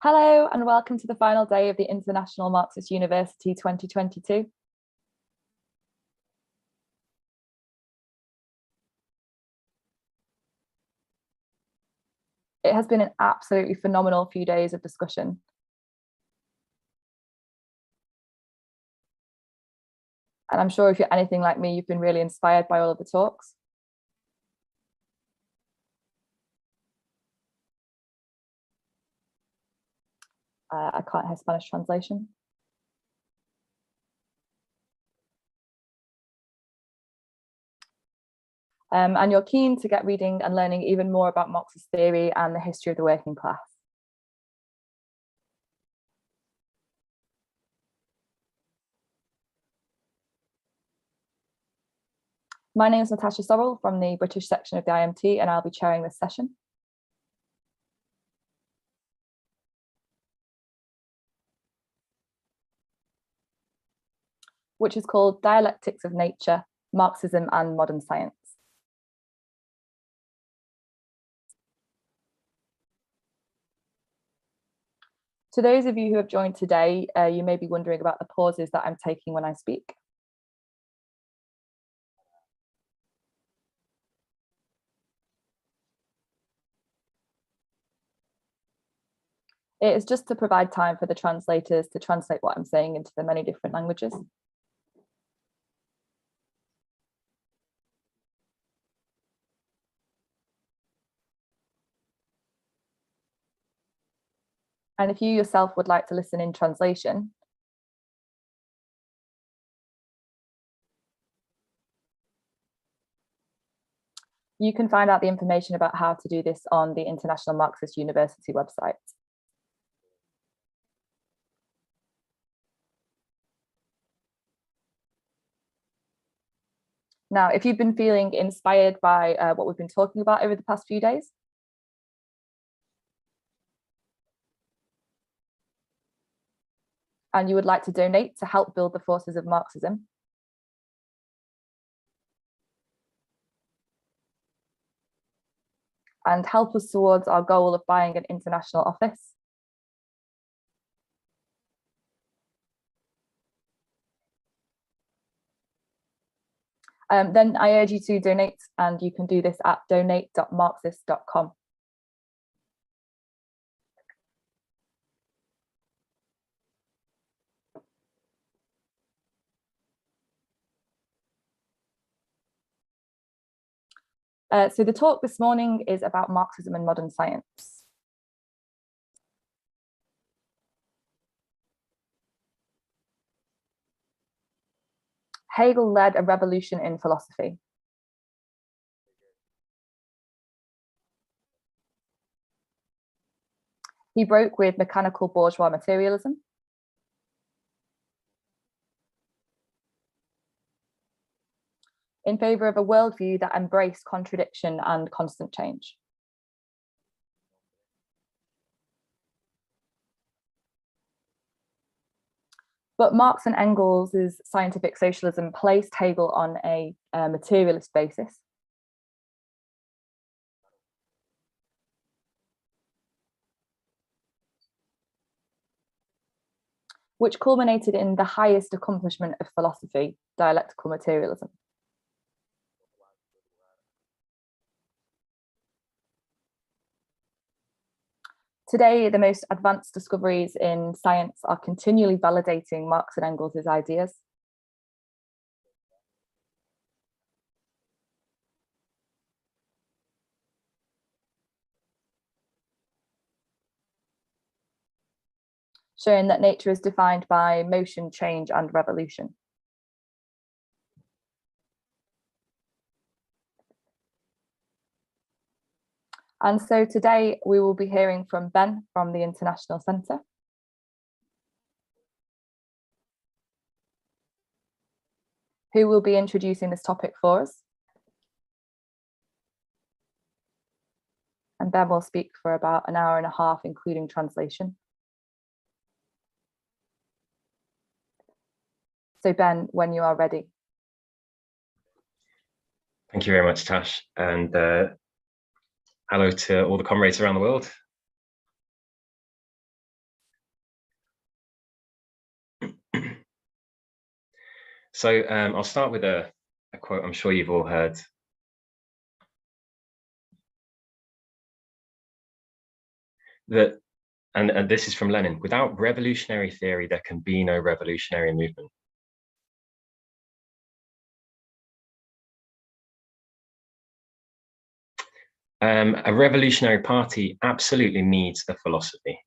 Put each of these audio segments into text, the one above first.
Hello and welcome to the final day of the International Marxist University 2022. It has been an absolutely phenomenal few days of discussion. And I'm sure if you're anything like me, you've been really inspired by all of the talks. I can't hear Spanish translation. And you're keen to get reading and learning even more about Marxist theory and the history of the working class. My name is Natasha Sorrell from the British section of the IMT, and I'll be chairing this session. Which is called Dialectics of Nature, Marxism and Modern Science. To those of you who have joined today, you may be wondering about the pauses that I'm taking when I speak. It is just to provide time for the translators to translate what I'm saying into the many different languages. And if you yourself would like to listen in translation, you can find out the information about how to do this on the International Marxist University website. Now, if you've been feeling inspired by what we've been talking about over the past few days, and you would like to donate to help build the forces of Marxism, and help us towards our goal of buying an international office, then I urge you to donate, and you can do this at donate.marxist.com. So the talk this morning is about Marxism and modern science. Hegel led a revolution in philosophy. He broke with mechanical bourgeois materialism. In favour of a worldview that embraced contradiction and constant change. But Marx and Engels' scientific socialism placed Hegel on a materialist basis. Which culminated in the highest accomplishment of philosophy, dialectical materialism. Today, the most advanced discoveries in science are continually validating Marx and Engels' ideas. Showing that nature is defined by motion, change, and revolution. And so today we will be hearing from Ben from the International Centre. Who will be introducing this topic for us. And Ben will speak for about an hour and a half, including translation. So Ben, when you are ready. Thank you very much, Tash, and hello to all the comrades around the world. So I'll start with a quote I'm sure you've all heard. And this is from Lenin: without revolutionary theory, there can be no revolutionary movement. A revolutionary party absolutely needs a philosophy.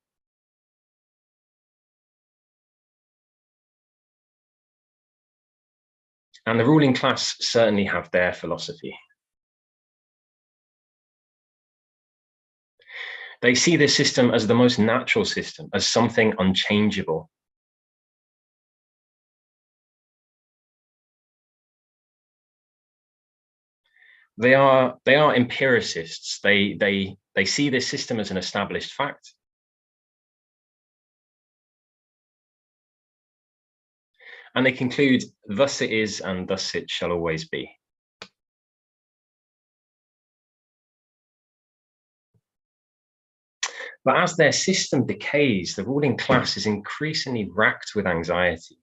And the ruling class certainly have their philosophy. They see this system as the most natural system, as something unchangeable. They are empiricists. They see this system as an established fact. And they conclude, thus it is, and thus it shall always be. But as their system decays, the ruling class is increasingly racked with anxiety.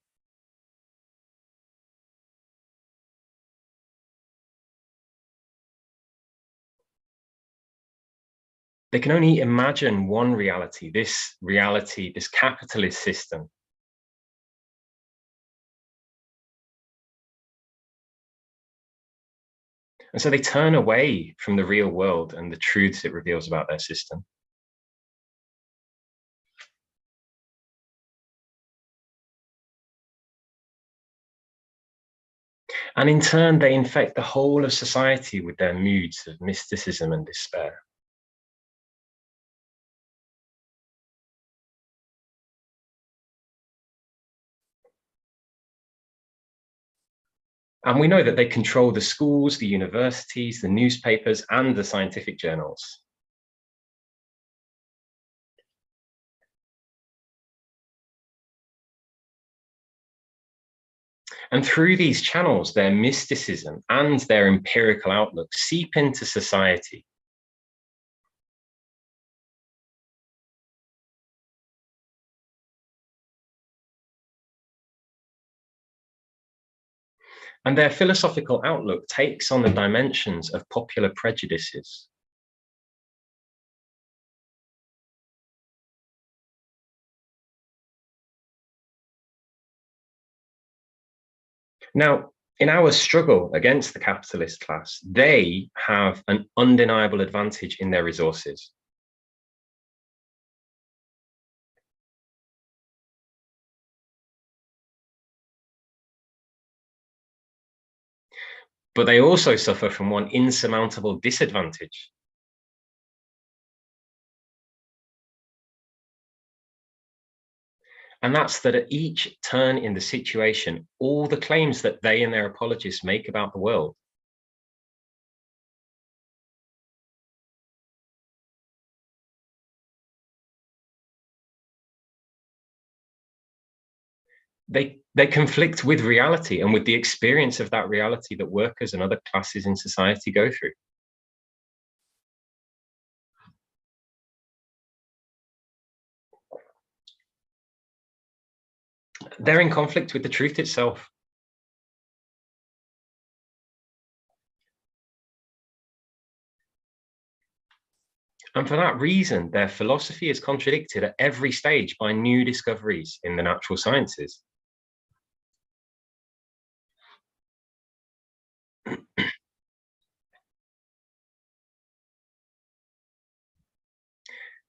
They can only imagine one reality, this capitalist system. And so they turn away from the real world and the truths it reveals about their system. And in turn, they infect the whole of society with their moods of mysticism and despair. And we know that they control the schools, the universities, the newspapers, and the scientific journals. And through these channels, their mysticism and their empirical outlook seep into society. And their philosophical outlook takes on the dimensions of popular prejudices. Now, in our struggle against the capitalist class, they have an undeniable advantage in their resources. But they also suffer from one insurmountable disadvantage. And that's that at each turn in the situation, all the claims that they and their apologists make about the world they conflict with reality and with the experience of that reality that workers and other classes in society go through. They're in conflict with the truth itself. And for that reason, their philosophy is contradicted at every stage by new discoveries in the natural sciences.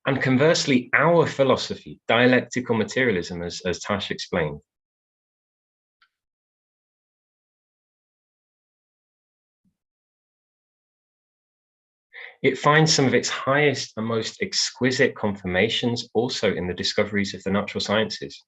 And conversely, our philosophy, dialectical materialism, as Tash explained, it finds some of its highest and most exquisite confirmations also in the discoveries of the natural sciences.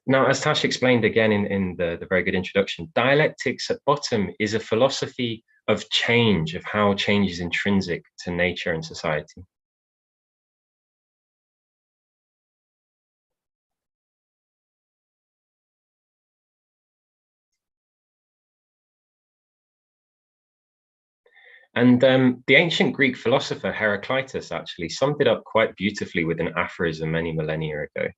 Now, as Tash explained again in the very good introduction, dialectics at bottom is a philosophy of change, of how change is intrinsic to nature and society. And the ancient Greek philosopher Heraclitus actually summed it up quite beautifully with an aphorism many millennia ago.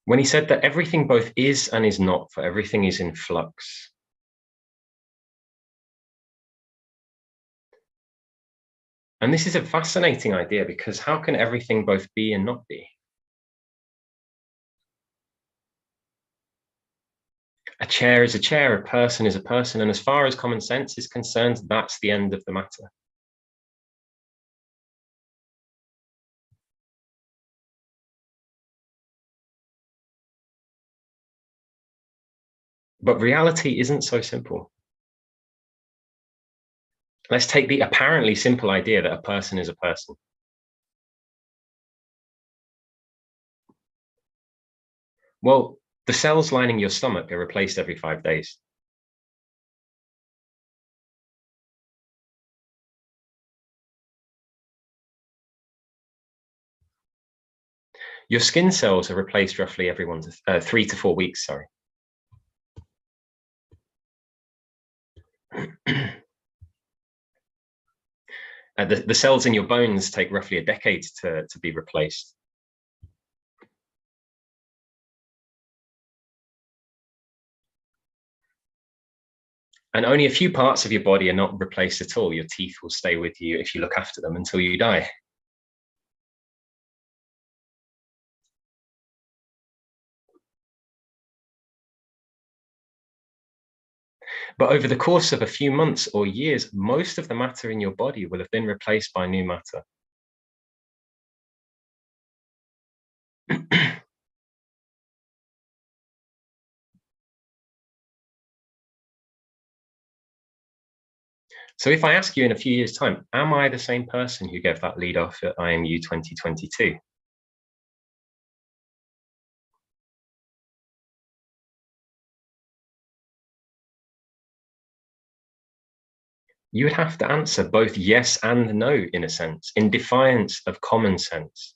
When he said that everything both is and is not, for everything is in flux. And this is a fascinating idea, because how can everything both be and not be? A chair is a chair, a person is a person, and as far as common sense is concerned, that's the end of the matter. But reality isn't so simple. Let's take the apparently simple idea that a person is a person. Well, the cells lining your stomach are replaced every 5 days. Your skin cells are replaced roughly every 3 to 4 weeks, sorry. The cells in your bones take roughly a decade to be replaced. And only a few parts of your body are not replaced at all. Your teeth will stay with you if you look after them until you die. But over the course of a few months or years, most of the matter in your body will have been replaced by new matter. So if I ask you in a few years' time, am I the same person who gave that lead off at IMU 2022? You would have to answer both yes and no, in a sense, in defiance of common sense.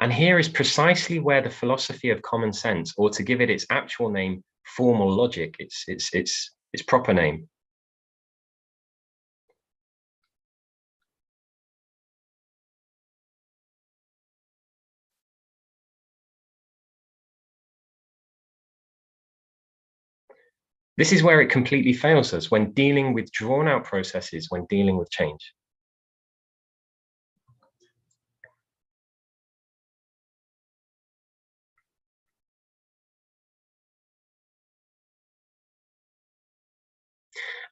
And here is precisely where the philosophy of common sense, or to give it its actual name, formal logic, its proper name. This is where it completely fails us when dealing with drawn out processes, when dealing with change.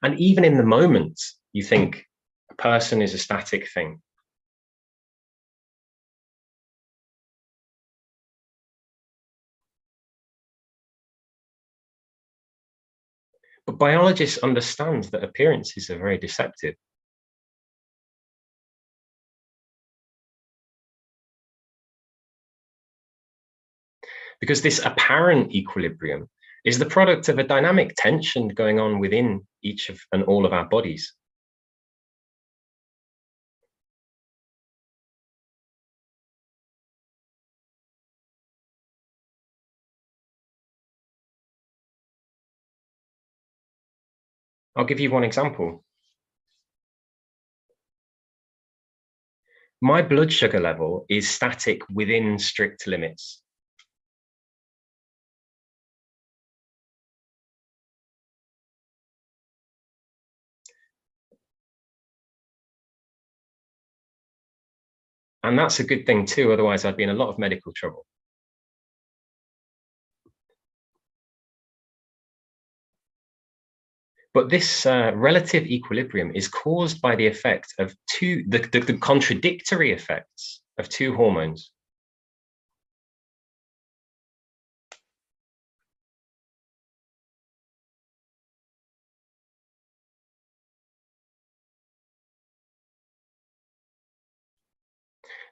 And even in the moment, you think a person is a static thing. But biologists understand that appearances are very deceptive. Because this apparent equilibrium is the product of a dynamic tension going on within each of and all of our bodies. I'll give you one example. My blood sugar level is static within strict limits. And that's a good thing too, otherwise I'd be in a lot of medical trouble. But this relative equilibrium is caused by the effect of the contradictory effects of two hormones.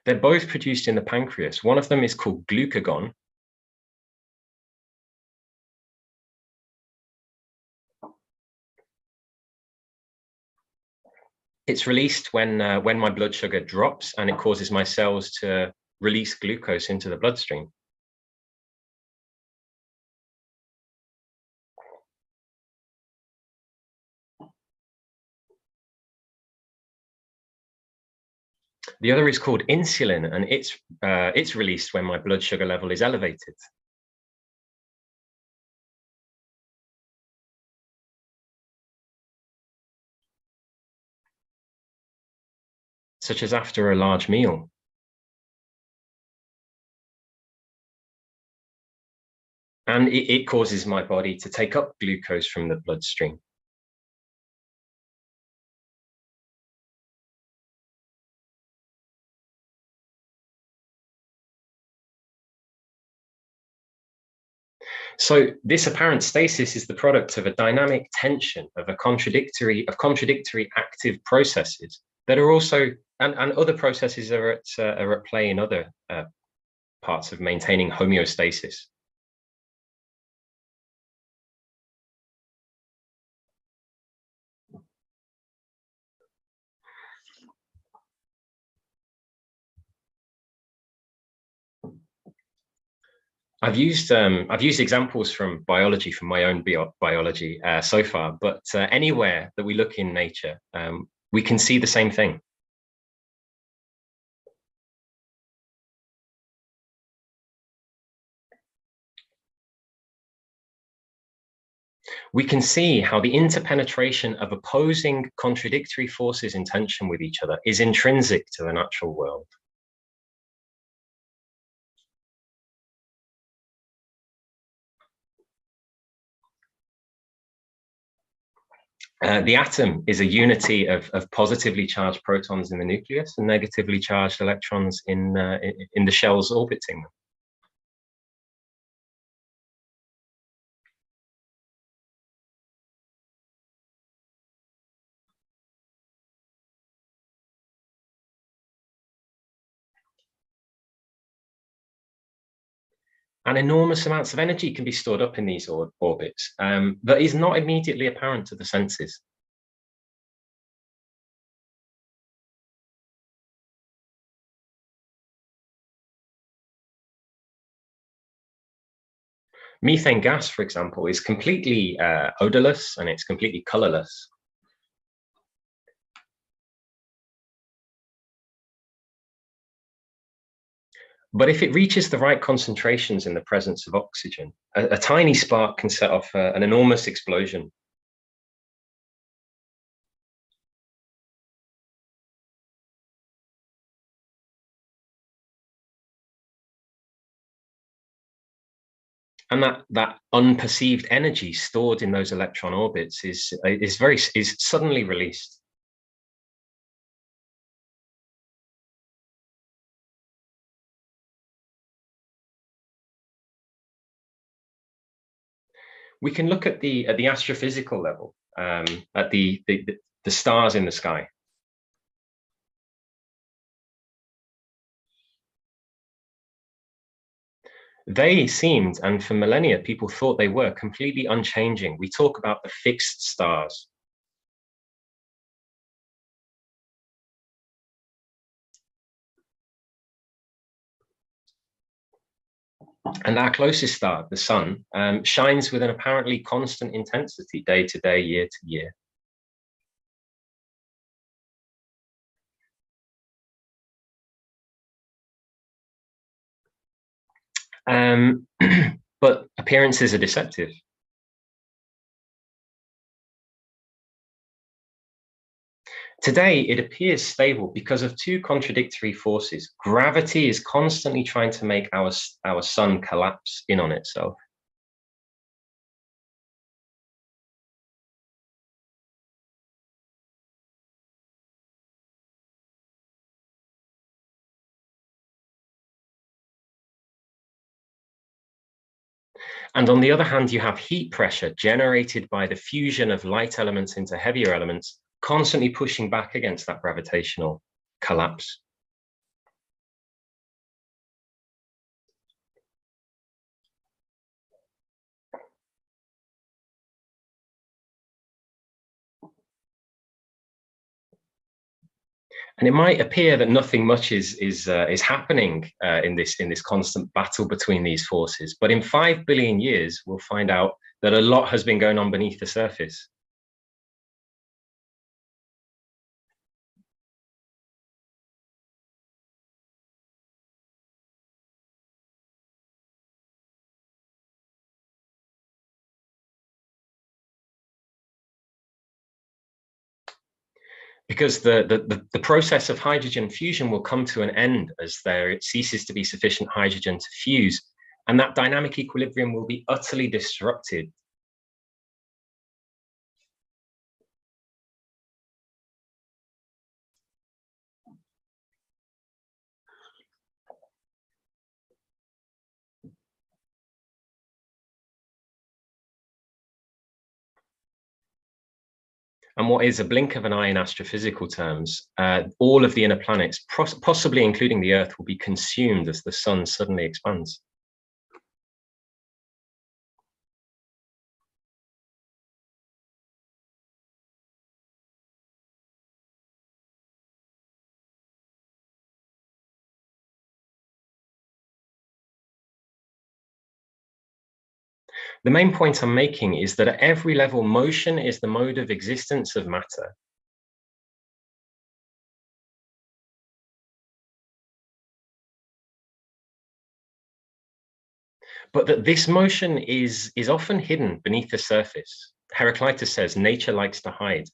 They're both produced in the pancreas. One of them is called glucagon. It's released when my blood sugar drops, and it causes my cells to release glucose into the bloodstream. The other is called insulin, and it's released when my blood sugar level is elevated. Such as after a large meal. And it causes my body to take up glucose from the bloodstream. So this apparent stasis is the product of a dynamic tension of contradictory active processes that are also, and other processes are at play in other parts of maintaining homeostasis. I've used examples from biology, from my own biology so far, but anywhere that we look in nature, we can see the same thing. We can see how the interpenetration of opposing contradictory forces in tension with each other is intrinsic to the natural world. The atom is a unity of positively charged protons in the nucleus and negatively charged electrons in the shells orbiting them. And enormous amounts of energy can be stored up in these orbits that is not immediately apparent to the senses. Methane gas, for example, is completely odorless and it's completely colorless. But if it reaches the right concentrations in the presence of oxygen, a tiny spark can set off an enormous explosion. And that unperceived energy stored in those electron orbits is suddenly released. We can look at the astrophysical level, at the stars in the sky. They seemed, and for millennia, people thought they were completely unchanging. We talk about the fixed stars. And our closest star, the sun, shines with an apparently constant intensity day to day, year to year. But appearances are deceptive. Today, it appears stable because of two contradictory forces. Gravity is constantly trying to make our sun collapse in on itself. And on the other hand, you have heat pressure generated by the fusion of light elements into heavier elements, constantly pushing back against that gravitational collapse. And it might appear that nothing much is happening in this constant battle between these forces. But in 5 billion years, we'll find out that a lot has been going on beneath the surface. Because the process of hydrogen fusion will come to an end as there ceases to be sufficient hydrogen to fuse, and that dynamic equilibrium will be utterly disrupted. And what is a blink of an eye in astrophysical terms, all of the inner planets, possibly including the Earth, will be consumed as the sun suddenly expands. The main point I'm making is that at every level, motion is the mode of existence of matter. But that this motion is often hidden beneath the surface. Heraclitus says, nature likes to hide.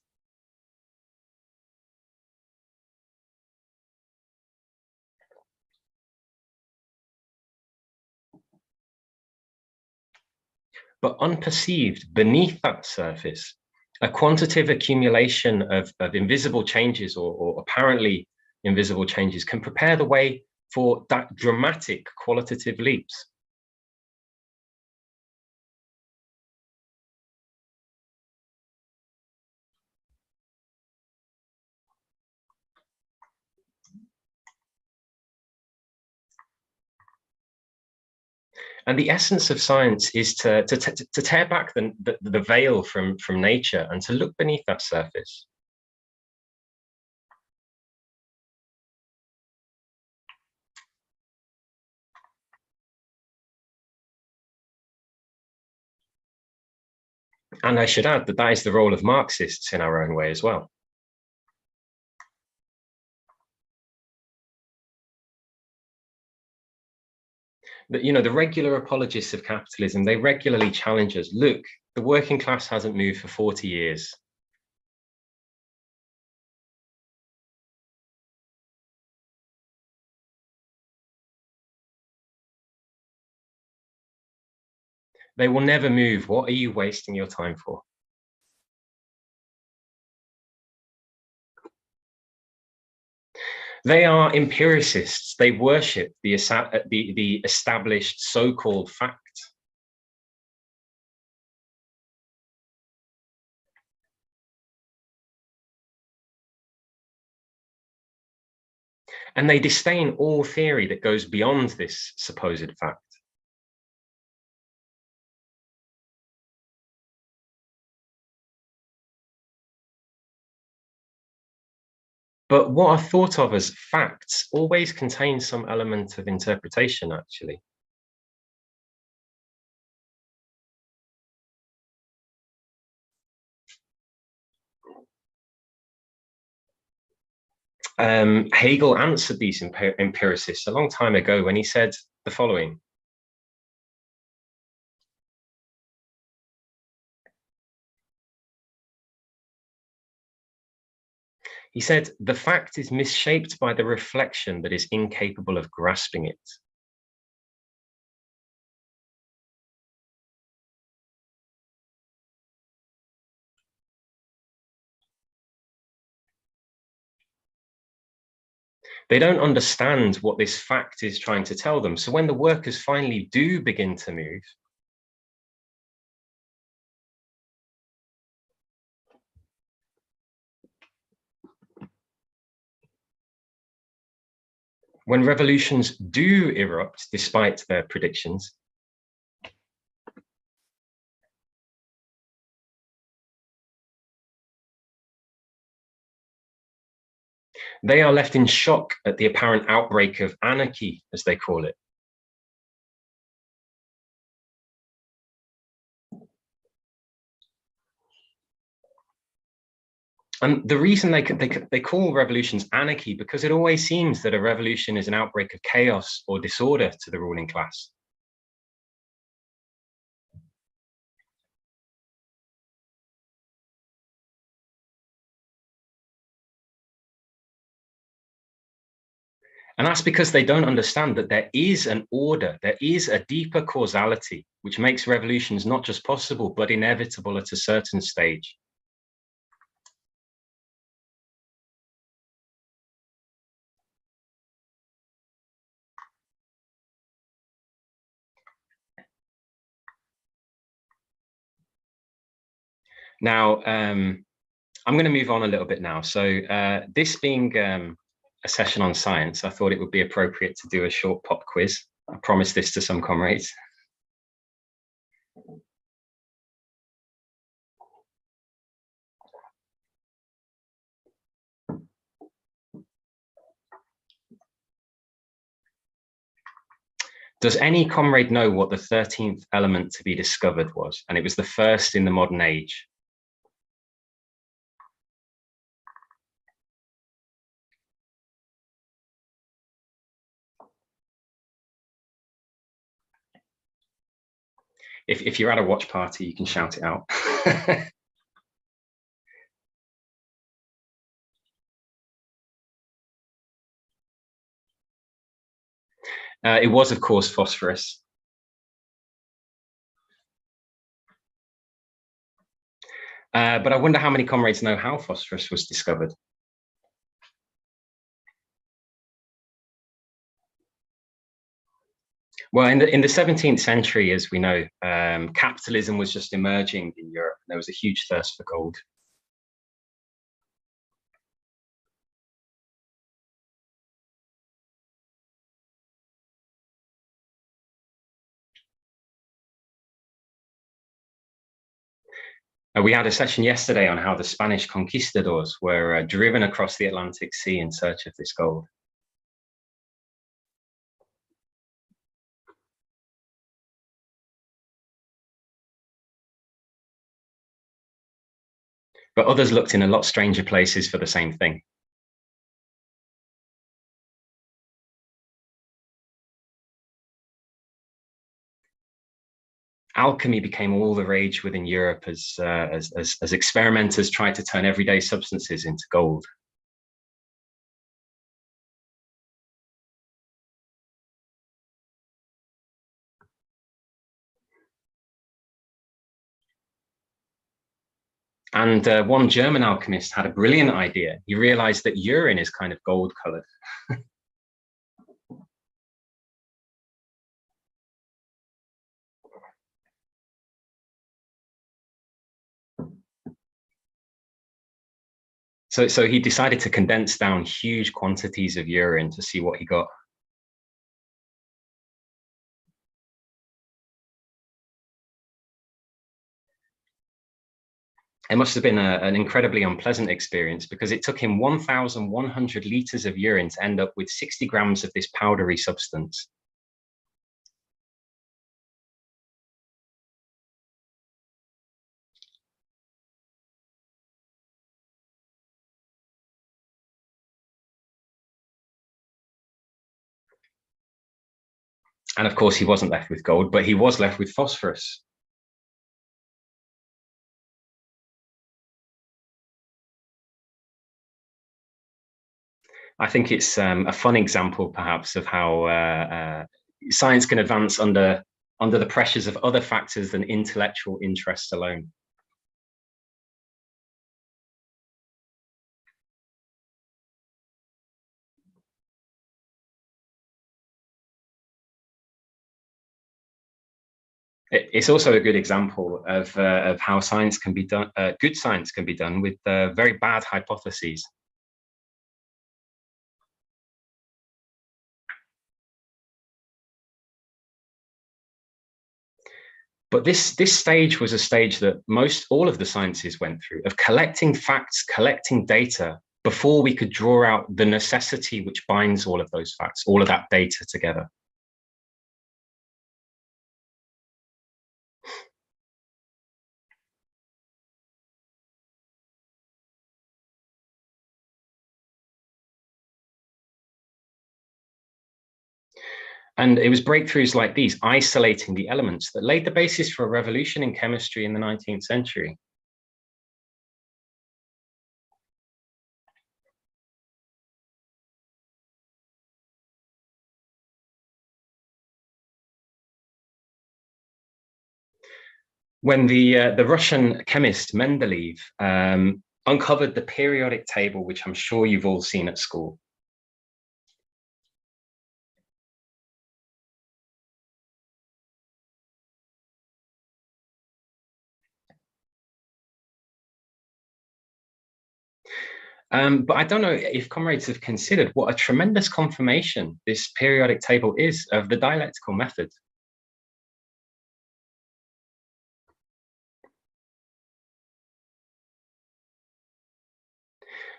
But unperceived beneath that surface, a quantitative accumulation of invisible changes or apparently invisible changes can prepare the way for that dramatic qualitative leaps. And the essence of science is to tear back the veil from nature and to look beneath that surface. And I should add that that is the role of Marxists in our own way as well. That, you know, the regular apologists of capitalism, they regularly challenge us. Look, the working class hasn't moved for 40 years. They will never move. What are you wasting your time for? They are empiricists. They worship the established so-called fact. And they disdain all theory that goes beyond this supposed fact. But what are thought of as facts always contain some element of interpretation, actually. Hegel answered these empiricists a long time ago when he said the following. He said, the fact is misshaped by the reflection that is incapable of grasping it. They don't understand what this fact is trying to tell them. So when the workers finally do begin to move, when revolutions do erupt despite their predictions, They are left in shock at the apparent outbreak of anarchy, as they call it. And the reason they call revolutions anarchy, because it always seems that a revolution is an outbreak of chaos or disorder to the ruling class. And that's because they don't understand that there is an order, there is a deeper causality, which makes revolutions not just possible, but inevitable at a certain stage. Now, I'm going to move on a little bit now. So this being a session on science, I thought it would be appropriate to do a short pop quiz. I promised this to some comrades. Does any comrade know what the 13th element to be discovered was? And it was the first in the modern age. If you're at a watch party, you can shout it out. It was, of course, phosphorus. But I wonder how many comrades know how phosphorus was discovered. Well, in the 17th century, as we know, capitalism was just emerging in Europe. There was a huge thirst for gold. We had a session yesterday on how the Spanish conquistadors were driven across the Atlantic Sea in search of this gold. But others looked in a lot stranger places for the same thing. Alchemy became all the rage within Europe as experimenters tried to turn everyday substances into gold. And one German alchemist had a brilliant idea. He realized that urine is kind of gold colored. So he decided to condense down huge quantities of urine to see what he got. It must have been an incredibly unpleasant experience, because it took him 1,100 liters of urine to end up with 60 grams of this powdery substance. And of course, he wasn't left with gold, but he was left with phosphorus. I think it's a fun example, perhaps, of how science can advance under the pressures of other factors than intellectual interests alone. It's also a good example of how science can be done. Good science can be done with very bad hypotheses. But this stage was a stage that all of the sciences went through, of collecting facts, collecting data, before we could draw out the necessity which binds all of those facts, all of that data together. And it was breakthroughs like these, isolating the elements, that laid the basis for a revolution in chemistry in the 19th century. When the Russian chemist Mendeleev uncovered the periodic table, which I'm sure you've all seen at school. But I don't know if comrades have considered what a tremendous confirmation this periodic table is of the dialectical method.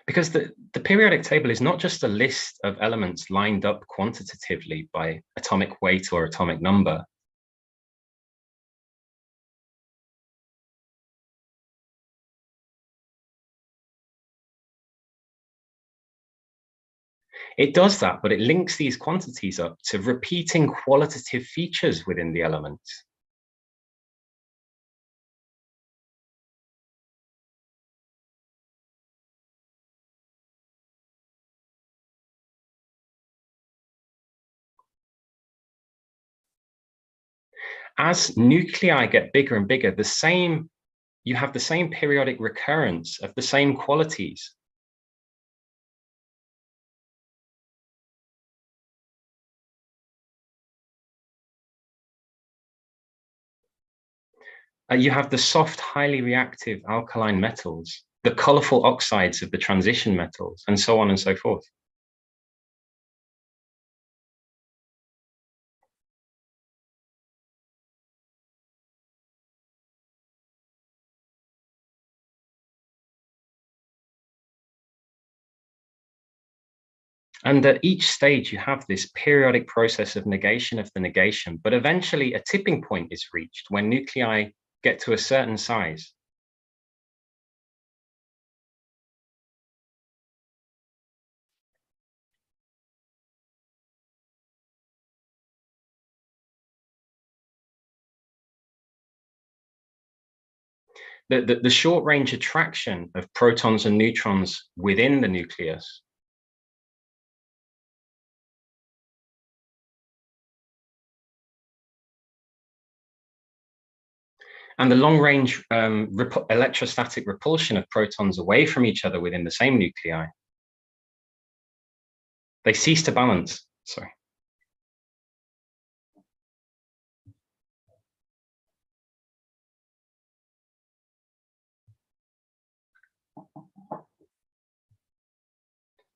Because the periodic table is not just a list of elements lined up quantitatively by atomic weight or atomic number. It does that, but it links these quantities up to repeating qualitative features within the element. As nuclei get bigger and bigger, you have the same periodic recurrence of the same qualities. You have the soft, highly reactive alkaline metals, the colorful oxides of the transition metals, and so on and so forth. And at each stage, you have this periodic process of negation of the negation, but eventually a tipping point is reached when nuclei get to a certain size. The short range attraction of protons and neutrons within the nucleus and the long-range electrostatic repulsion of protons away from each other within the same nuclei, they cease to balance. Sorry.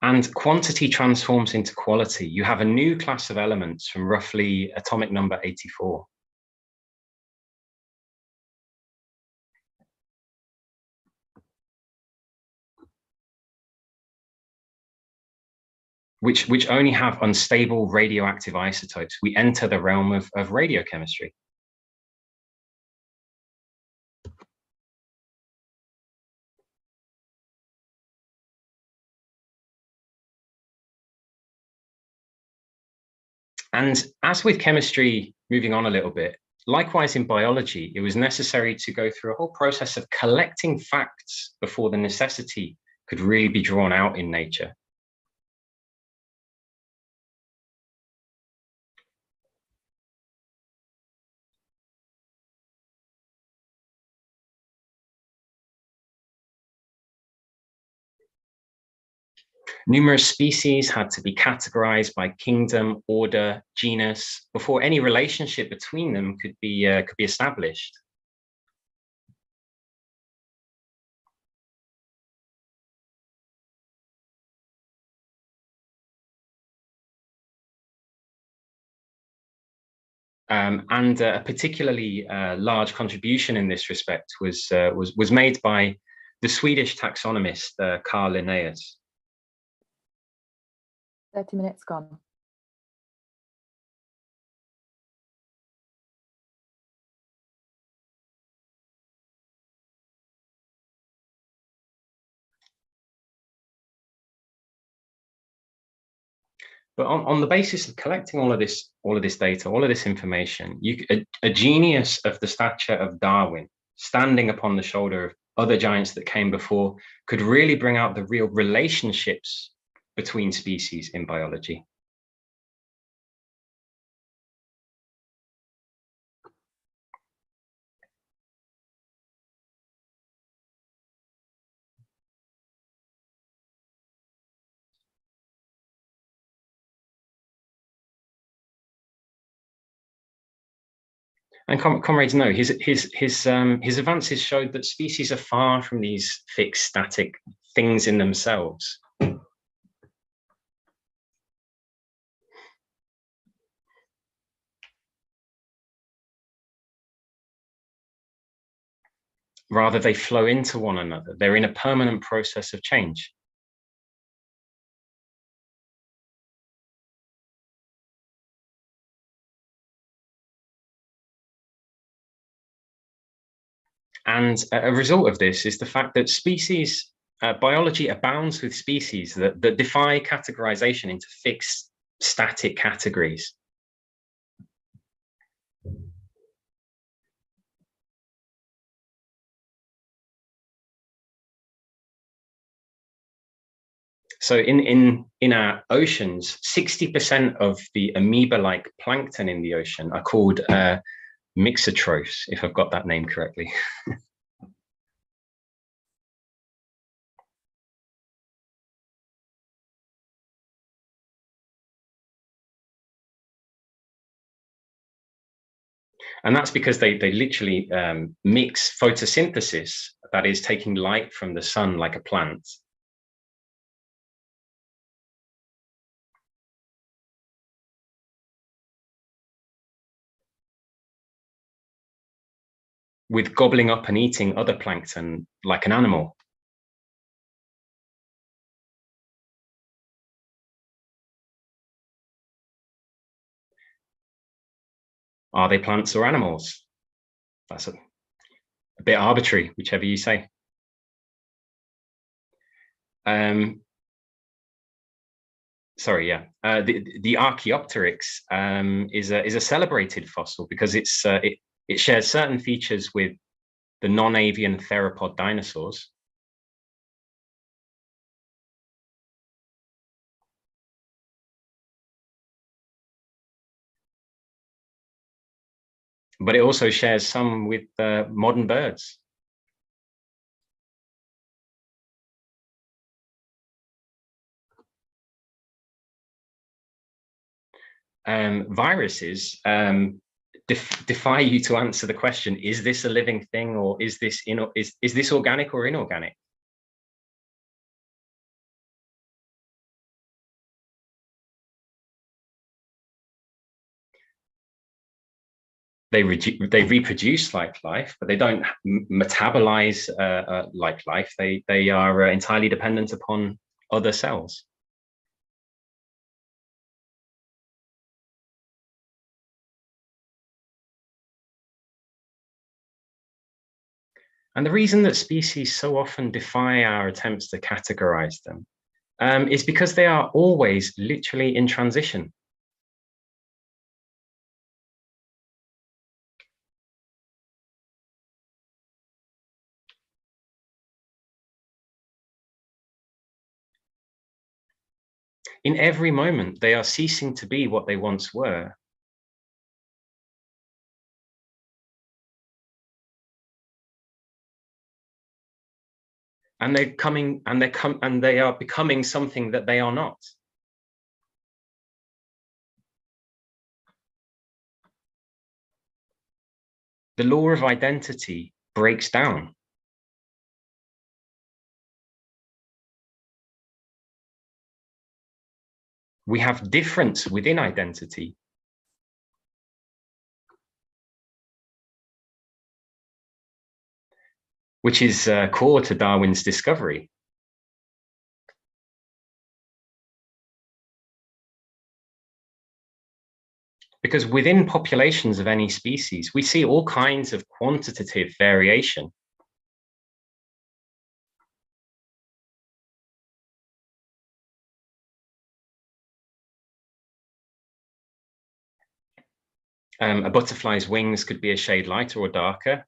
And quantity transforms into quality. You have a new class of elements from roughly atomic number 84. Which only have unstable radioactive isotopes. We enter the realm of radiochemistry. And as with chemistry, moving on a little bit, likewise in biology, it was necessary to go through a whole process of collecting facts before the necessity could really be drawn out in nature. Numerous species had to be categorized by kingdom, order, genus, before any relationship between them could be established. And a particularly large contribution in this respect was made by the Swedish taxonomist Carl Linnaeus. 30 minutes gone. But on the basis of collecting all of this data, all of this information, a genius of the stature of Darwin, standing upon the shoulder of other giants that came before, could really bring out the real relationships between species in biology. And comrades know his advances showed that species are far from these fixed, static things in themselves. Rather, they flow into one another. They're in a permanent process of change. And a result of this is the fact that species, biology abounds with species that defy categorization into fixed, static categories. So in our oceans, 60% of the amoeba-like plankton in the ocean are called mixotrophs, if I've got that name correctly. And that's because they literally mix photosynthesis, that is taking light from the sun like a plant, with gobbling up and eating other plankton like an animal. Are they plants or animals? That's a bit arbitrary, whichever you say. Sorry, yeah. The Archaeopteryx is a celebrated fossil because it shares certain features with the non-avian theropod dinosaurs. But it also shares some with modern birds. Viruses defy you to answer the question: is this a living thing, or is this organic or inorganic? They reproduce like life, but they don't metabolize like life. They are entirely dependent upon other cells. And the reason that species so often defy our attempts to categorize them is because they are always literally in transition. In every moment, they are ceasing to be what they once were. And they are becoming something that they are not. The law of identity breaks down. We have difference within identity. Which is core to Darwin's discovery. because within populations of any species, we see all kinds of quantitative variation. A butterfly's wings could be a shade lighter or darker.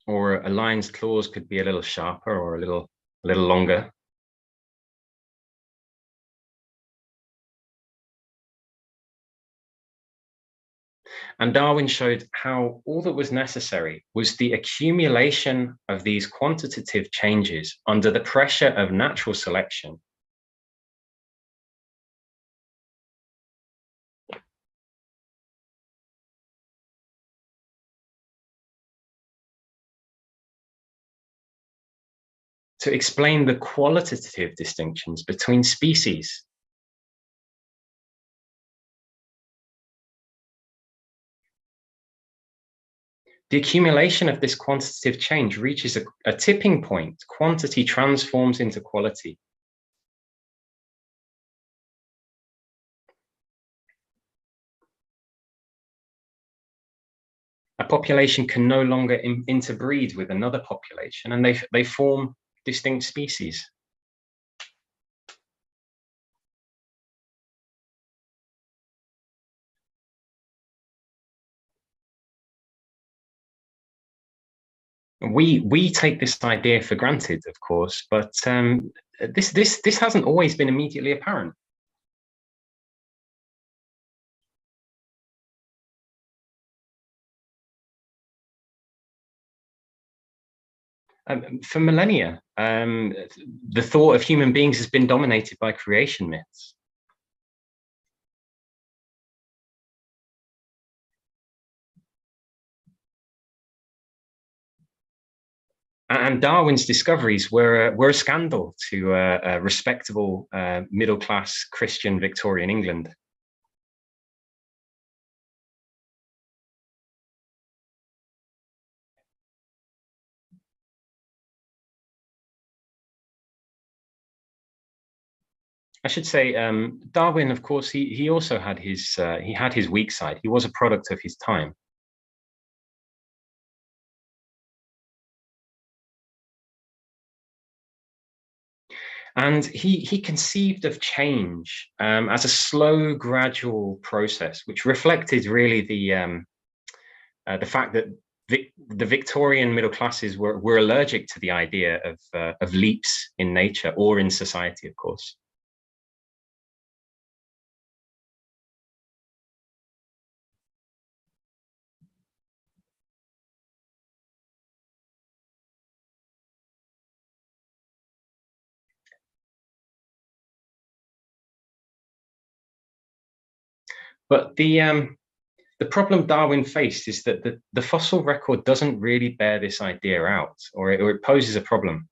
Or a lion's claws could be a little sharper or a little longer. And Darwin showed how all that was necessary was the accumulation of these quantitative changes under the pressure of natural selection. To explain the qualitative distinctions between species. The accumulation of this quantitative change reaches a tipping point. Quantity transforms into quality. A population can no longer interbreed with another population, and they form distinct species. We take this idea for granted, of course, but this hasn't always been immediately apparent. For millennia, the thought of human beings has been dominated by creation myths. And Darwin's discoveries were a scandal to a respectable middle-class Christian Victorian England. I should say, Darwin, of course, he also had his weak side. He was a product of his time. And he conceived of change as a slow, gradual process, which reflected really the fact that the Victorian middle classes were allergic to the idea of leaps in nature or in society, of course. But the problem Darwin faced is that the fossil record doesn't really bear this idea out, or it poses a problem.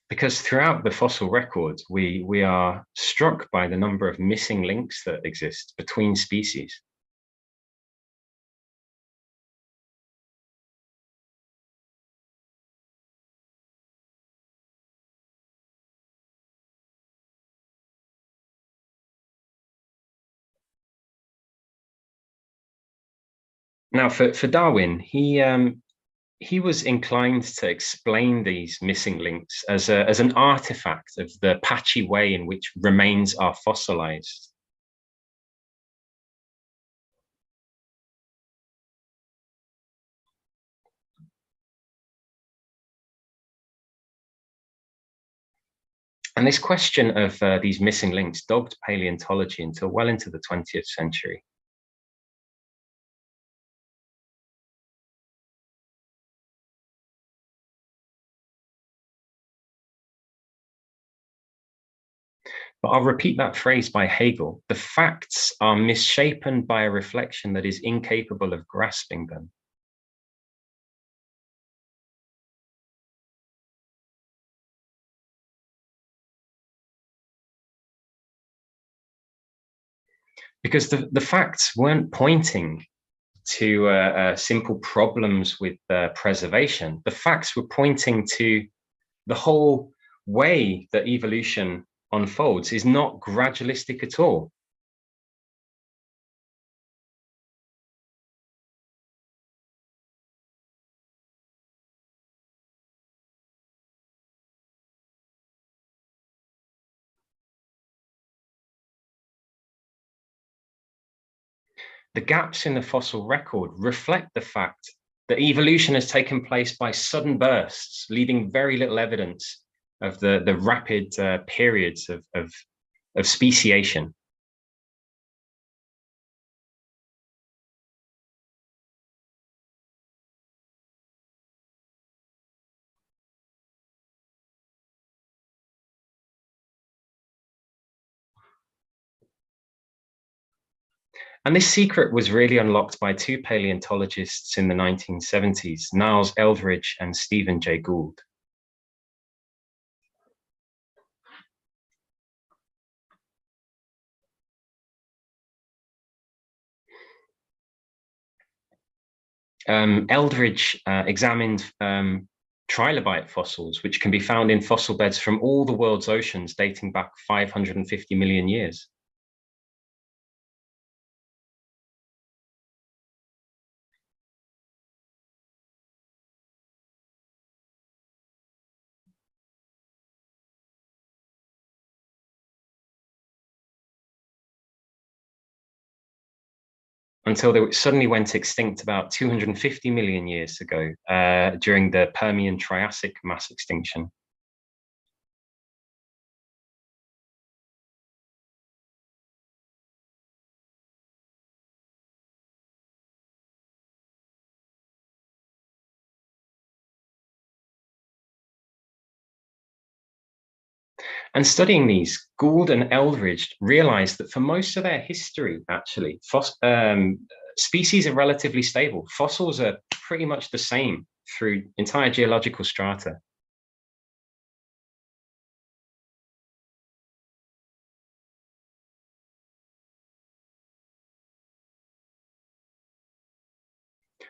Because throughout the fossil record, we are struck by the number of missing links that exist between species. Now, for Darwin, he was inclined to explain these missing links as an artifact of the patchy way in which remains are fossilized. And this question of these missing links dogged paleontology until well into the 20th century. But I'll repeat that phrase by Hegel: the facts are misshapen by a reflection that is incapable of grasping them. because the facts weren't pointing to simple problems with preservation. The facts were pointing to the whole way that evolution unfolds is not gradualistic at all. The gaps in the fossil record reflect the fact that evolution has taken place by sudden bursts, leaving very little evidence of the rapid periods of speciation. And this secret was really unlocked by two paleontologists in the 1970s, Niles Eldredge and Stephen Jay Gould. Eldredge examined trilobite fossils, which can be found in fossil beds from all the world's oceans dating back 550 million years. Until they suddenly went extinct about 250 million years ago during the Permian-Triassic mass extinction. And studying these, Gould and Eldredge realized that for most of their history, actually, species are relatively stable. Fossils are pretty much the same through entire geological strata.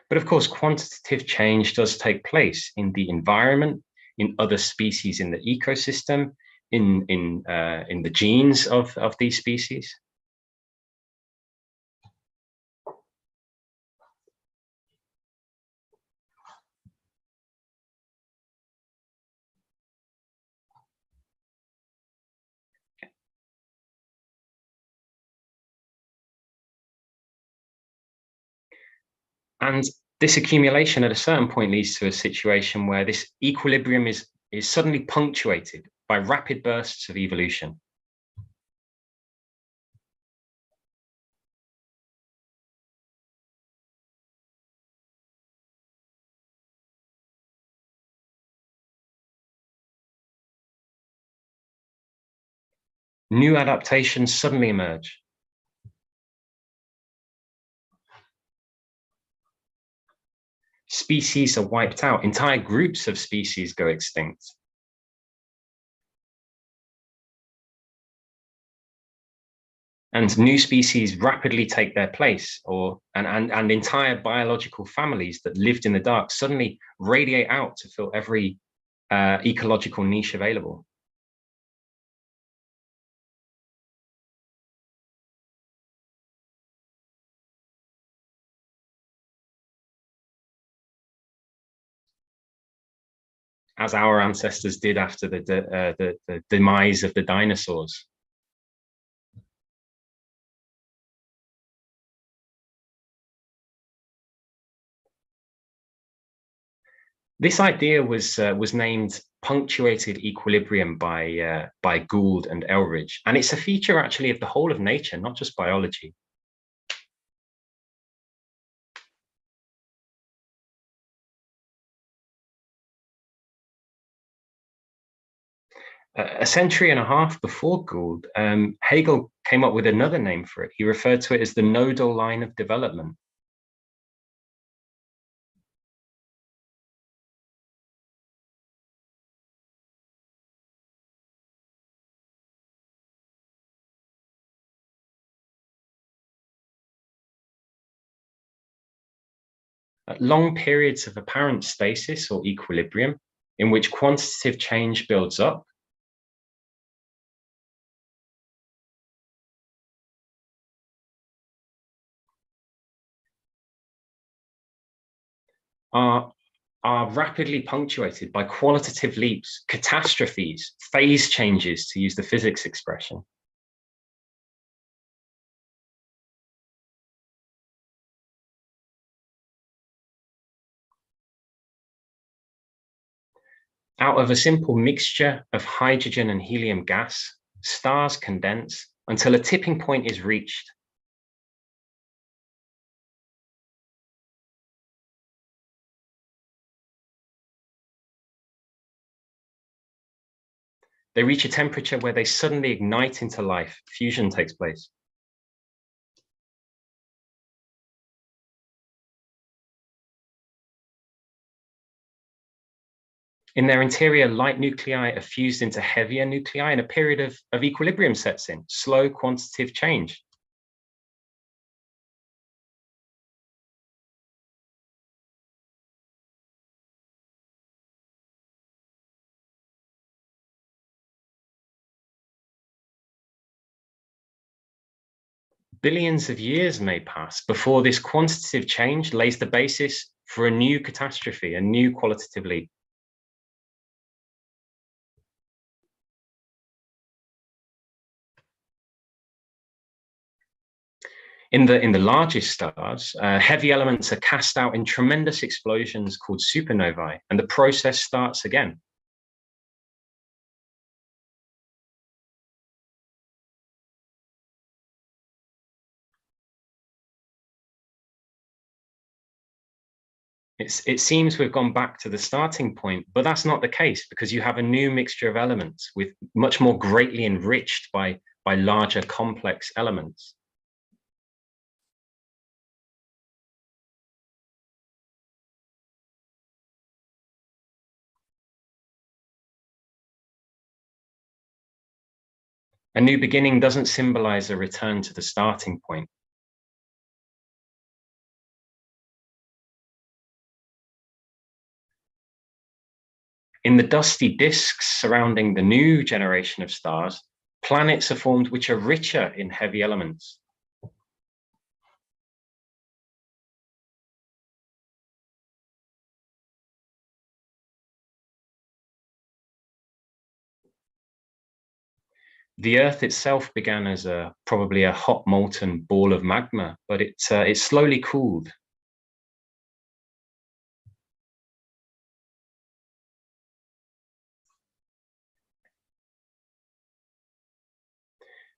But of course, quantitative change does take place in the environment, in other species in the ecosystem, in the genes of these species. And this accumulation at a certain point leads to a situation where this equilibrium is suddenly punctuated by rapid bursts of evolution. New adaptations suddenly emerge. Species are wiped out. Entire groups of species go extinct. And new species rapidly take their place, and entire biological families that lived in the dark suddenly radiate out to fill every ecological niche available. As our ancestors did after the demise of the dinosaurs. This idea was named punctuated equilibrium by Gould and Eldredge, and it's a feature actually of the whole of nature, not just biology. A century and a half before Gould, Hegel came up with another name for it. He referred to it as the nodal line of development. Long periods of apparent stasis or equilibrium in which quantitative change builds up are rapidly punctuated by qualitative leaps, catastrophes, phase changes, to use the physics expression. Out of a simple mixture of hydrogen and helium gas, stars condense until a tipping point is reached. They reach a temperature where they suddenly ignite into life. Fusion takes place. In their interior, light nuclei are fused into heavier nuclei, and a period of equilibrium sets in, slow quantitative change. Billions of years may pass before this quantitative change lays the basis for a new catastrophe, a new qualitative leap. In the largest stars, heavy elements are cast out in tremendous explosions called supernovae, and the process starts again. It seems we've gone back to the starting point, but that's not the case, because you have a new mixture of elements with much more greatly enriched by larger complex elements. A new beginning doesn't symbolize a return to the starting point. In the dusty disks surrounding the new generation of stars, planets are formed which are richer in heavy elements. The Earth itself began as probably a hot molten ball of magma, but it slowly cooled.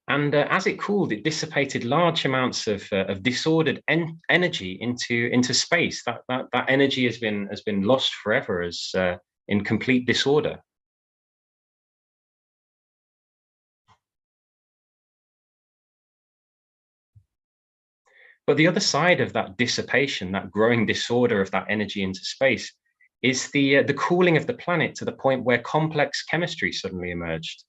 And as it cooled, it dissipated large amounts of disordered energy into space. That energy has been lost forever as in complete disorder. But the other side of that dissipation, that growing disorder of that energy into space, is the cooling of the planet to the point where complex chemistry suddenly emerged.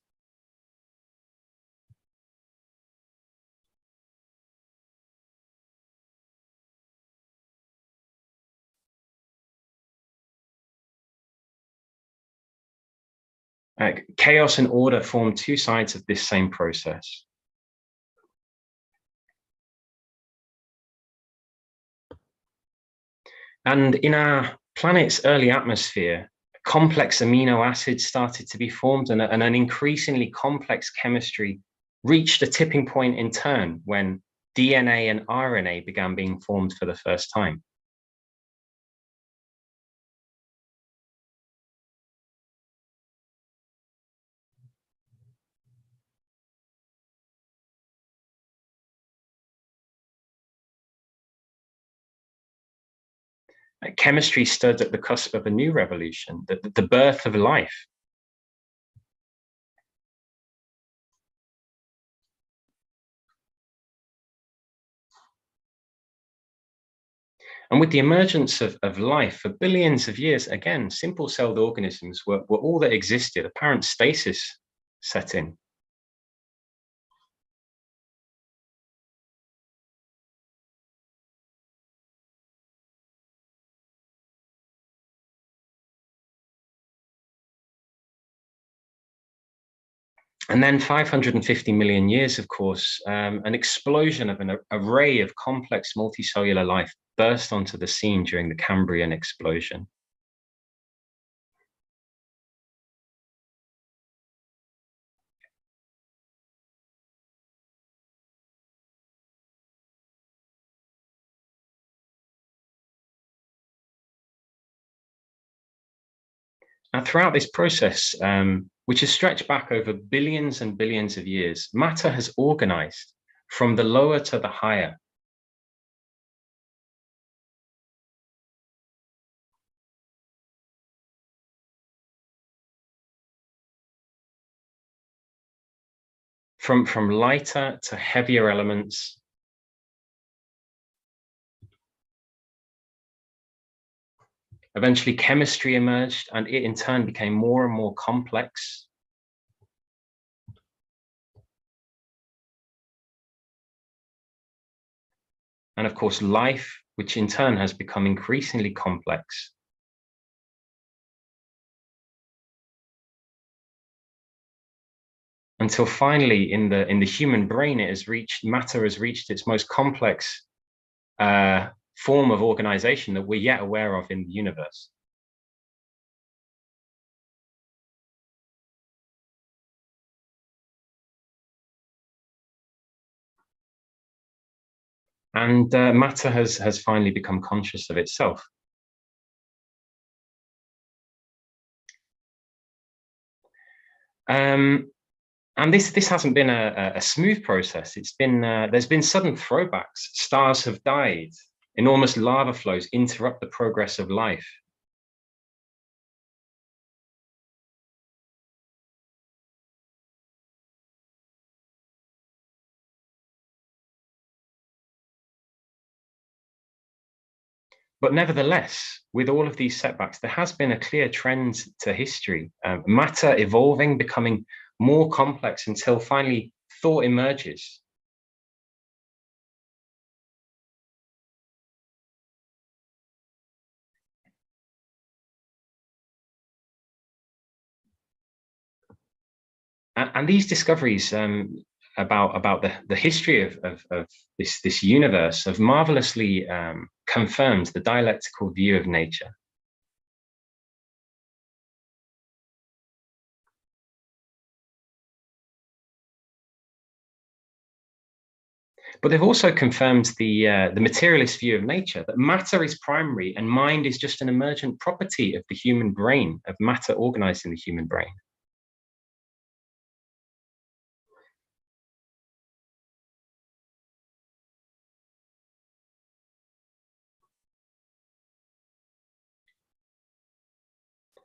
Chaos and order form two sides of this same process. And in our planet's early atmosphere, complex amino acids started to be formed, and an increasingly complex chemistry reached a tipping point in turn when DNA and RNA began being formed for the first time. Chemistry stood at the cusp of a new revolution, the birth of life. And with the emergence of life for billions of years, again, simple-celled organisms were all that existed. Apparent stasis set in. And then 550 million years, of course, an explosion of an array of complex multicellular life burst onto the scene during the Cambrian explosion. And throughout this process, which has stretched back over billions and billions of years, matter has organized from the lower to the higher. From lighter to heavier elements. Eventually, chemistry emerged, and it in turn became more and more complex. And of course, life, which in turn has become increasingly complex. Until finally, in the human brain, matter has reached its most complex form of organization that we're yet aware of in the universe. And matter has finally become conscious of itself. And this hasn't been a smooth process. It's been there's been sudden throwbacks. Stars have died. Enormous lava flows interrupt the progress of life. But nevertheless, with all of these setbacks, there has been a clear trend to history. Matter evolving, becoming more complex until finally thought emerges. And these discoveries about the history of this universe have marvelously confirmed the dialectical view of nature. But they've also confirmed the materialist view of nature, that matter is primary and mind is just an emergent property of the human brain, of matter organized in the human brain.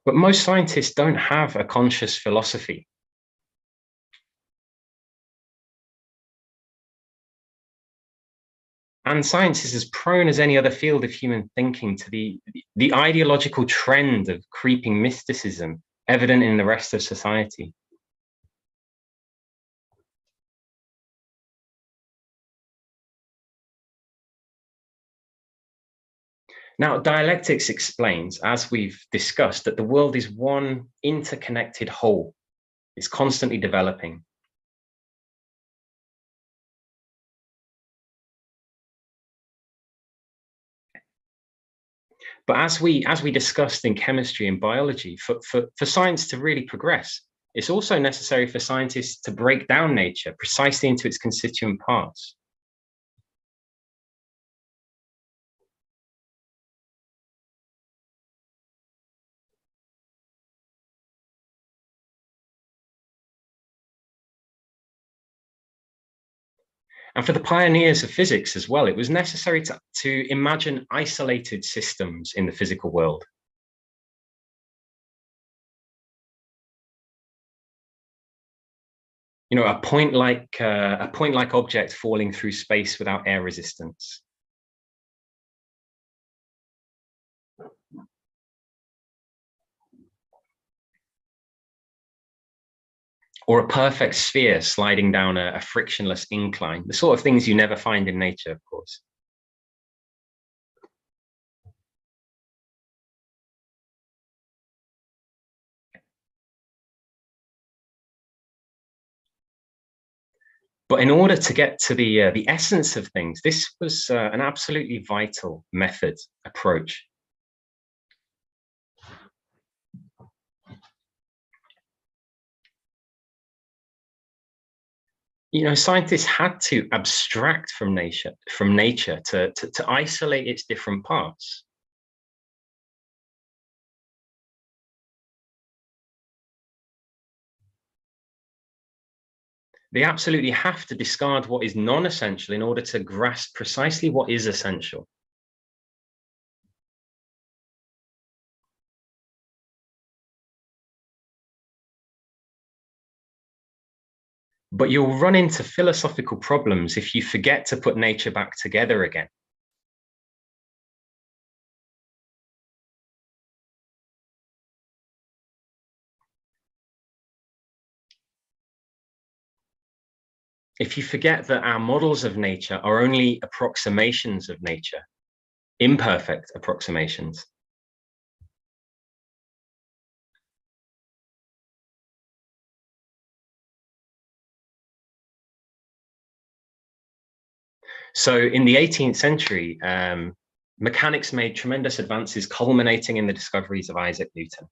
But most scientists don't have a conscious philosophy. And science is as prone as any other field of human thinking to the ideological trend of creeping mysticism evident in the rest of society. Now, dialectics explains, as we've discussed, that the world is one interconnected whole. It's constantly developing. But as we discussed in chemistry and biology, for science to really progress, it's also necessary for scientists to break down nature precisely into its constituent parts. And for the pioneers of physics as well, it was necessary to imagine isolated systems in the physical world. You know, a point-like object falling through space without air resistance. Or a perfect sphere sliding down a frictionless incline, the sort of things you never find in nature, of course. But in order to get to the essence of things, this was an absolutely vital method approach. You know, scientists had to abstract from nature to isolate its different parts. They absolutely have to discard what is non-essential in order to grasp precisely what is essential. But you'll run into philosophical problems if you forget to put nature back together again. If you forget that our models of nature are only approximations of nature, imperfect approximations. So in the 18th century, mechanics made tremendous advances, culminating in the discoveries of Isaac Newton.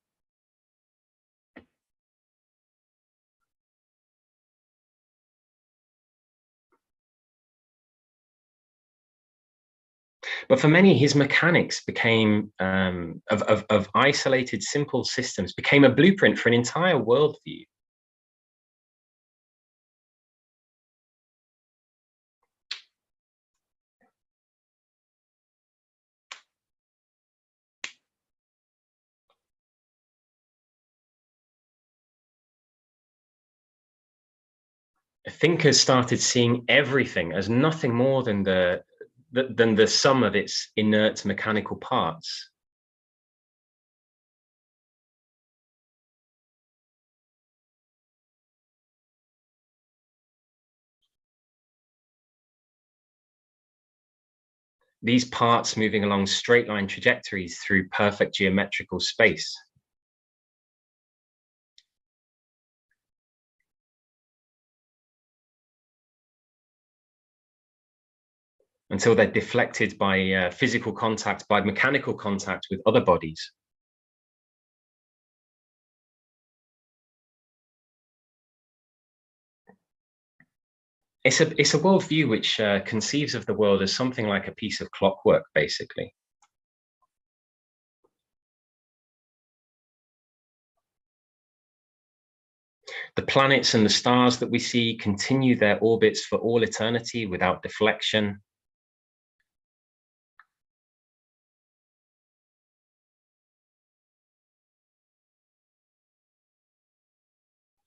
But for many, his mechanics became, of isolated, simple systems, became a blueprint for an entire worldview. Thinkers started seeing everything as nothing more than the sum of its inert mechanical parts. These parts moving along straight line trajectories through perfect geometrical space. Until they're deflected by physical contact, by mechanical contact with other bodies. It's a worldview which conceives of the world as something like a piece of clockwork, basically. The planets and the stars that we see continue their orbits for all eternity without deflection.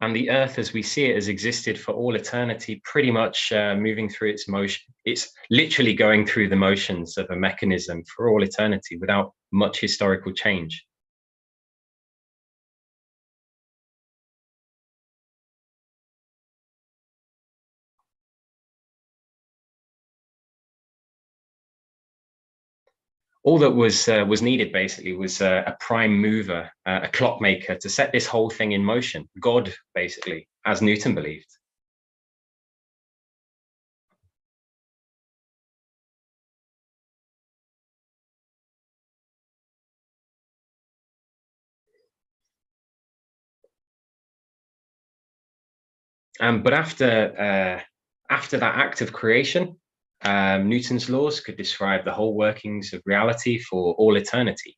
And the Earth, as we see it, has existed for all eternity, pretty much moving through its motion. It's literally going through the motions of a mechanism for all eternity without much historical change. All that was needed basically was a prime mover, a clockmaker to set this whole thing in motion. God, basically, as Newton believed. But after that act of creation, Newton's laws could describe the whole workings of reality for all eternity.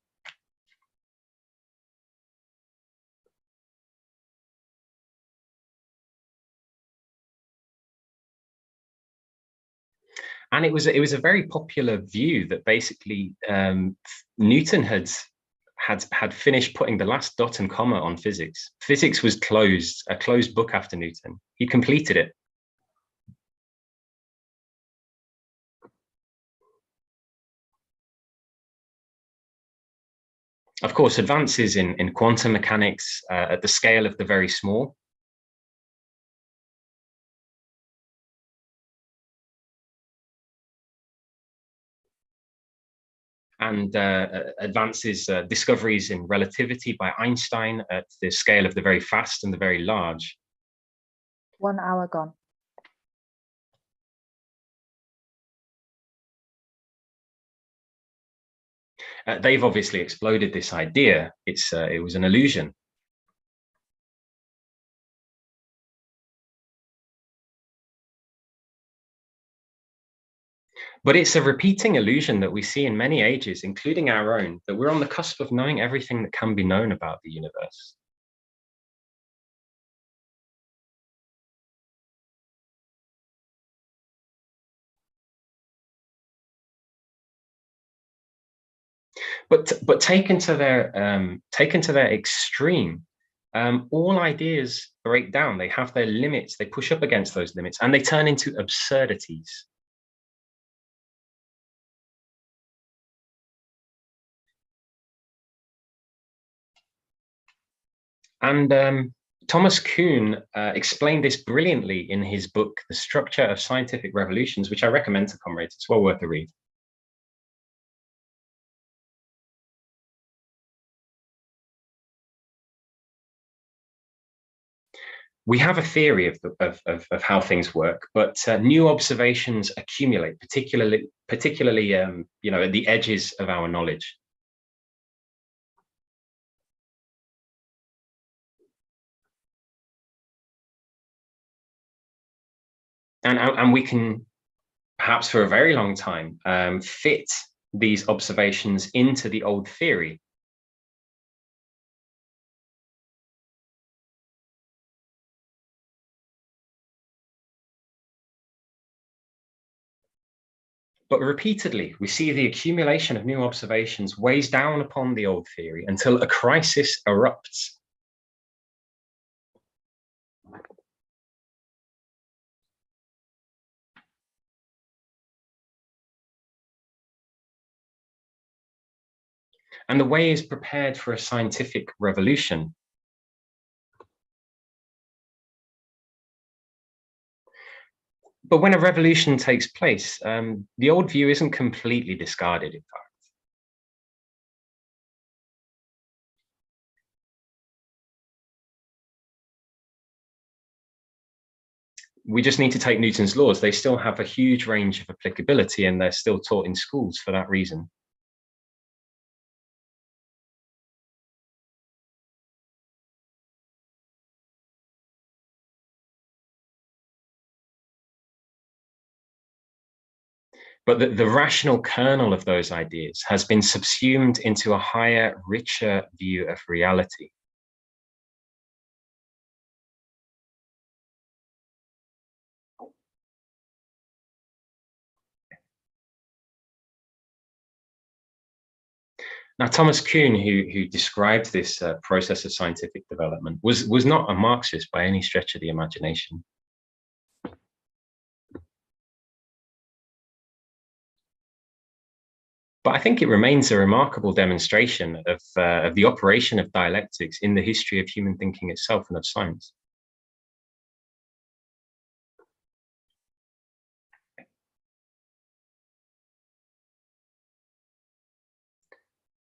And it was a very popular view that basically Newton had finished putting the last dot and comma on physics. Physics was closed, a closed book after Newton. He completed it. Of course, advances in quantum mechanics at the scale of the very small. And advances, discoveries in relativity by Einstein at the scale of the very fast and the very large. 1 hour gone. They've obviously exploded this idea. It was an illusion. But it's a repeating illusion that we see in many ages, including our own, that we're on the cusp of knowing everything that can be known about the universe. But taken to their extreme, all ideas break down. They have their limits. They push up against those limits, and they turn into absurdities. And Thomas Kuhn explained this brilliantly in his book, The Structure of Scientific Revolutions, which I recommend to comrades. It's well worth a read. We have a theory of how things work, but new observations accumulate, particularly at the edges of our knowledge. And we can, perhaps for a very long time, fit these observations into the old theory. But repeatedly, we see the accumulation of new observations weighs down upon the old theory until a crisis erupts. And the way is prepared for a scientific revolution. But when a revolution takes place, the old view isn't completely discarded, in fact. We just need to take Newton's laws. They still have a huge range of applicability, and they're still taught in schools for that reason. But the rational kernel of those ideas has been subsumed into a higher, richer view of reality. Now, Thomas Kuhn, who described this process of scientific development, was not a Marxist by any stretch of the imagination. But I think it remains a remarkable demonstration of the operation of dialectics in the history of human thinking itself and of science.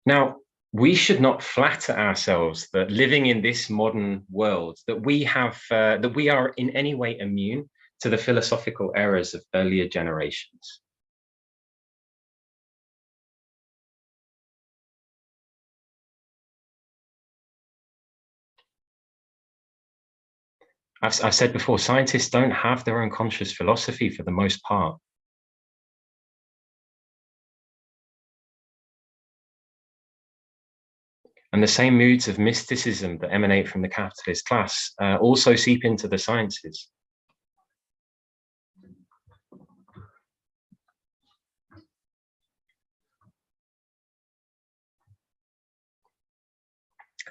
Now, we should not flatter ourselves that living in this modern world, that we are in any way immune to the philosophical errors of earlier generations. I've said before, scientists don't have their own conscious philosophy for the most part. And the same moods of mysticism that emanate from the capitalist class also seep into the sciences.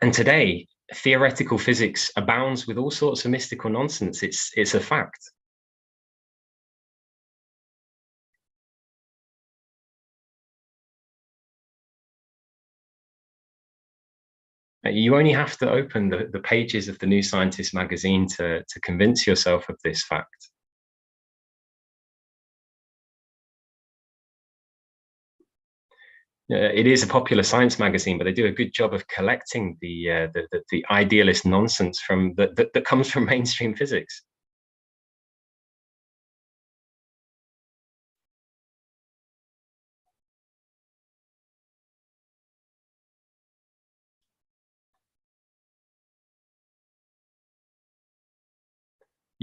And today, theoretical physics abounds with all sorts of mystical nonsense. It's a fact. You only have to open the pages of the New Scientist magazine to convince yourself of this fact. It is a popular science magazine, but they do a good job of collecting the idealist nonsense that comes from mainstream physics.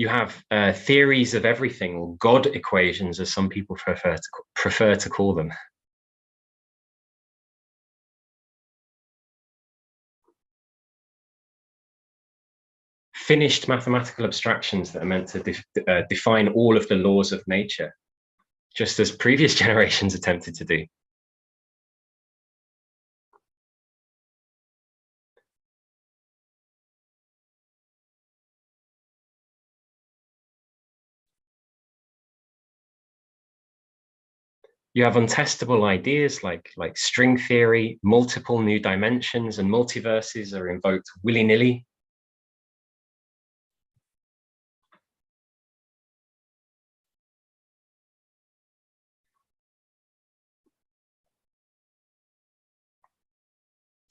you have theories of everything, or God equations, as some people prefer to call them. Finished mathematical abstractions that are meant to define all of the laws of nature, just as previous generations attempted to do. You have untestable ideas like string theory, multiple new dimensions, and multiverses are invoked willy-nilly.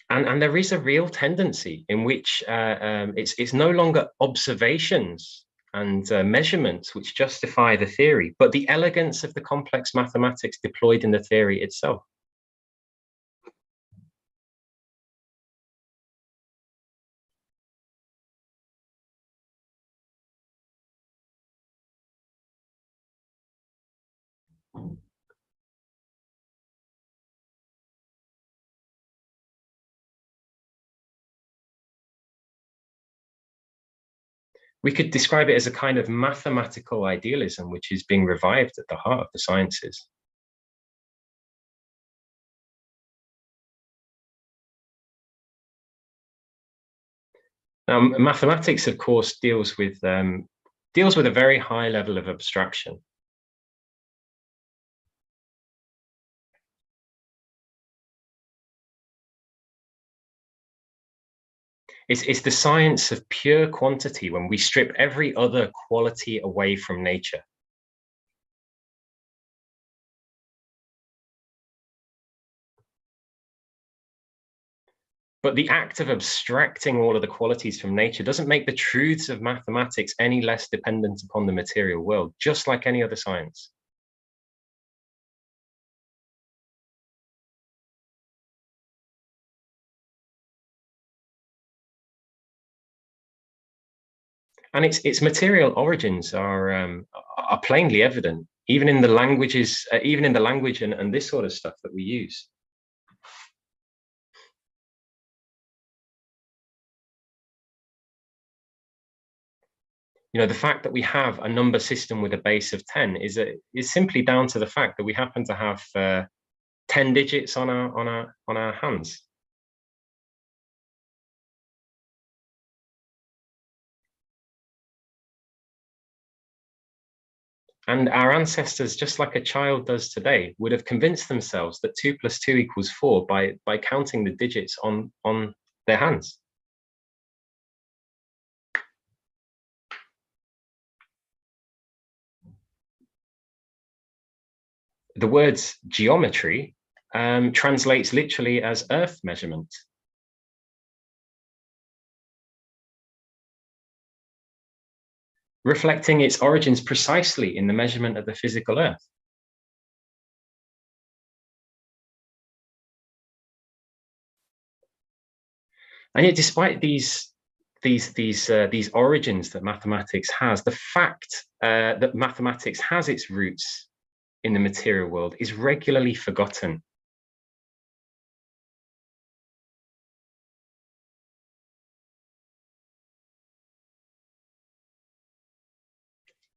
And there is a real tendency in which it's no longer observations and measurements which justify the theory, but the elegance of the complex mathematics deployed in the theory itself. We could describe it as a kind of mathematical idealism, which is being revived at the heart of the sciences. Now, mathematics, of course, deals with a very high level of abstraction. It's the science of pure quantity when we strip every other quality away from nature. But the act of abstracting all of the qualities from nature doesn't make the truths of mathematics any less dependent upon the material world, just like any other science. And its material origins are plainly evident, even in the languages, even in the language and this sort of stuff that we use. You know, the fact that we have a number system with a base of 10 is simply down to the fact that we happen to have 10 digits on our hands. And our ancestors, just like a child does today, would have convinced themselves that 2 + 2 = 4 by counting the digits on their hands. The words geometry translates literally as earth measurement. Reflecting its origins precisely in the measurement of the physical earth. And yet, despite these origins that mathematics has, the fact that mathematics has its roots in the material world is regularly forgotten.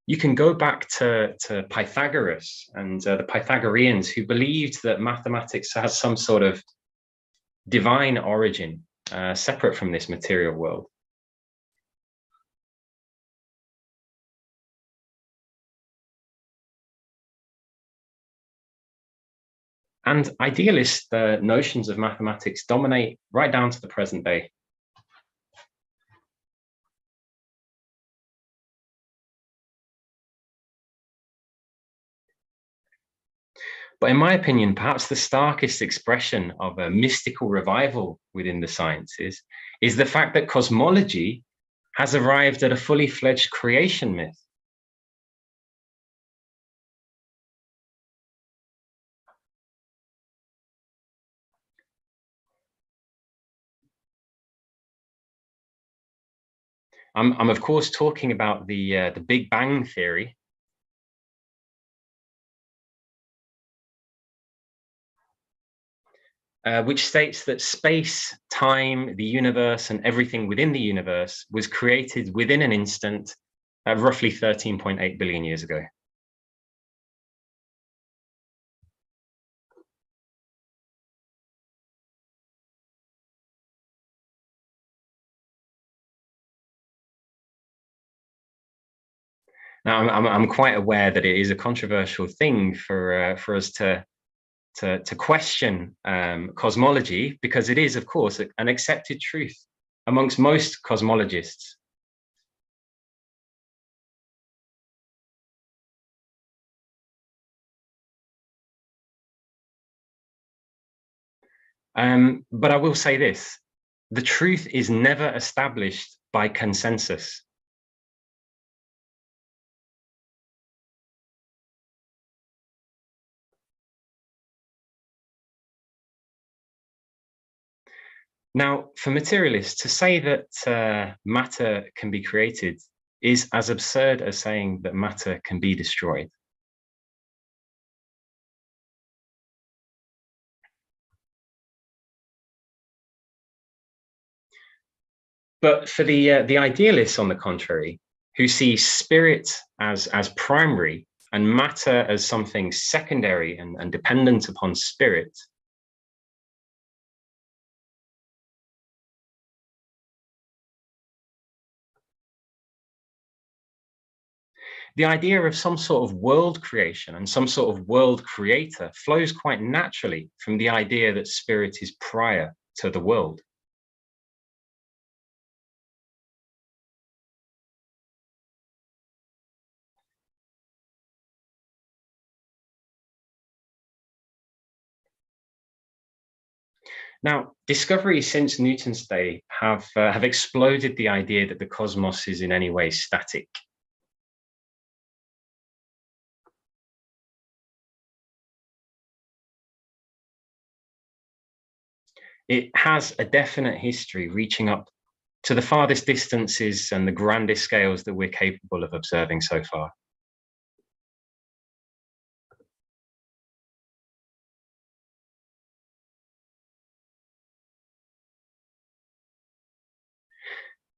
You can go back to Pythagoras and the Pythagoreans, who believed that mathematics has some sort of divine origin separate from this material world. And idealist notions of mathematics dominate right down to the present day. But in my opinion, perhaps the starkest expression of a mystical revival within the sciences is the fact that cosmology has arrived at a fully fledged creation myth. I'm of course talking about the Big Bang theory. Which states that space, time, the universe, and everything within the universe was created within an instant, roughly 13.8 billion years ago. Now, I'm quite aware that it is a controversial thing for us to question cosmology, because it is, of course, an accepted truth amongst most cosmologists. But I will say this: the truth is never established by consensus. Now, for materialists, to say that matter can be created is as absurd as saying that matter can be destroyed. But for the idealists, on the contrary, who see spirit as primary and matter as something secondary and dependent upon spirit, the idea of some sort of world creation and some sort of world creator flows quite naturally from the idea that spirit is prior to the world. Now, discoveries since Newton's day have exploded the idea that the cosmos is in any way static. It has a definite history reaching up to the farthest distances and the grandest scales that we're capable of observing so far.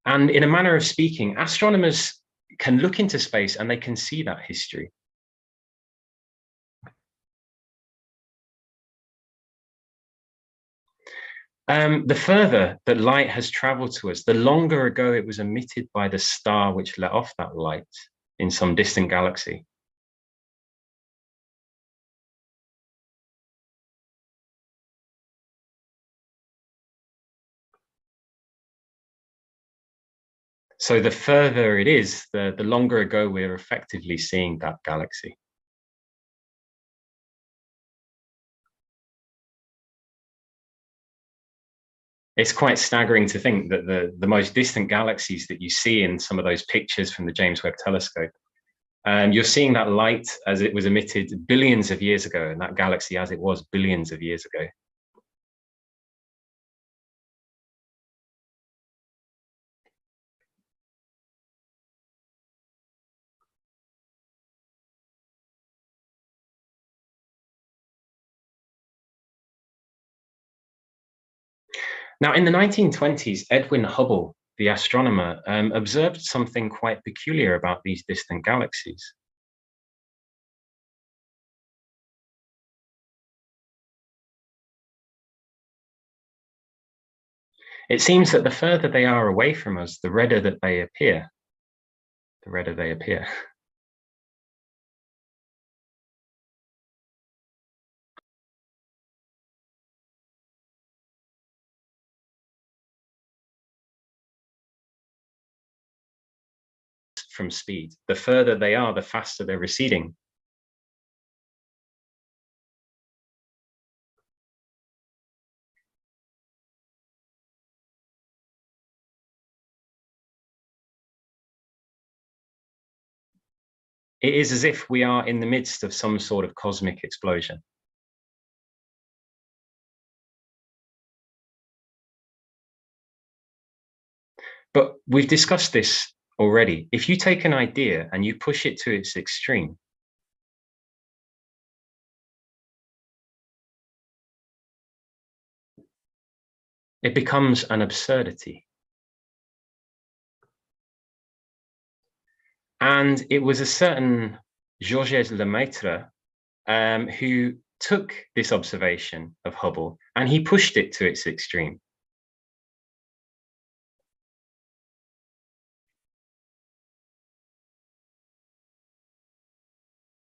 And in a manner of speaking, astronomers can look into space and they can see that history. The further that light has traveled to us, the longer ago it was emitted by the star which let off that light in some distant galaxy. So the further it is, the longer ago we're effectively seeing that galaxy. It's quite staggering to think that the most distant galaxies that you see in some of those pictures from the James Webb Telescope, you're seeing that light as it was emitted billions of years ago, and that galaxy as it was billions of years ago. Now, in the 1920s, Edwin Hubble, the astronomer, observed something quite peculiar about these distant galaxies. It seems that the further they are away from us, the redder that they appear. The redder they appear. From speed. The further they are, the faster they're receding. It is as if we are in the midst of some sort of cosmic explosion. But we've discussed this already. If you take an idea and you push it to its extreme, it becomes an absurdity. And it was a certain Georges Lemaitre who took this observation of Hubble and he pushed it to its extreme.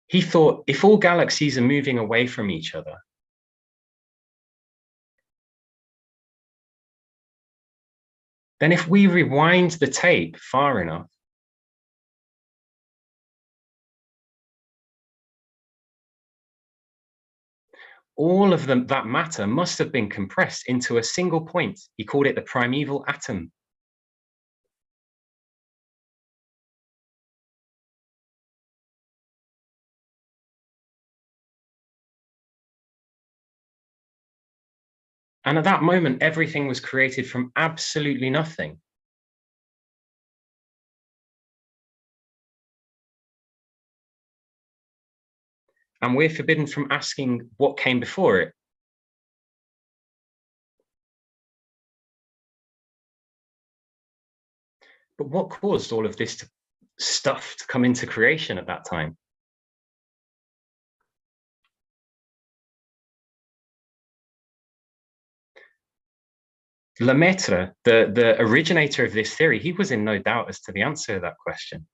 He thought, if all galaxies are moving away from each other, then if we rewind the tape far enough, all of them, that matter must have been compressed into a single point. He called it the primeval atom. And at that moment, everything was created from absolutely nothing. And we're forbidden from asking what came before it. But what caused all of this stuff to come into creation at that time? Lemaitre, the originator of this theory, he was in no doubt as to the answer to that question.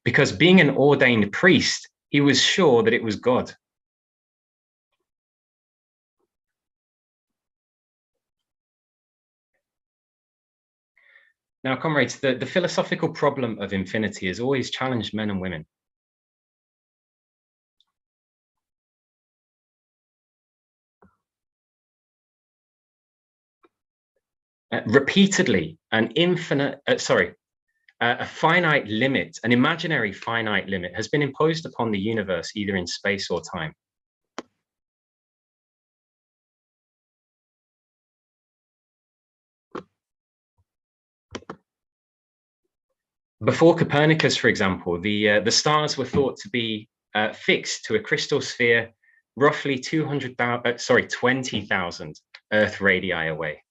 Because being an ordained priest, he was sure that it was God. Now, comrades, the philosophical problem of infinity has always challenged men and women. Repeatedly, a finite limit, an imaginary finite limit, has been imposed upon the universe, either in space or time. Before Copernicus, for example, the stars were thought to be fixed to a crystal sphere roughly 20,000 Earth radii away.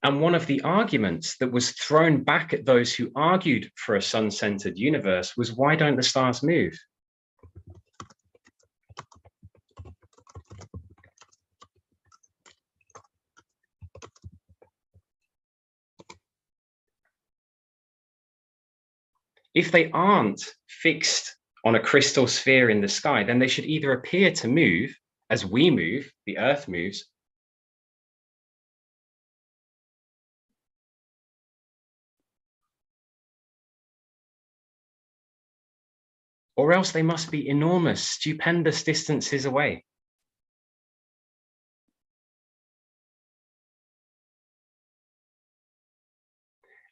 And one of the arguments that was thrown back at those who argued for a sun-centered universe was, why don't the stars move? If they aren't fixed on a crystal sphere in the sky, then they should either appear to move as we move, the Earth moves, or else they must be enormous, stupendous distances away.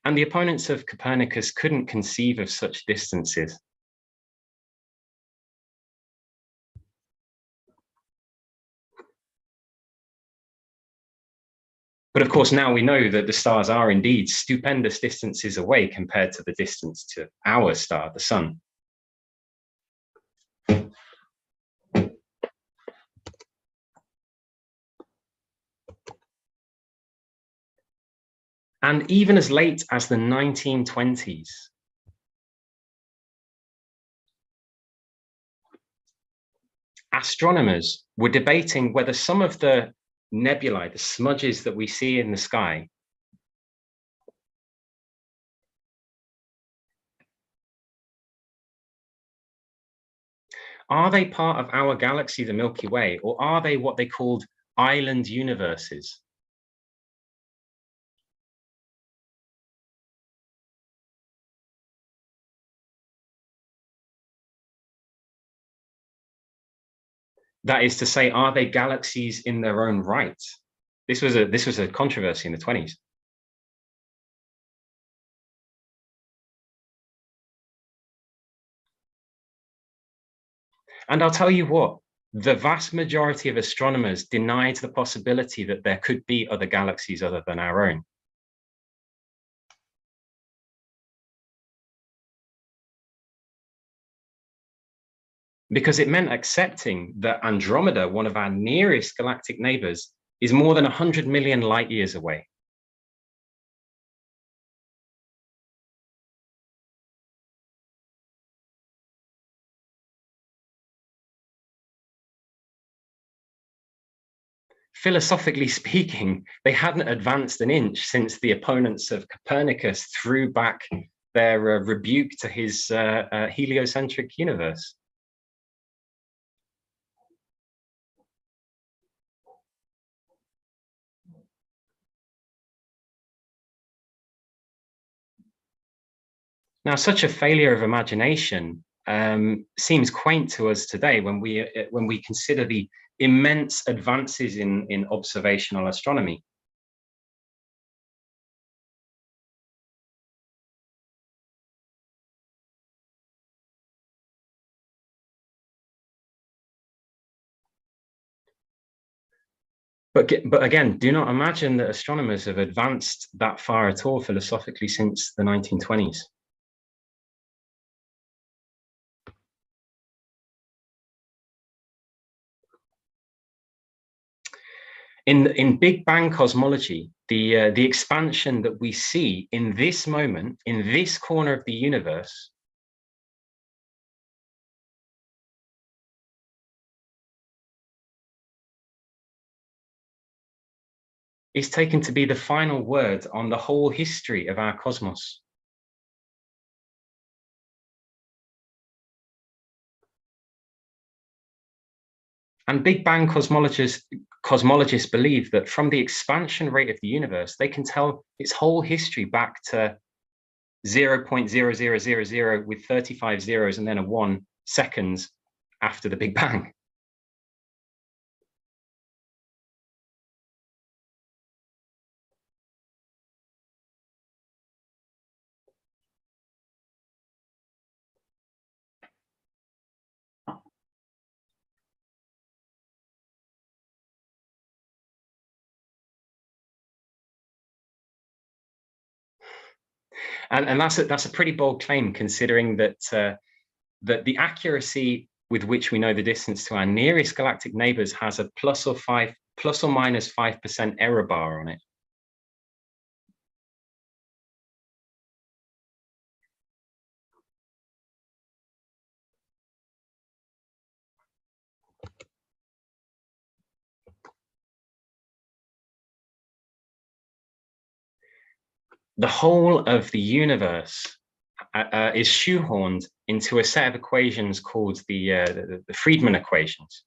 And the opponents of Copernicus couldn't conceive of such distances. But of course, now we know that the stars are indeed stupendous distances away compared to the distance to our star, the sun. And even as late as the 1920s, astronomers were debating whether some of the nebulae, the smudges that we see in the sky, are they part of our galaxy, the Milky Way, or are they what they called island universes? That is to say, are they galaxies in their own right? This was a controversy in the 20s. And I'll tell you what, the vast majority of astronomers denied the possibility that there could be other galaxies other than our own. Because it meant accepting that Andromeda, one of our nearest galactic neighbors, is more than 100 million light years away. Philosophically speaking, they hadn't advanced an inch since the opponents of Copernicus threw back their rebuke to his heliocentric universe. Now, such a failure of imagination seems quaint to us today when we consider the immense advances in observational astronomy. But again, do not imagine that astronomers have advanced that far at all philosophically since the 1920s. In Big Bang cosmology, the expansion that we see in this moment, in this corner of the universe, is taken to be the final word on the whole history of our cosmos. And Big Bang cosmologists believe that from the expansion rate of the universe, they can tell its whole history back to 0.0000 with 35 zeros and then a 1 seconds after the Big Bang. And that's a pretty bold claim, considering that that the accuracy with which we know the distance to our nearest galactic neighbors has a plus or minus 5% error bar on it. The whole of the universe is shoehorned into a set of equations called the Friedman equations.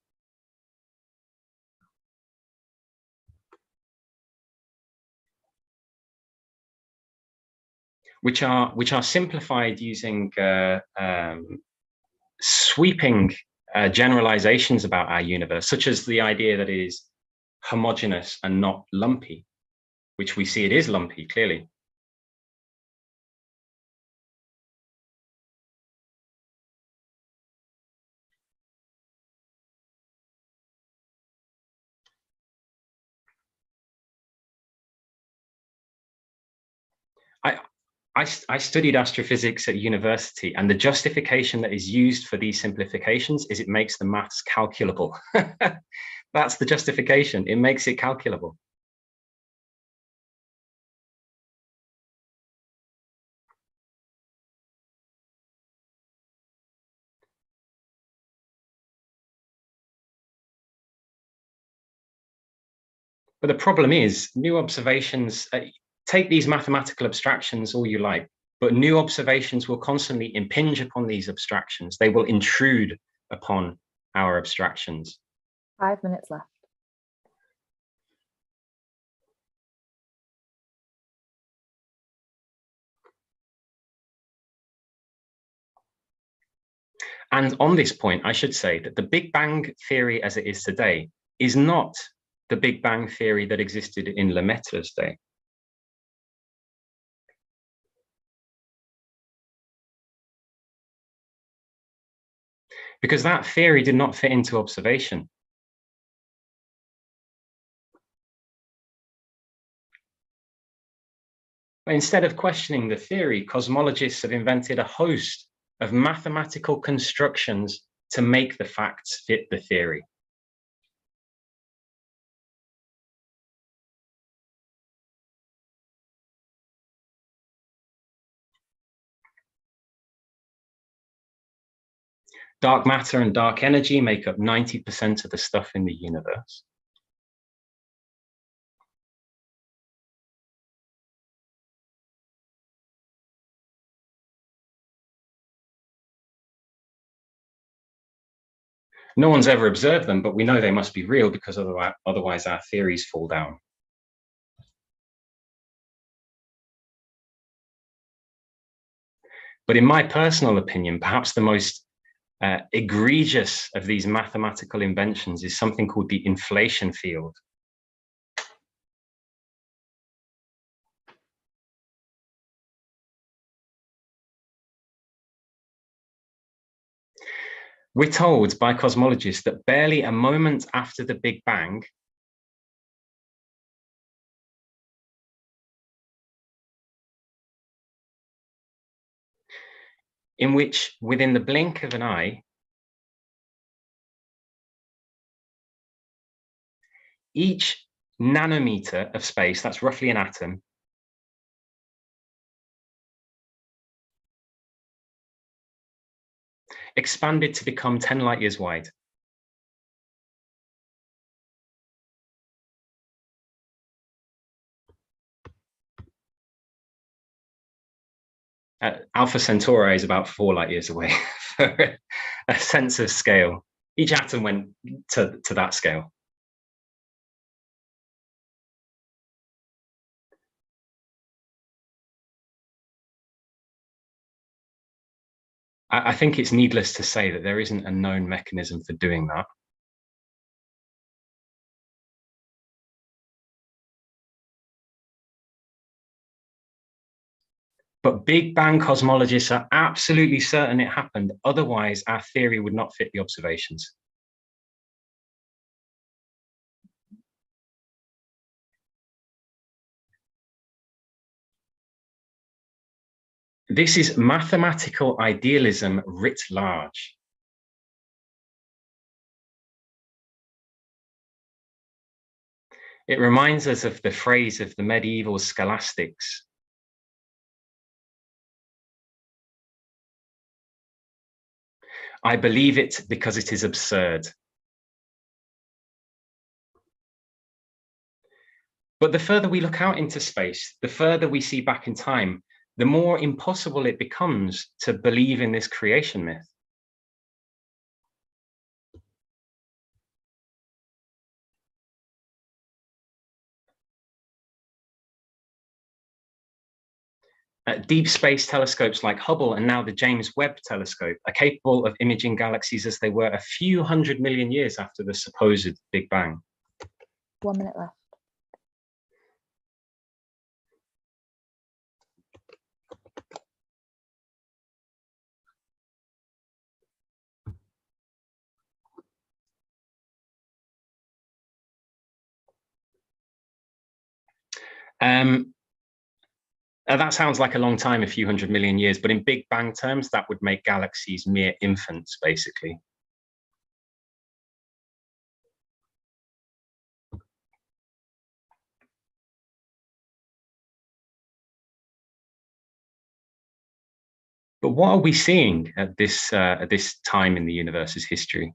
Which are simplified using sweeping generalizations about our universe, such as the idea that it is homogeneous and not lumpy, which we see it is lumpy, clearly. I studied astrophysics at university, and the justification that is used for these simplifications is it makes the maths calculable. That's the justification. It makes it calculable. But the problem is, new observations, take these mathematical abstractions all you like, but new observations will constantly impinge upon these abstractions. They will intrude upon our abstractions. 5 minutes left. And on this point, I should say that the Big Bang theory as it is today is not the Big Bang theory that existed in Lemaitre's day. Because that theory did not fit into observation. But instead of questioning the theory, cosmologists have invented a host of mathematical constructions to make the facts fit the theory. Dark matter and dark energy make up 90% of the stuff in the universe. No one's ever observed them, but we know they must be real because otherwise our theories fall down. But in my personal opinion, perhaps the most egregious of these mathematical inventions is something called the inflation field. We're told by cosmologists that barely a moment after the Big Bang, in which within the blink of an eye, each nanometer of space, that's roughly an atom, expanded to become 10 light years wide. Alpha Centauri is about 4 light years away for a sense of scale. Each atom went to that scale. I think it's needless to say that there isn't a known mechanism for doing that. But Big Bang cosmologists are absolutely certain it happened. Otherwise, our theory would not fit the observations. This is mathematical idealism writ large. It reminds us of the phrase of the medieval scholastics. I believe it because it is absurd. But the further we look out into space, the further we see back in time, the more impossible it becomes to believe in this creation myth. Deep space telescopes like Hubble and now the James Webb telescope are capable of imaging galaxies as they were a few 100 million years after the supposed Big Bang. 1 minute left. That sounds like a long time, a few 100 million years, but in Big Bang terms, that would make galaxies mere infants, basically. But what are we seeing at this time in the universe's history?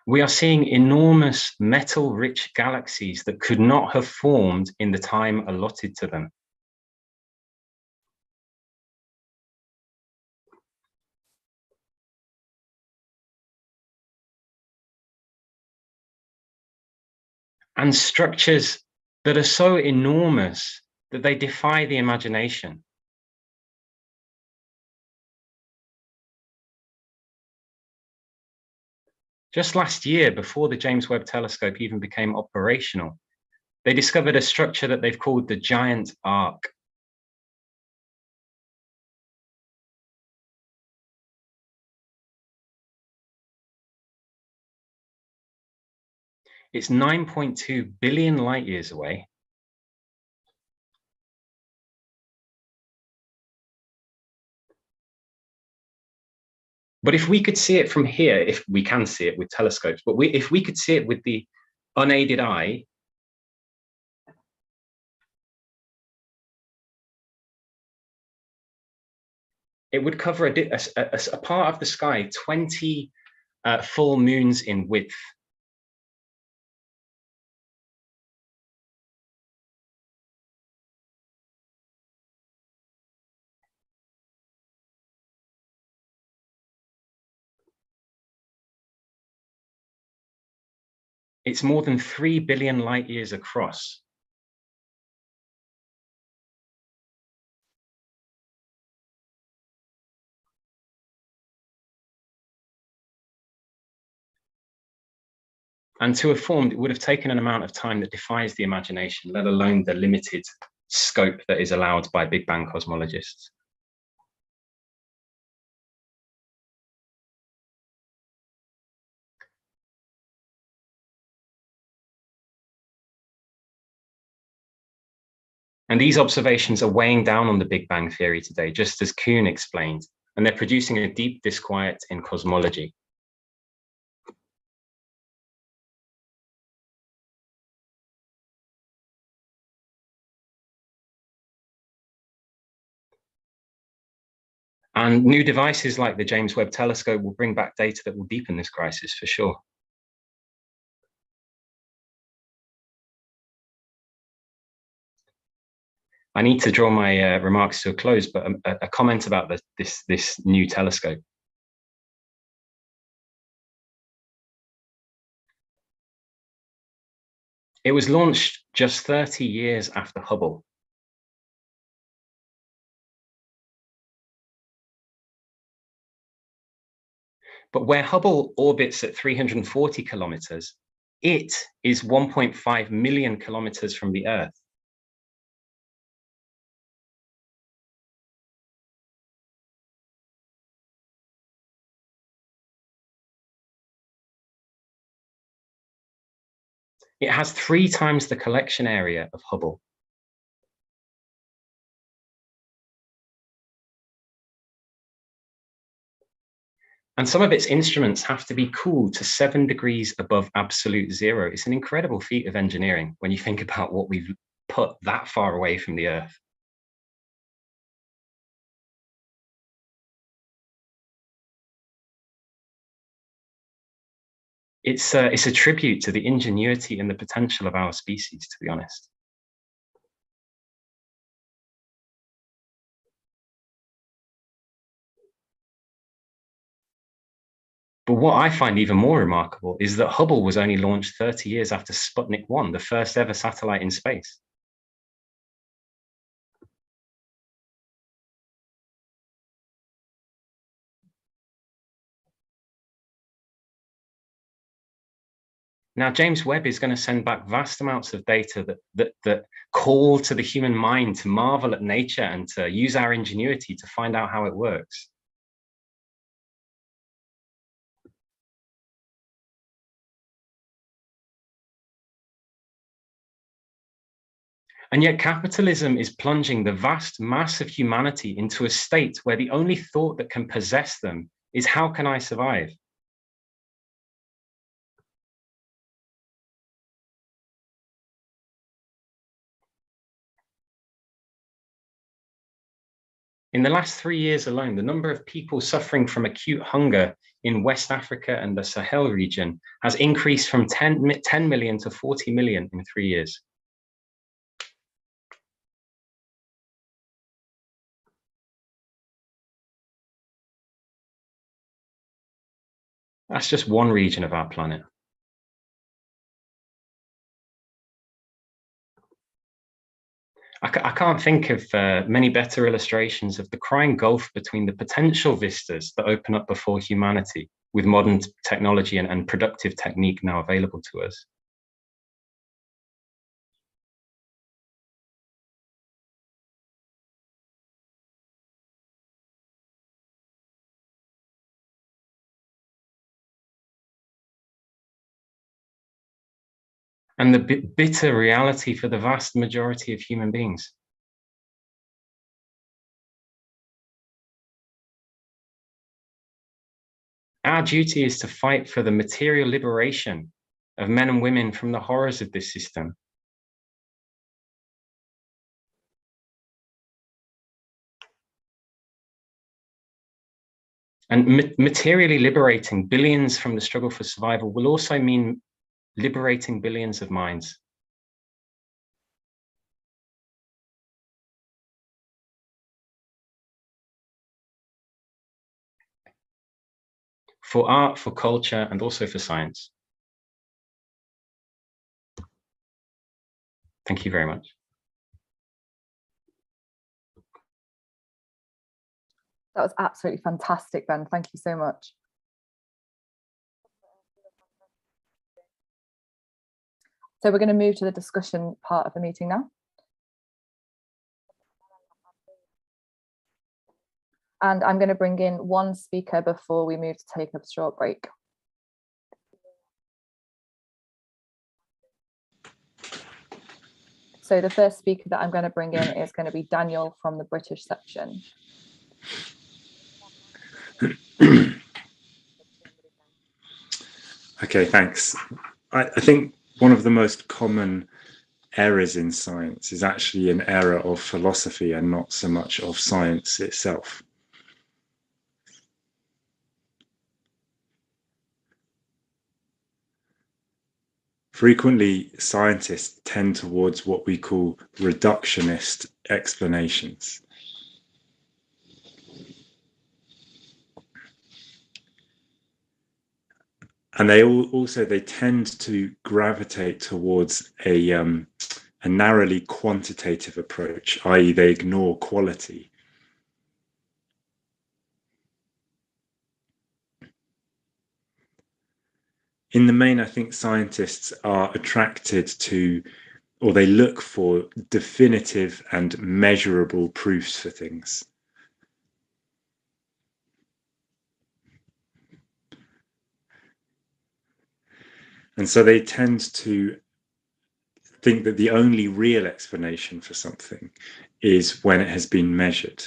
We are seeing enormous metal-rich galaxies that could not have formed in the time allotted to them. And structures that are so enormous that they defy the imagination. Just last year, before the James Webb Telescope even became operational, they discovered a structure that they've called the Giant Arc. It's 9.2 billion light years away. But if we could see it from here, if we can see it with telescopes, but if we could see it with the unaided eye, it would cover a part of the sky 20 full moons in width. It's more than 3 billion light years across. And to have formed, it would have taken an amount of time that defies the imagination, let alone the limited scope that is allowed by Big Bang cosmologists. And these observations are weighing down on the Big Bang theory today, just as Kuhn explained, and they're producing a deep disquiet in cosmology. And new devices like the James Webb Telescope will bring back data that will deepen this crisis for sure. I need to draw my remarks to a close, but a comment about this new telescope. It was launched just 30 years after Hubble. But where Hubble orbits at 340 kilometers, it is 1.5 million kilometers from the Earth. It has 3 times the collection area of Hubble. And some of its instruments have to be cooled to 7 degrees above absolute zero. It's an incredible feat of engineering when you think about what we've put that far away from the Earth. It's a tribute to the ingenuity and the potential of our species, to be honest. But what I find even more remarkable is that Hubble was only launched 30 years after Sputnik 1, the first ever satellite in space. Now, James Webb is going to send back vast amounts of data that call to the human mind to marvel at nature and to use our ingenuity to find out how it works. And yet capitalism is plunging the vast mass of humanity into a state where the only thought that can possess them is, how can I survive? In the last 3 years alone, the number of people suffering from acute hunger in West Africa and the Sahel region has increased from 10 million to 40 million in 3 years. That's just one region of our planet. I can't think of many better illustrations of the crying gulf between the potential vistas that open up before humanity with modern technology and productive technique now available to us. And the bitter reality for the vast majority of human beings. Our duty is to fight for the material liberation of men and women from the horrors of this system. And materially liberating billions from the struggle for survival will also mean liberating billions of minds. For art, for culture, and also for science. Thank you very much. That was absolutely fantastic, Ben. Thank you so much. So we're going to move to the discussion part of the meeting now. And I'm going to bring in one speaker before we move to take a short break. So the first speaker that I'm going to bring in is going to be Daniel from the British section. Okay, thanks. I think one of the most common errors in science is actually an error of philosophy and not so much of science itself. Frequently, scientists tend towards what we call reductionist explanations. And they tend to gravitate towards a narrowly quantitative approach, i.e. they ignore quality. In the main, I think scientists are attracted to, or they look for, definitive and measurable proofs for things. And so they tend to think that the only real explanation for something is when it has been measured.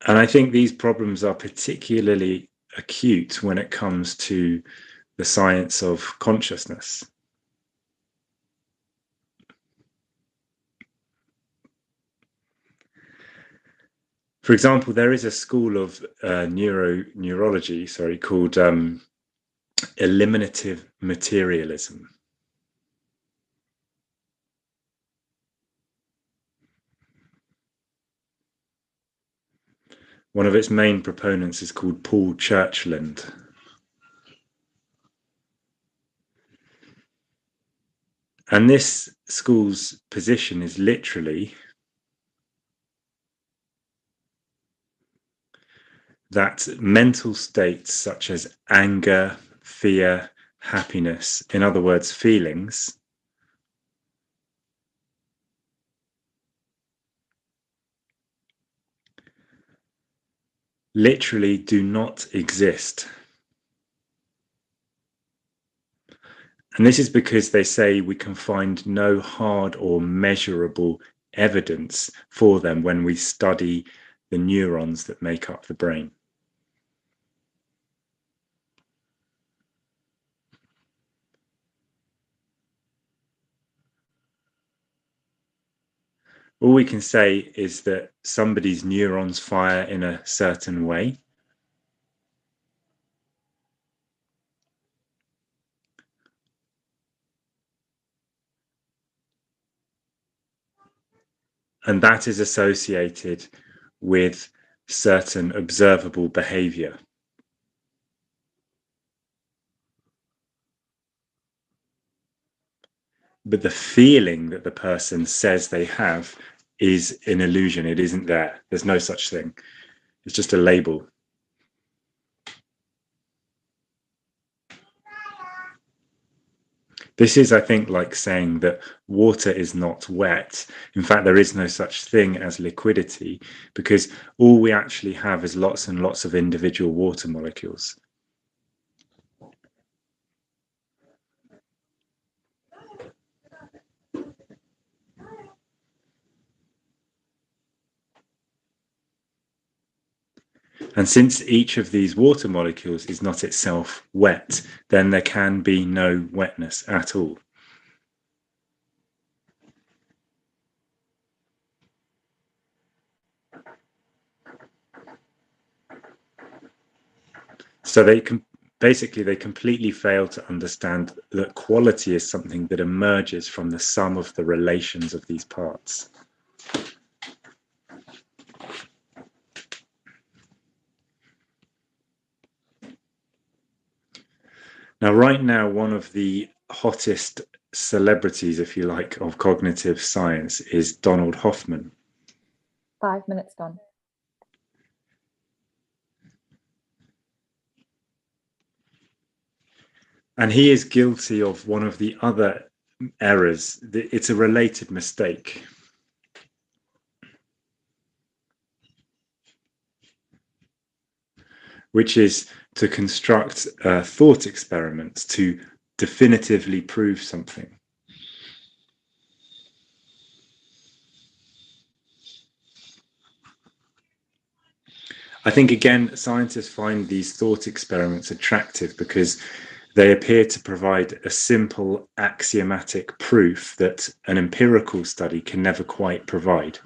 And I think these problems are particularly acute when it comes to the science of consciousness. For example, there is a school of neurology called eliminative materialism. One of its main proponents is called Paul Churchland. And this school's position is literally that mental states such as anger, fear, happiness, in other words, feelings, literally do not exist. And this is because they say we can find no hard or measurable evidence for them when we study the neurons that make up the brain. All we can say is that somebody's neurons fire in a certain way. And that is associated with certain observable behavior. But the feeling that the person says they have is an illusion. It isn't there. There's no such thing. It's just a label. This is, I think, like saying that water is not wet. In fact, there is no such thing as liquidity, because all we actually have is lots and lots of individual water molecules. And since each of these water molecules is not itself wet, then there can be no wetness at all. So they completely fail to understand that quality is something that emerges from the sum of the relations of these parts. Now, right now, one of the hottest celebrities, if you like, of cognitive science is Donald Hoffman. 5 minutes done. And he is guilty of one of the other errors. It's a related mistake. Which is to construct thought experiments to definitively prove something. I think, again, scientists find these thought experiments attractive because they appear to provide a simple axiomatic proof that an empirical study can never quite provide.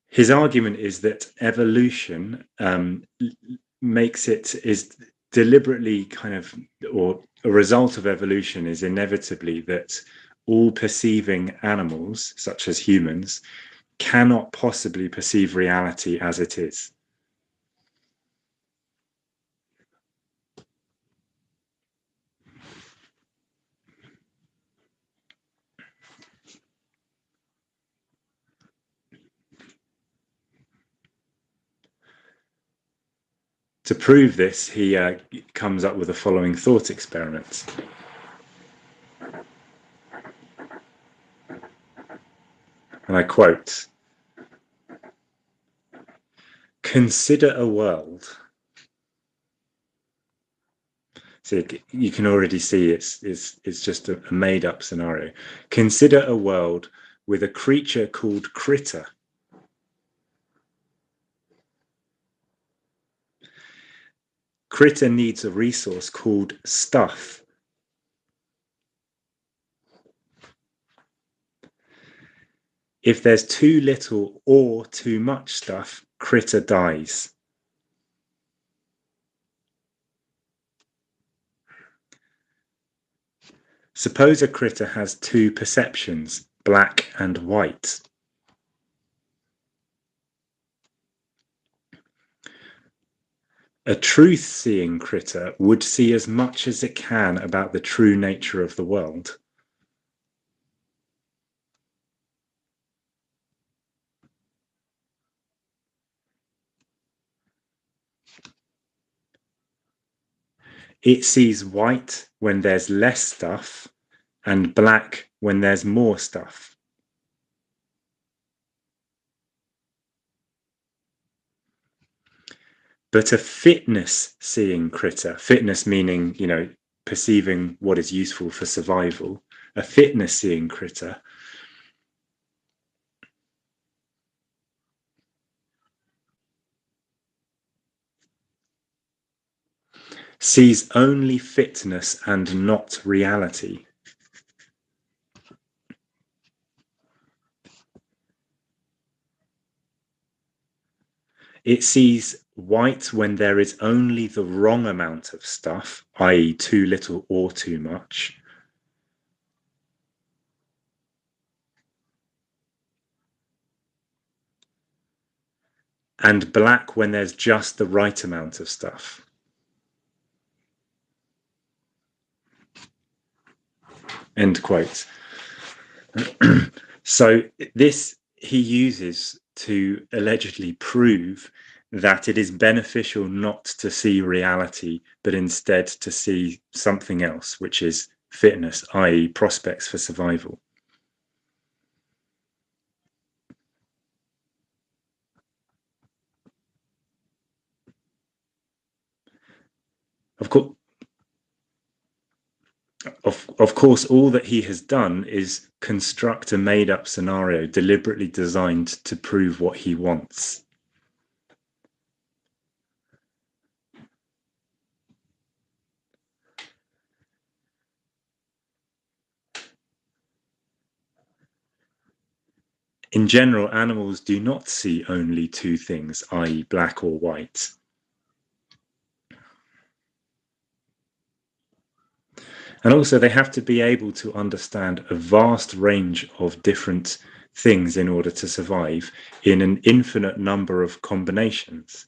His argument is that evolution is deliberately kind of, or a result of evolution is inevitably that all perceiving animals, such as humans, cannot possibly perceive reality as it is. To prove this, he comes up with the following thought experiment. And I quote, "Consider a world." So you can already see it's just a made-up scenario. Consider a world with a creature called Critter. Critter needs a resource called stuff. If there's too little or too much stuff, Critter dies. Suppose a critter has two perceptions, black and white. A truth-seeing critter would see as much as it can about the true nature of the world. It sees white when there's less stuff and black when there's more stuff. But a fitness-seeing critter, fitness meaning, perceiving what is useful for survival, a fitness-seeing critter sees only fitness and not reality. It sees white when there is only the wrong amount of stuff, i.e. too little or too much. and black when there's just the right amount of stuff. End quote. So this he uses to allegedly prove that it is beneficial not to see reality, but instead to see something else, which is fitness, i.e. prospects for survival. Of course, all that he has done is construct a made-up scenario deliberately designed to prove what he wants. In general, animals do not see only two things, i.e. black or white. And also they have to be able to understand a vast range of different things in order to survive in an infinite number of combinations.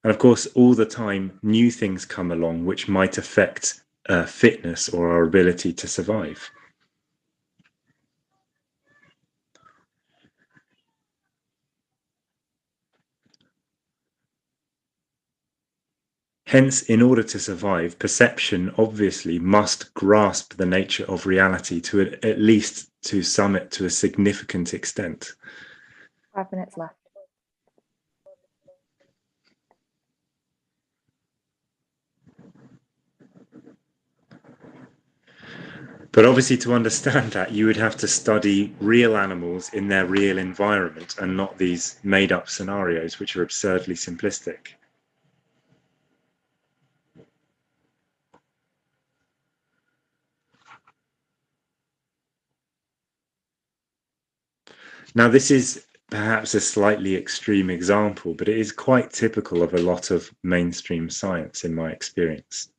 And of course, all the time, new things come along which might affect fitness or our ability to survive. Hence, in order to survive, perception obviously must grasp the nature of reality to at least to sum it to a significant extent. 5 minutes left. But obviously, to understand that, you would have to study real animals in their real environment and not these made-up scenarios, which are absurdly simplistic. Now, this is perhaps a slightly extreme example, but it is quite typical of a lot of mainstream science in my experience.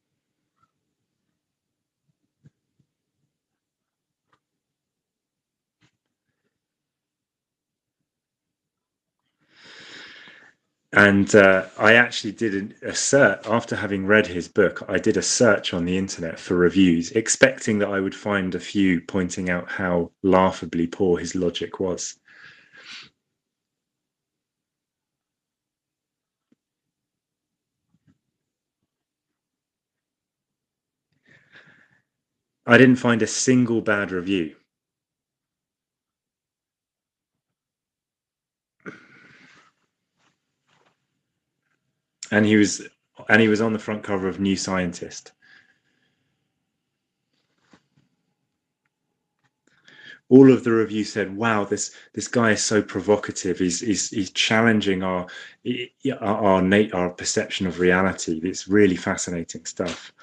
And I actually did a search, after having read his book, I did a search on the internet for reviews, expecting that I would find a few pointing out how laughably poor his logic was. I didn't find a single bad review. And he was on the front cover of New Scientist. All of the reviews said, "Wow, this guy is so provocative. He's challenging our perception of reality. It's really fascinating stuff."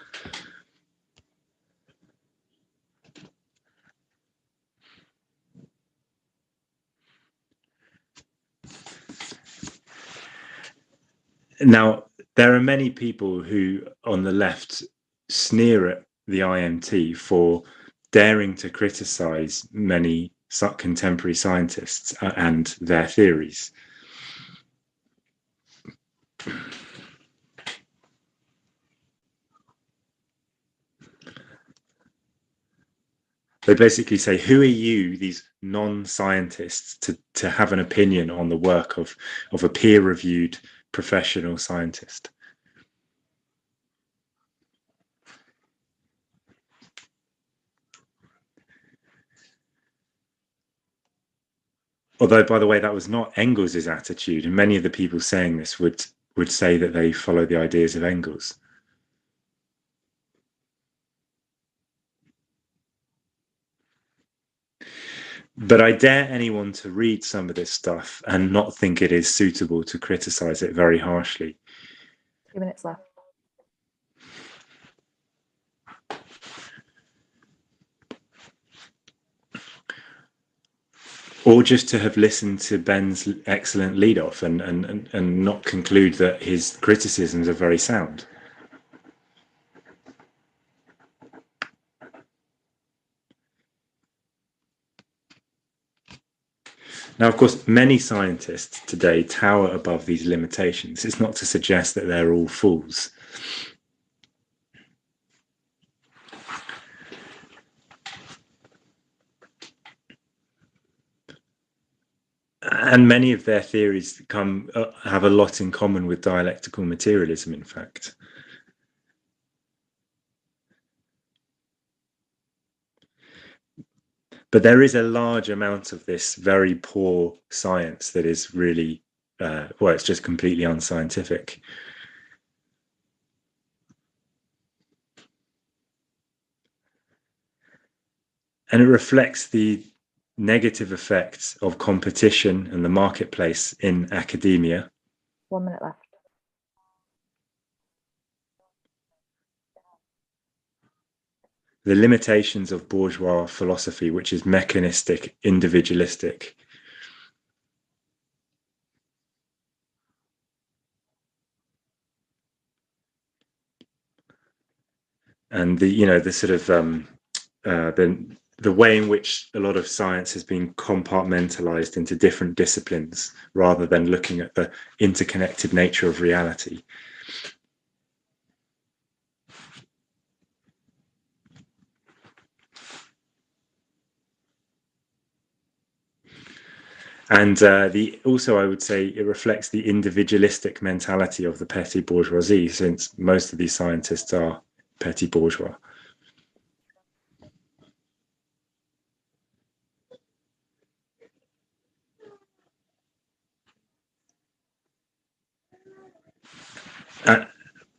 Now, there are many people who, on the left, sneer at the IMT for daring to criticize many contemporary scientists and their theories. They basically say, who are you, these non-scientists, to have an opinion on the work of a peer-reviewed professional scientist? Although, by the way, that was not Engels's attitude, and many of the people saying this would say that they follow the ideas of Engels. But I dare anyone to read some of this stuff and not think it is suitable to criticize it very harshly. 2 minutes left. Or just to have listened to Ben's excellent lead-off and not conclude that his criticisms are very sound. Now, of course, many scientists today tower above these limitations. It's not to suggest that they're all fools. And many of their theories have a lot in common with dialectical materialism, in fact. But there is a large amount of this very poor science that is really, well, it's just completely unscientific. And it reflects the negative effects of competition and the marketplace in academia. 1 minute left. The limitations of bourgeois philosophy, which is mechanistic, individualistic. And the sort of the way in which a lot of science has been compartmentalized into different disciplines rather than looking at the interconnected nature of reality. And also, I would say it reflects the individualistic mentality of the petty bourgeoisie, since most of these scientists are petty bourgeois.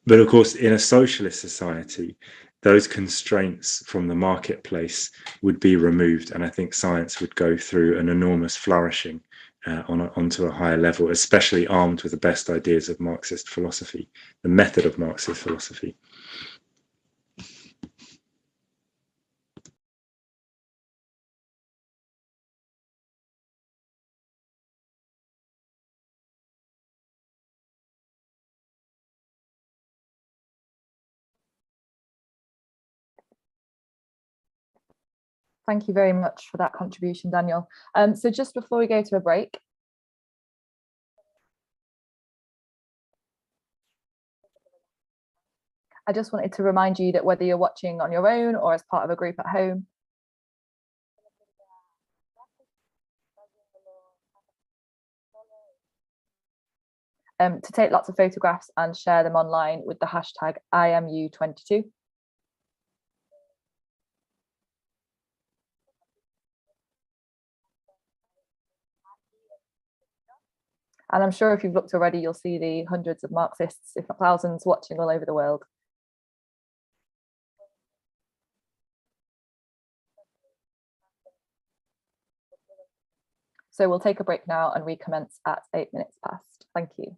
But of course, in a socialist society, those constraints from the marketplace would be removed, and I think science would go through an enormous flourishing onto a higher level, especially armed with the best ideas of Marxist philosophy, the method of Marxist philosophy. Thank you very much for that contribution, Daniel. So just before we go to a break, I just wanted to remind you that whether you're watching on your own or as part of a group at home, to take lots of photographs and share them online with the hashtag IMU22. And I'm sure if you've looked already, you'll see the hundreds of Marxists, if not thousands, watching all over the world. So we'll take a break now and recommence at 8 minutes past. Thank you.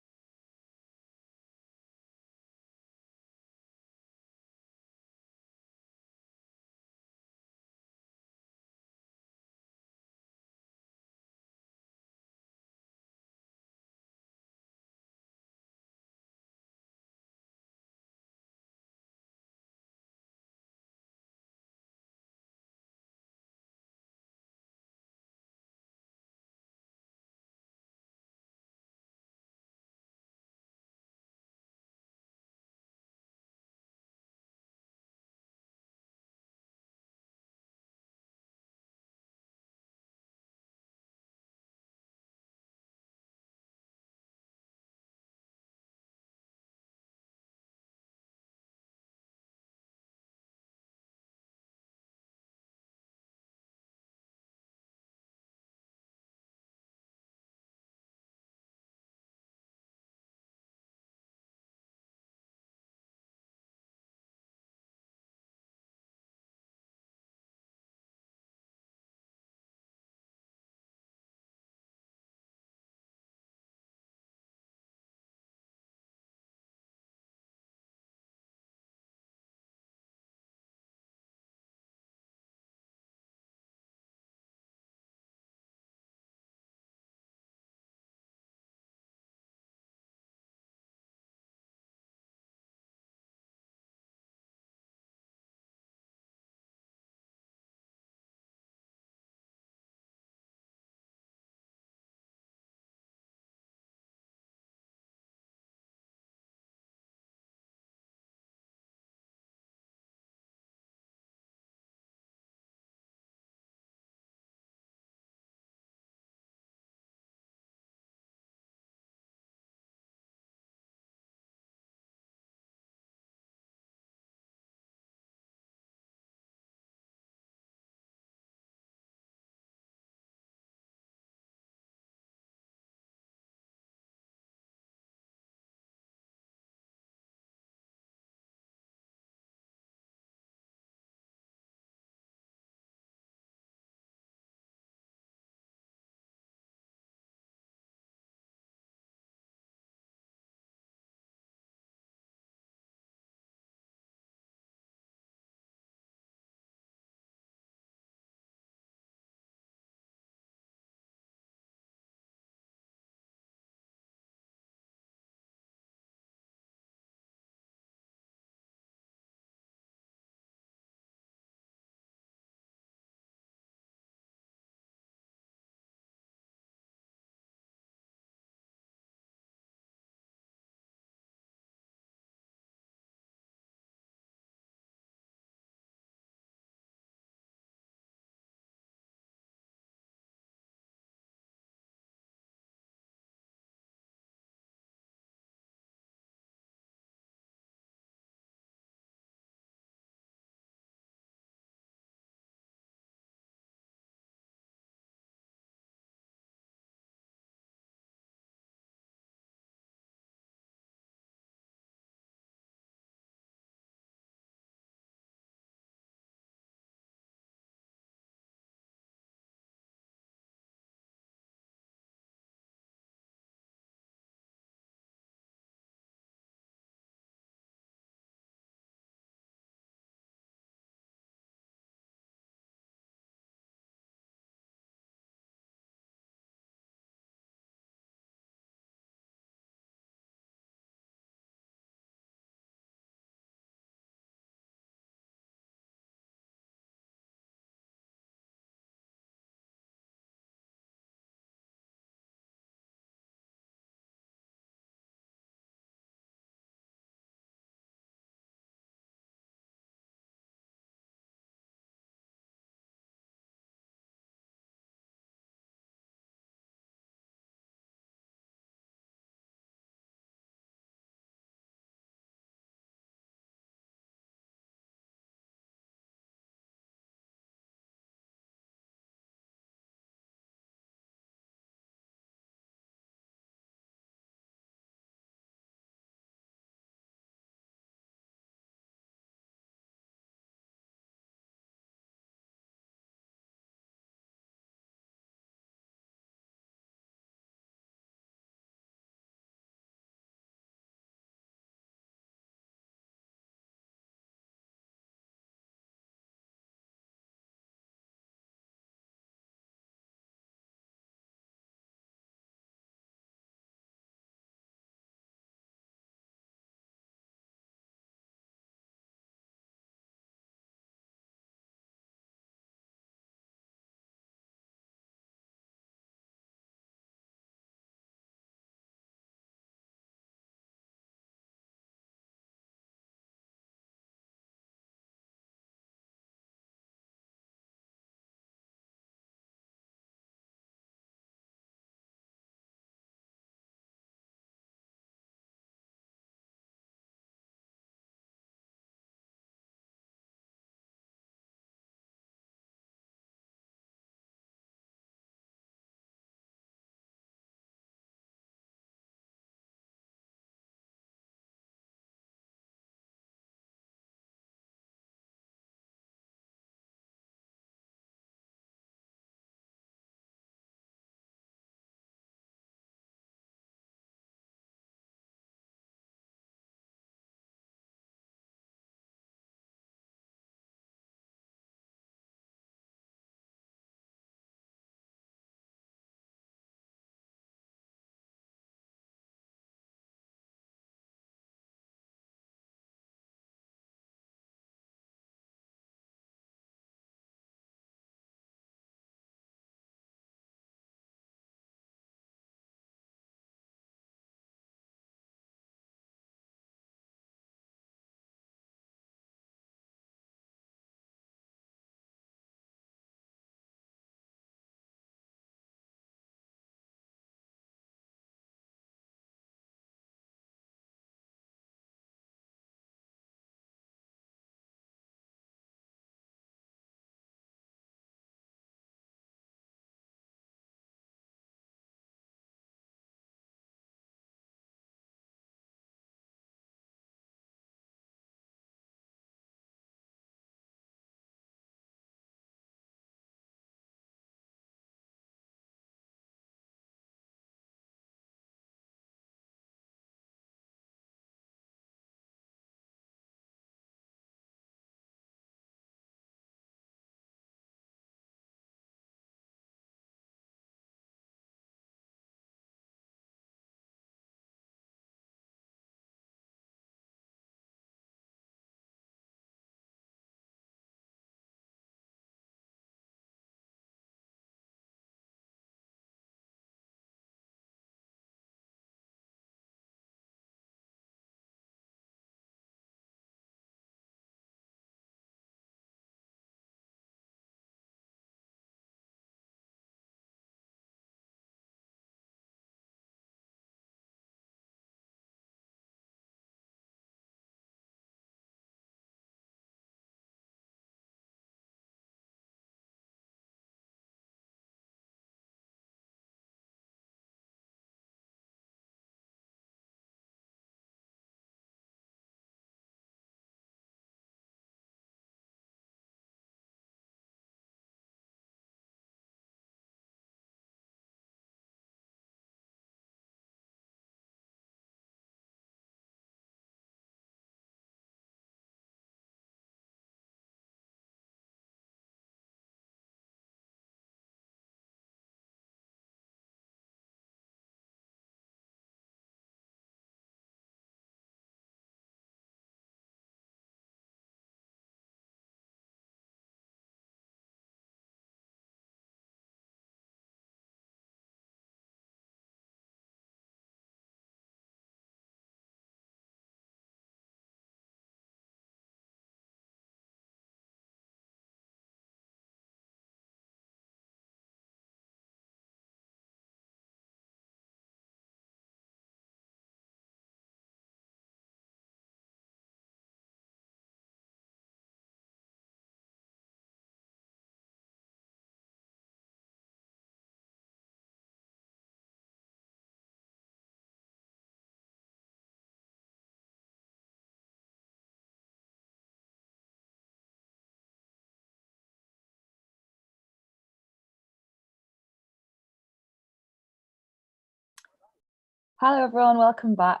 Hello everyone, welcome back.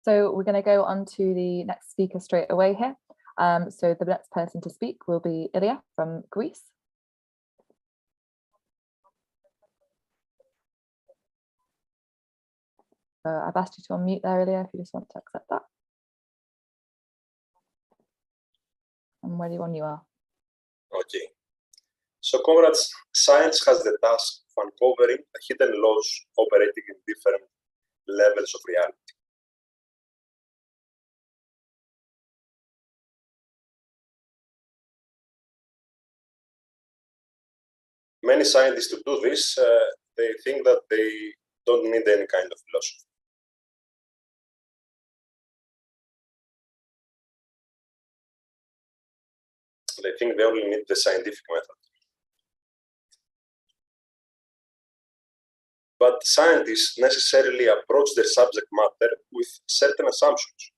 So we're going to go on to the next speaker straight away here. So the next person to speak will be Ilya from Greece. I've asked you to unmute there, Ilya, if you just want to accept that. I'm ready when you are. Okay. So, comrades, science has the task of uncovering the hidden laws operating in different levels of reality. Many scientists, to do this, they think that they don't need any kind of philosophy. They think they only need the scientific method. But scientists necessarily approach their subject matter with certain assumptions.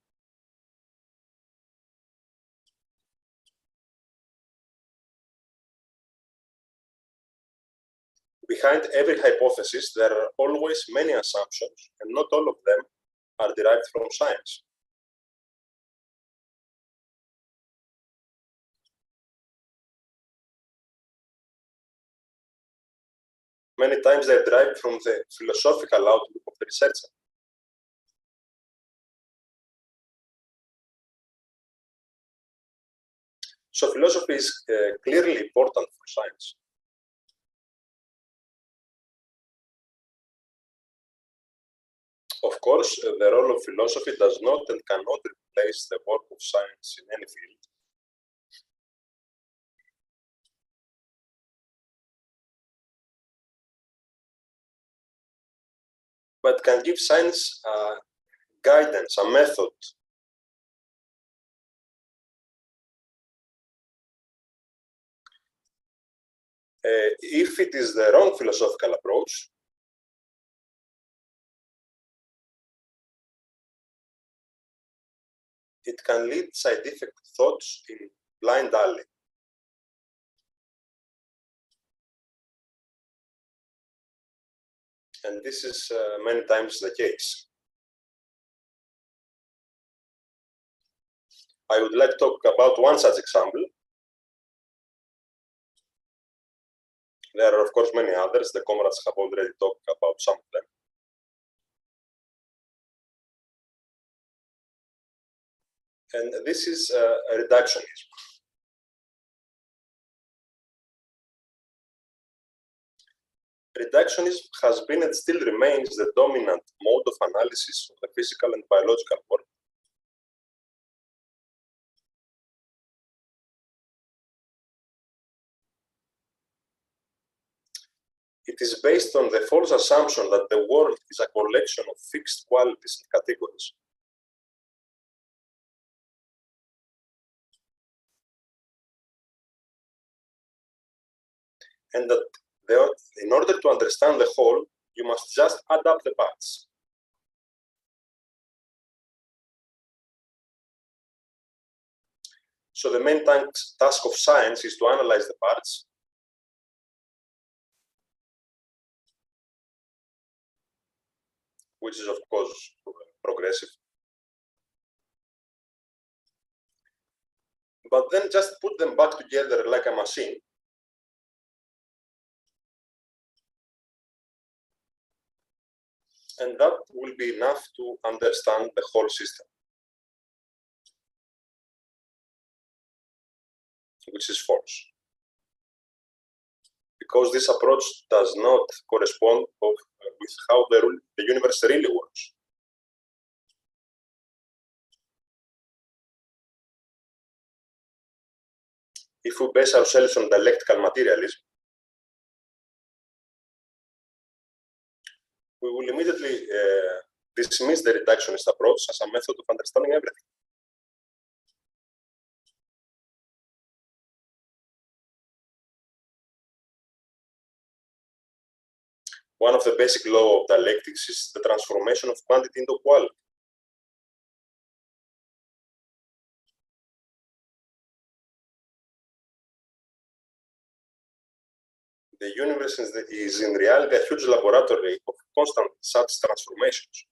Behind every hypothesis, there are always many assumptions, and not all of them are derived from science. Many times they are derived from the philosophical outlook of the researcher. So philosophy is clearly important for science. Of course, the role of philosophy does not and cannot replace the work of science in any field. But can give science guidance, a method. If it is the wrong philosophical approach, it can lead scientific thoughts in blind alley. And this is many times the case. I would like to talk about one such example. There are, of course, many others. The comrades have already talked about some of them. And this is reductionism. Reductionism has been and still remains the dominant mode of analysis of the physical and biological world. It is based on the false assumption that the world is a collection of fixed qualities and categories. And that in order to understand the whole, you must just add up the parts. So the main task of science is to analyze the parts which is, of course, progressive. But then just put them back together like a machine. And that will be enough to understand the whole system, which is false. Because this approach does not correspond with how the universe really works. If we base ourselves on dialectical materialism, we will immediately dismiss the reductionist approach as a method of understanding everything. One of the basic laws of dialectics is the transformation of quantity into quality. The universe is in reality a huge laboratory of constant such transformations.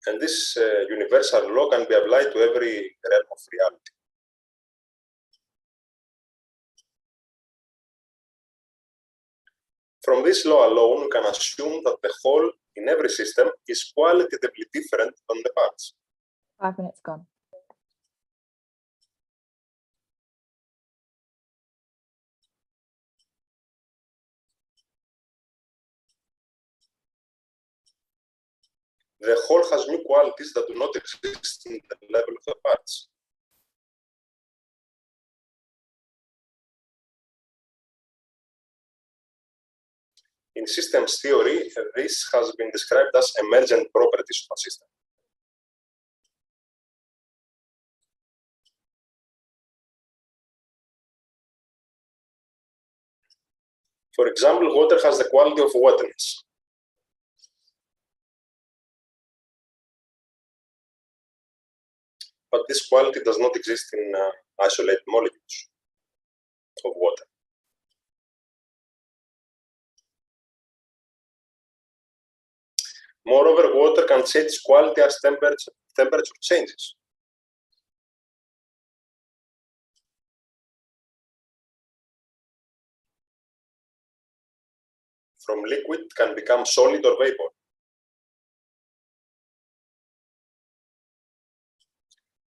And this universal law can be applied to every realm of reality. From this law alone, we can assume that the whole in every system is qualitatively different than the parts. 5 minutes gone. The whole has new qualities that do not exist in the level of the parts. In systems theory, this has been described as emergent properties of a system. For example, water has the quality of wetness. But this quality does not exist in isolated molecules of water. Moreover, water can change its quality as temperature changes. From liquid can become solid or vapor.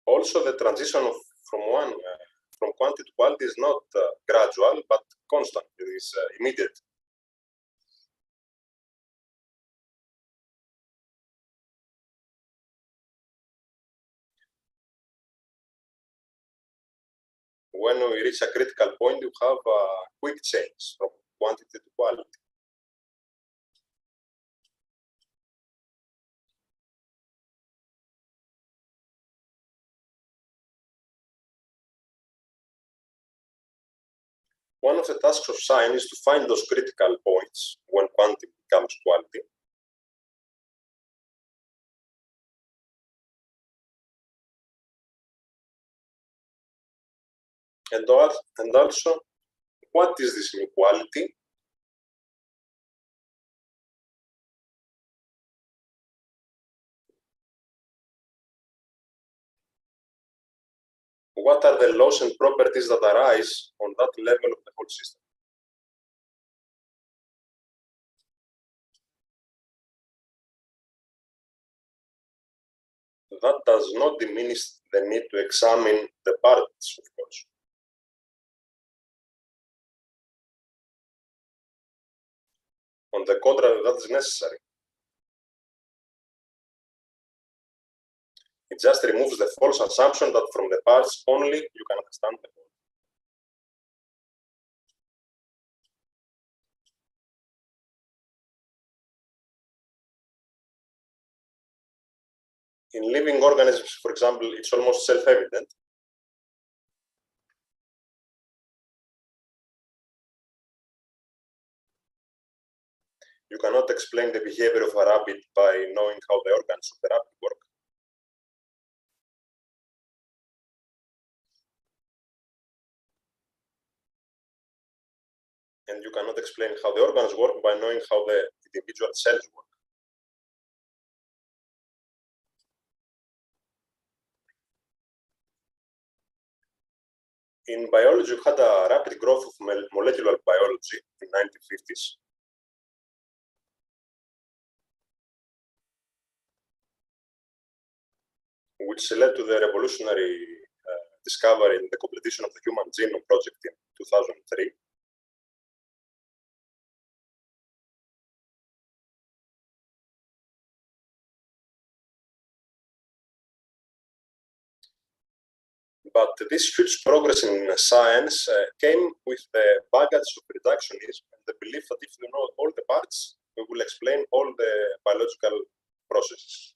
Also, the transition from quantity to quality is not gradual, but constant. It is immediate. When we reach a critical point, you have a quick change from quantity to quality. One of the tasks of science is to find those critical points when quantity becomes quality. And also, what is this new quality? What are the laws and properties that arise on that level of the whole system? That does not diminish the need to examine the parts, of course. On the contrary, that is necessary. It just removes the false assumption that from the parts only you can understand the whole. In living organisms, for example, it's almost self-evident. You cannot explain the behavior of a rabbit by knowing how the organs of the rabbit work. And you cannot explain how the organs work by knowing how the individual cells work. In biology, you had a rapid growth of molecular biology in the 1950s. Which led to the revolutionary discovery in the completion of the Human Genome Project in 2003. But this huge progress in science came with the baggage of reductionism and the belief that if we know all the parts, we will explain all the biological processes.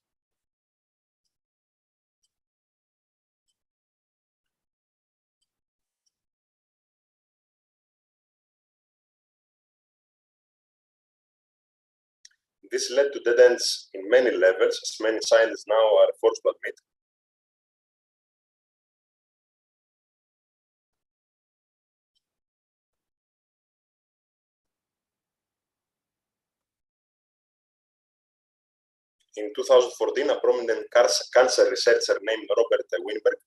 This led to dead ends in many levels, as many scientists now are forced to admit. In 2014, a prominent cancer researcher named Robert Winberg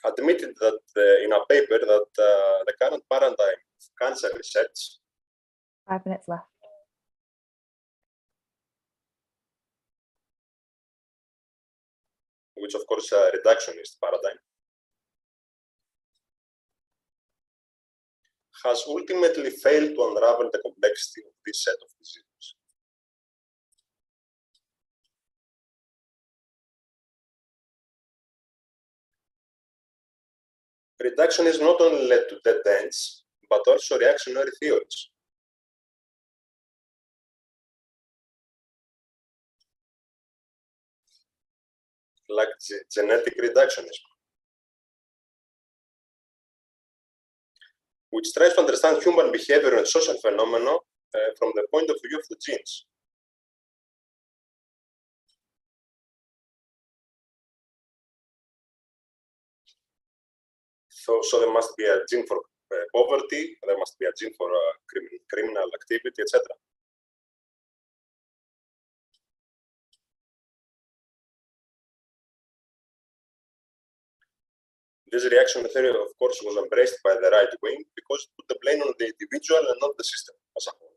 admitted that in a paper that the current paradigm of cancer research, 5 minutes left, which of course is a reductionist paradigm, has ultimately failed to unravel the complexity of this set of diseases. Reductionism not only led to dead ends, but also reactionary theories. Like genetic reductionism, which tries to understand human behavior and social phenomena from the point of view of the genes. So there must be a gene for poverty, there must be a gene for criminal activity, etc. This reactionary theory, of course, was embraced by the right wing because it put the blame on the individual and not the system as a whole.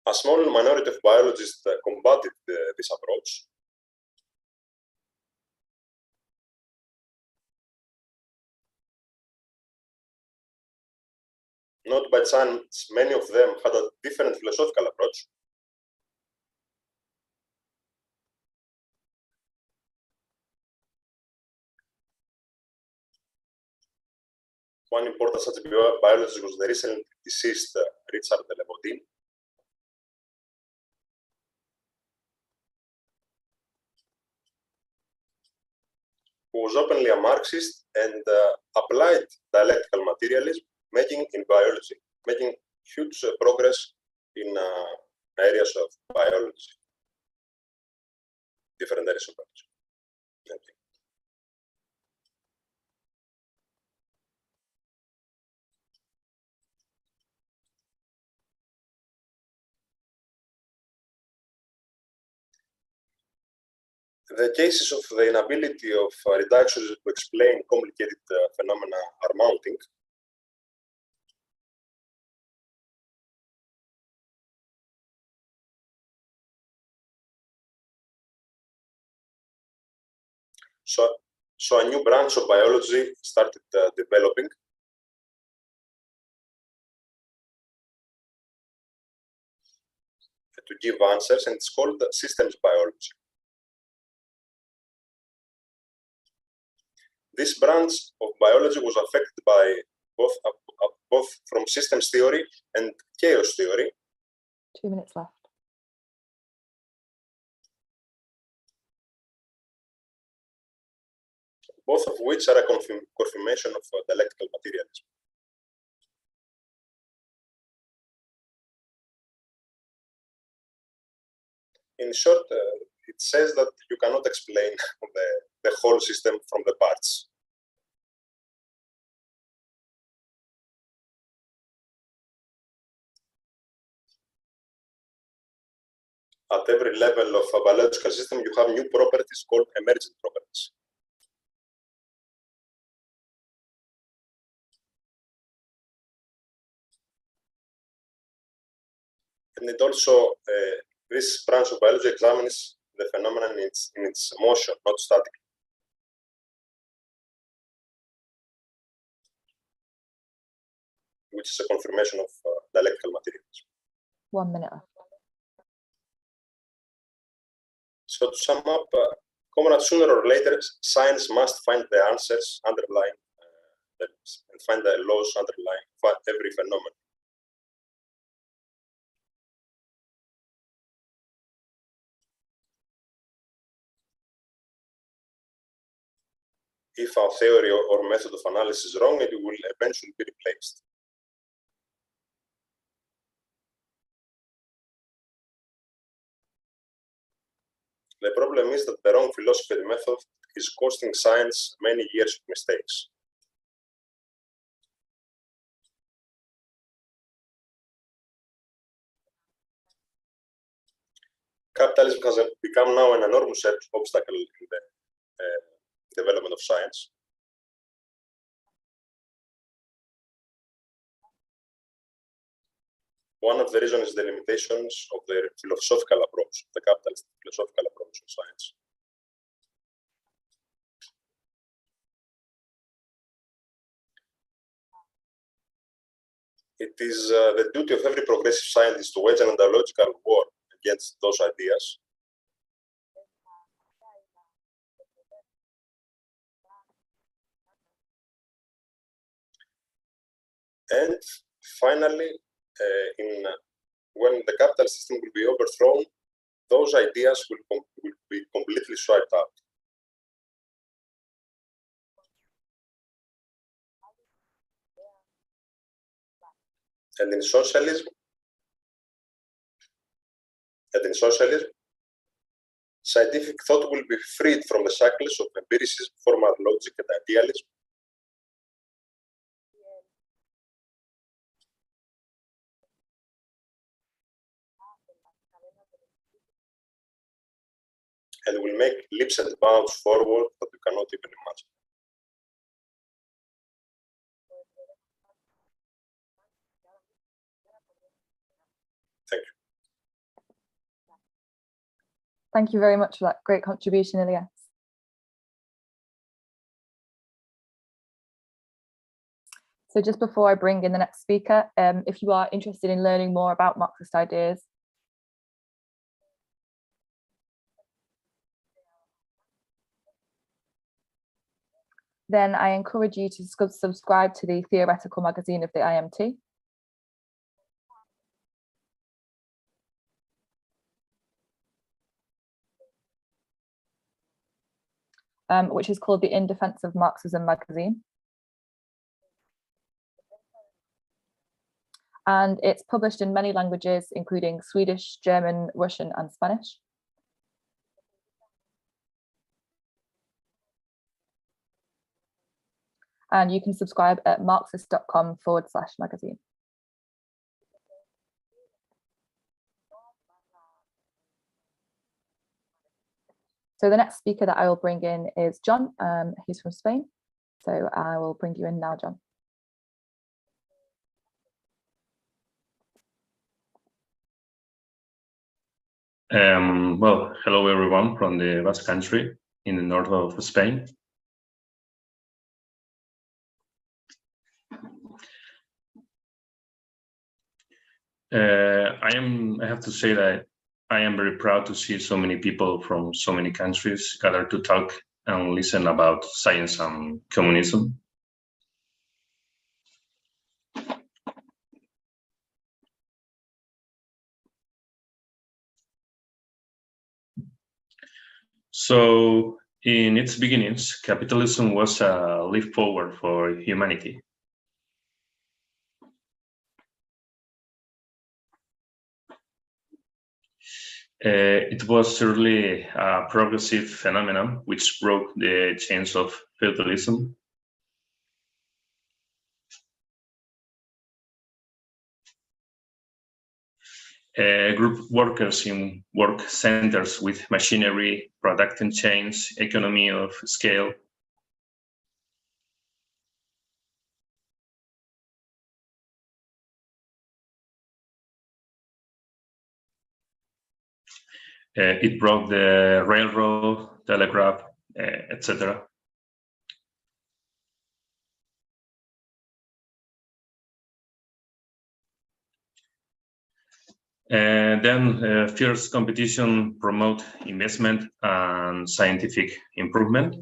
A small minority of biologists combated this approach. Not by chance, many of them had a different philosophical approach. One important such biologist was the recently deceased Richard Levotin, who was openly a Marxist and applied dialectical materialism, making huge progress in areas of biology, different areas of biology. Thank you. The cases of the inability of reductionism to explain complicated phenomena are mounting. So a new branch of biology started developing. To give answers, and it's called systems biology. This branch of biology was affected by both from systems theory and chaos theory. 2 minutes left. Both of which are a confirmation of dialectical materialism. In short, it says that you cannot explain the whole system from the parts. At every level of a biological system, you have new properties called emergent properties. And it also, this branch of biology examines the phenomenon in its motion, not static. Which is a confirmation of dialectical materialism. 1 minute left. So to sum up, comrade, sooner or later, science must find the answers underlying and find the laws underlying every phenomenon. If our theory or method of analysis is wrong, it will eventually be replaced. The problem is that the wrong philosophy method is costing science many years of mistakes. Capitalism has become now an enormous obstacle in the development of science. One of the reasons is the limitations of the philosophical approach, the capitalist philosophical approach of science. It is the duty of every progressive scientist to wage an ideological war against those ideas. And finally, when the capital system will be overthrown, those ideas will be completely swiped out. And in socialism, scientific thought will be freed from the shackles of empiricism, formal logic, and idealism. And will make leaps and bounds forward that we cannot even imagine. Thank you. Thank you very much for that great contribution, Ilias. So just before I bring in the next speaker, if you are interested in learning more about Marxist ideas, then I encourage you to subscribe to the theoretical magazine of the IMT. Which is called the In Defense of Marxism magazine. And it's published in many languages, including Swedish, German, Russian, and Spanish. And you can subscribe at marxist.com/magazine. So the next speaker that I will bring in is John. He's from Spain. So I will bring you in now, John. Well, hello everyone from the Basque Country in the north of Spain. I have to say that I am very proud to see so many people from so many countries gathered to talk and listen about science and communism. So, in its beginnings, capitalism was a leap forward for humanity. It was certainly a progressive phenomenon which broke the chains of feudalism. Group workers in work centers with machinery, production chains, economy of scale. It brought the railroad, telegraph, etc. Then fierce competition promote investment and scientific improvement.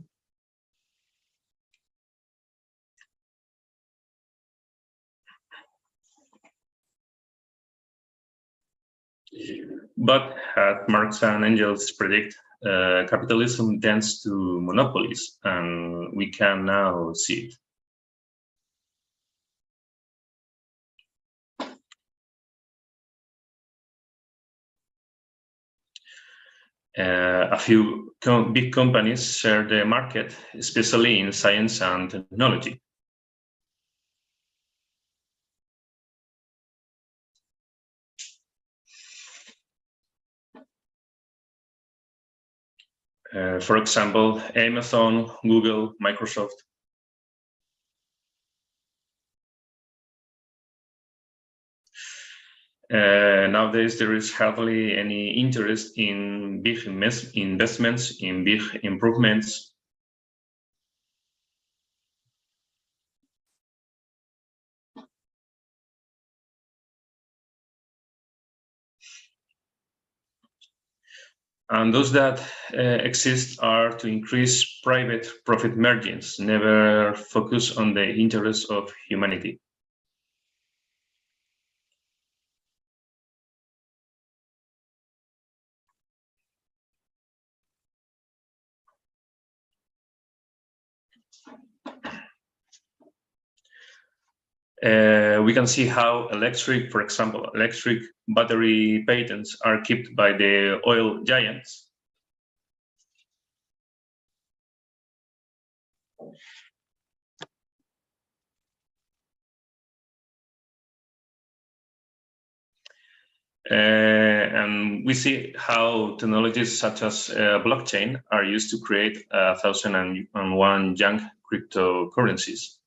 But as Marx and Engels predict, capitalism tends to monopolies, and we can now see it. A few big companies share the market, especially in science and technology. For example, Amazon, Google, Microsoft. Nowadays, there is hardly any interest in big investments, in big improvements. And those that exist are to increase private profit margins, never focus on the interests of humanity. We can see how for example, electric battery patents are kept by the oil giants. And we see how technologies such as blockchain are used to create 1001 young cryptocurrencies.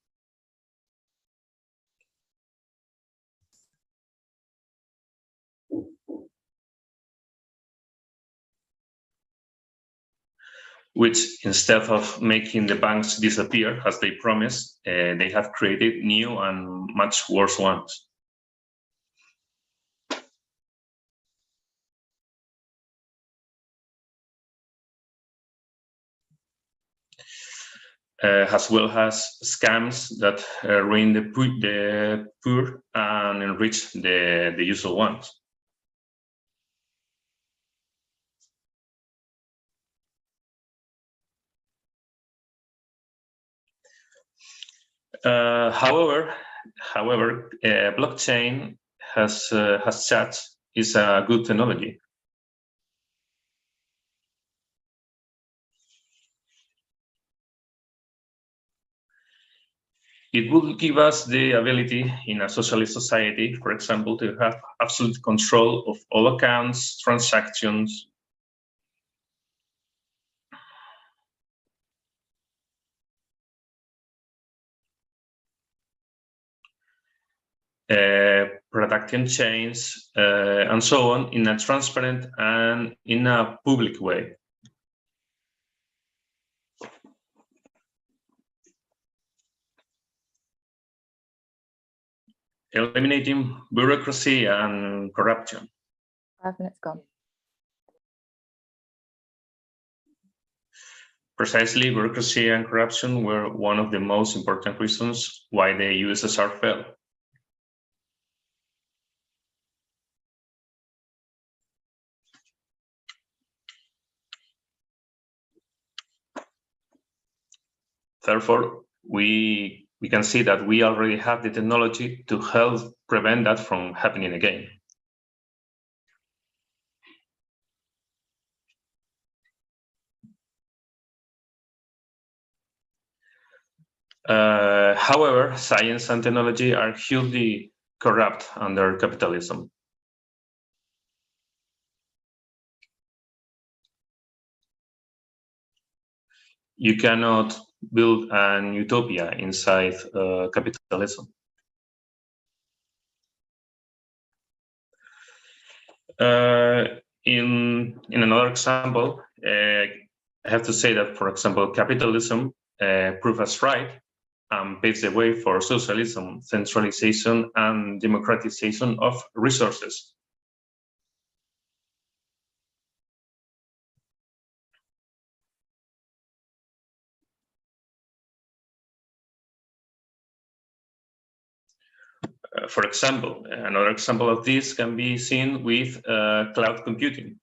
Which, instead of making the banks disappear as they promised, they have created new and much worse ones. As well as scams that ruin the poor and enrich the usual ones. However, blockchain has such is a good technology. It would give us the ability in a socialist society, for example, to have absolute control of all accounts, transactions, production chains, and so on, in a transparent and in a public way. Eliminating bureaucracy and corruption. 5 minutes gone. Precisely, bureaucracy and corruption were one of the most important reasons why the USSR fell. Therefore, we can see that we already have the technology to help prevent that from happening again. However, science and technology are hugely corrupt under capitalism. You cannot build an utopia inside capitalism. In another example, I have to say that, for example, capitalism proves us right and paves the way for socialism, centralization, and democratization of resources. For example, another example of this can be seen with cloud computing.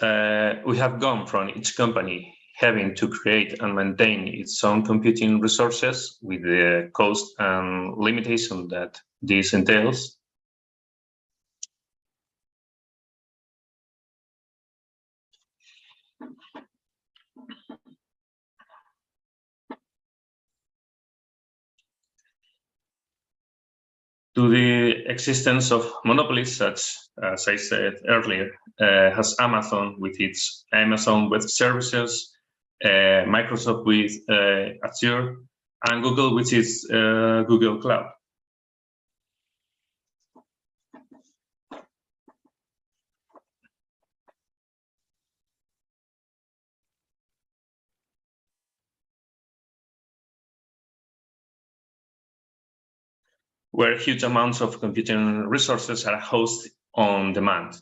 We have gone from each company having to create and maintain its own computing resources with the cost and limitation that this entails, To the existence of monopolies, such as I said earlier, has Amazon with its Amazon Web Services, Microsoft with Azure, and Google with its Google Cloud. Where huge amounts of computing resources are hosted on demand.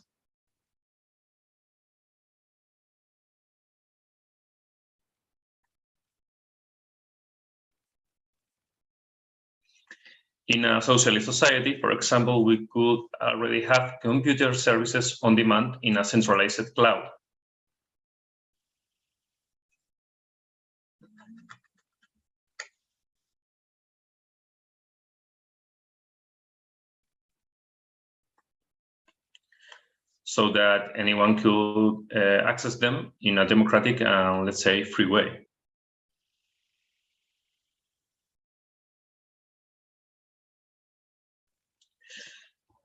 In a socialist society, for example, we could already have computer services on demand in a centralized cloud. So that anyone could access them in a democratic and, let's say, free way.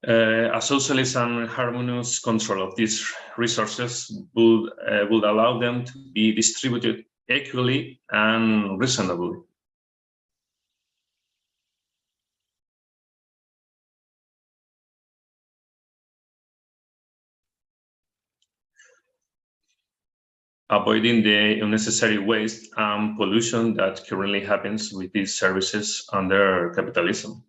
A socialist and harmonious control of these resources would allow them to be distributed equally and reasonably. Avoiding the unnecessary waste and pollution that currently happens with these services under capitalism.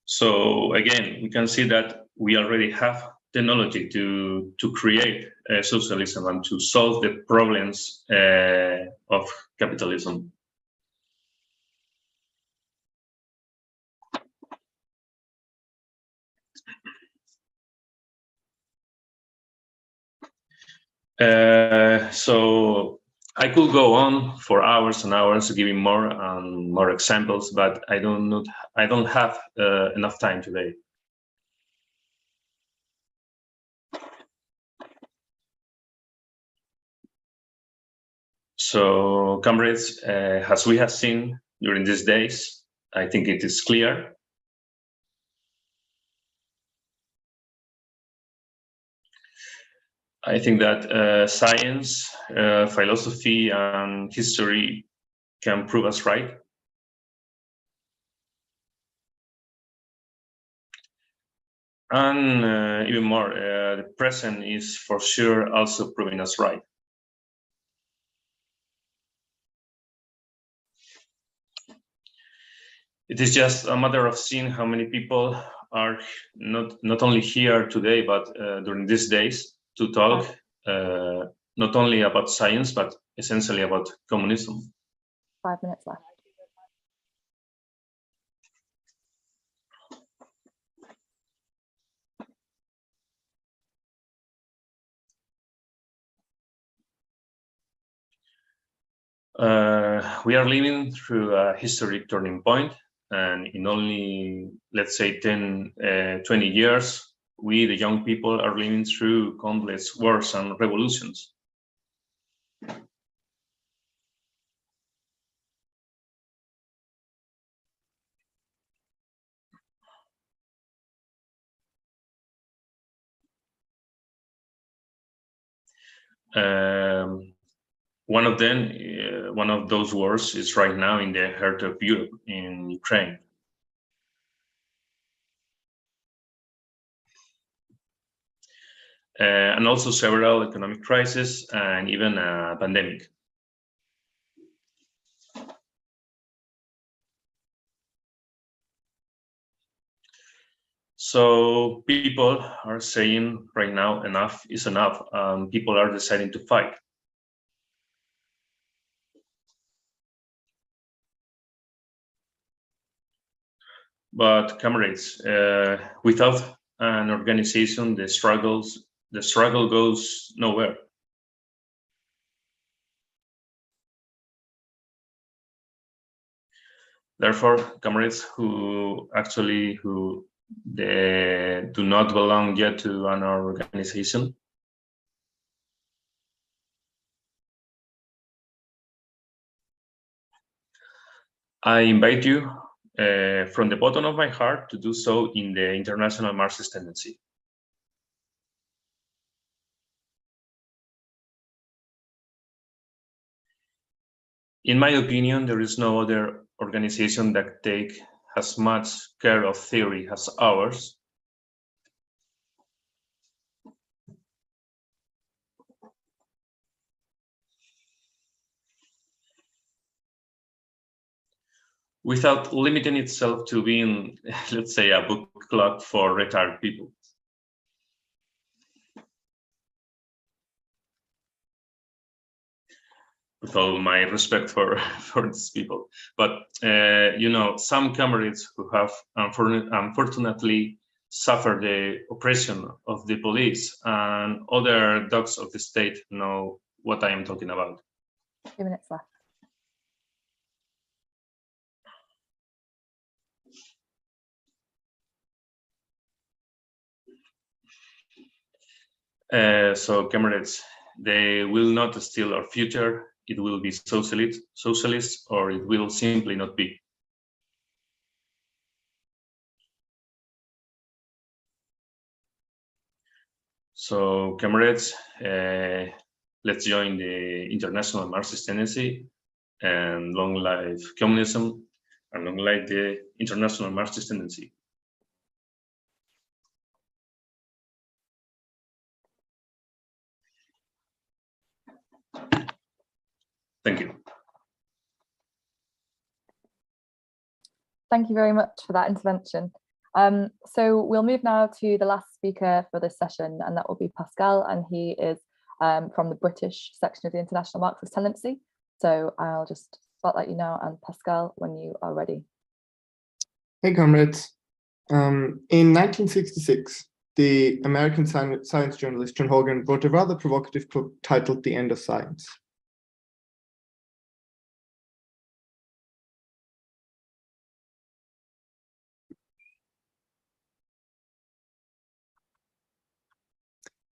So again, we can see that we already have technology to create socialism and to solve the problems of capitalism. So I could go on for hours and hours giving more and more examples, but I don't have enough time today. So, comrades, as we have seen during these days, I think it is clear I think that science, philosophy, and history can prove us right. And even more, the present is for sure also proving us right. It is just a matter of seeing how many people are not only here today, but during these days to talk not only about science, but essentially about communism. 5 minutes left. We are living through a historic turning point, and in only, let's say, 10, 20 years, we, the young people, are living through countless wars and revolutions. One of them, one of those wars is right now in the heart of Europe, in Ukraine. And also several economic crises and even a pandemic. So people are saying right now enough is enough. People are deciding to fight. But comrades, without an organization, the struggle goes nowhere. Therefore, comrades who they do not belong yet to an organization, I invite you from the bottom of my heart to do so in the International Marxist Tendency. In my opinion, there is no other organization that takes as much care of theory as ours. Without limiting itself to being, let's say, a book club for retired people. With all my respect for these people, but you know, some comrades who have unfortunately suffered the oppression of the police and other dogs of the state know what I am talking about. 2 minutes left. So comrades, they will not steal our future. It will be socialist, or it will simply not be. So comrades, let's join the International Marxist Tendency, and long life communism, and long life the International Marxist Tendency. Thank you. Thank you very much for that intervention. So we'll move now to the last speaker for this session, and that will be Pascal, and he is from the British section of the International Marxist Tendency. So I'll just spotlight you now, and Pascal, when you are ready. Hey comrades. In 1966, the American science journalist John Hogan wrote a rather provocative book titled The End of Science.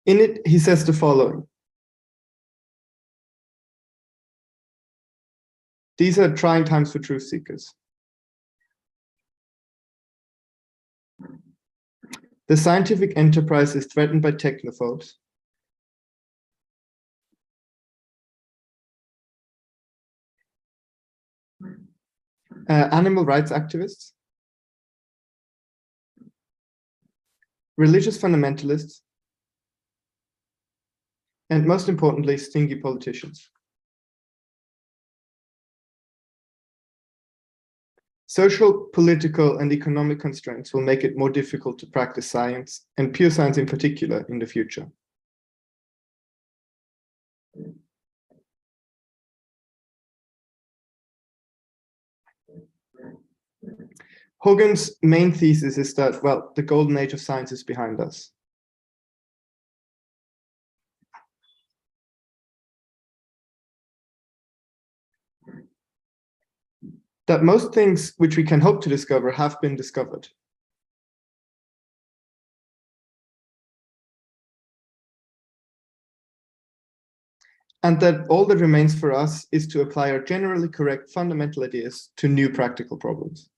In it, he says the following: these are trying times for truth seekers. The scientific enterprise is threatened by technophobes, animal rights activists, religious fundamentalists, and most importantly, stingy politicians. Social, political, and economic constraints will make it more difficult to practice science, and pure science in particular, in the future. Hogan's main thesis is that, well, the golden age of science is behind us. That most things which we can hope to discover have been discovered. And that all that remains for us is to apply our generally correct fundamental ideas to new practical problems.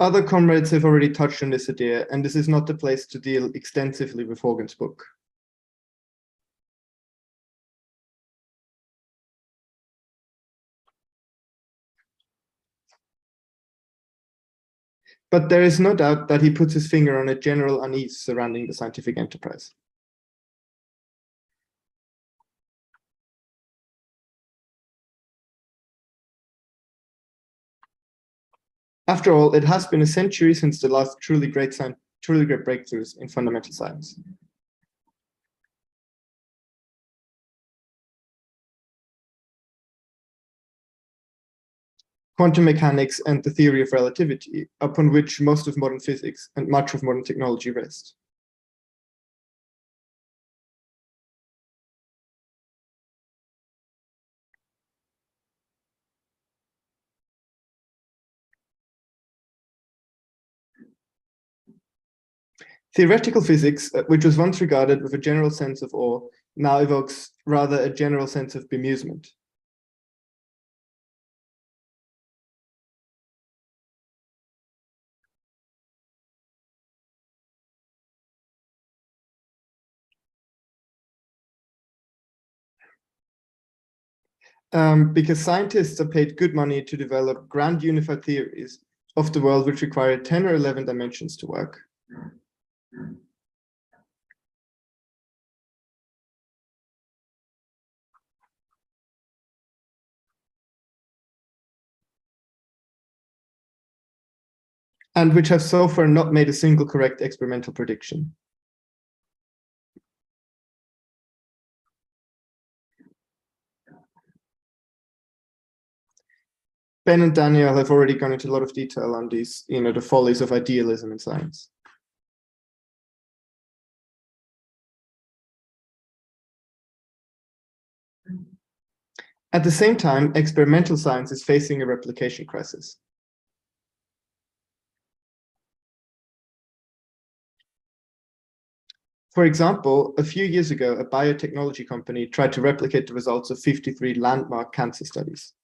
Other comrades have already touched on this idea, and this is not the place to deal extensively with Hogan's book. But there is no doubt that he puts his finger on a general unease surrounding the scientific enterprise. After all, it has been a century since the last truly great breakthroughs in fundamental science. Quantum mechanics and the theory of relativity, upon which most of modern physics and much of modern technology rest. Theoretical physics, which was once regarded with a general sense of awe, now evokes rather a general sense of bemusement. Because scientists are paid good money to develop grand unified theories of the world which require 10 or 11 dimensions to work. And which have so far not made a single correct experimental prediction. Ben and Daniel have already gone into a lot of detail on these, the follies of idealism in science. At the same time, experimental science is facing a replication crisis. For example, a few years ago, a biotechnology company tried to replicate the results of 53 landmark cancer studies.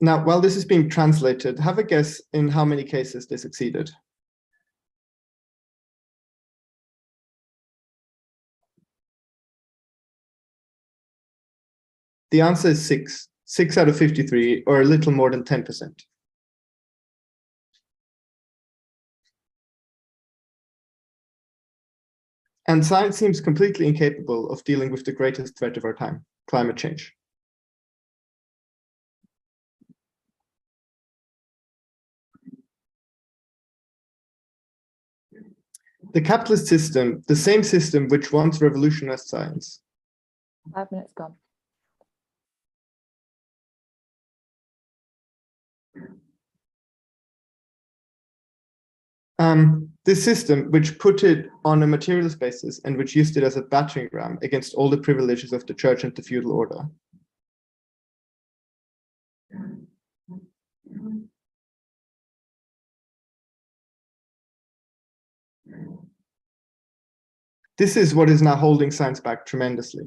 Now, while this is being translated, have a guess in how many cases they succeeded. The answer is 6. 6 out of 53, or a little more than 10%. And science seems completely incapable of dealing with the greatest threat of our time, climate change. The capitalist system, the same system which once revolutionized science. 5 minutes gone. This system, which put it on a materialist basis and which used it as a battering ram against all the privileges of the church and the feudal order. This is what is now holding science back tremendously.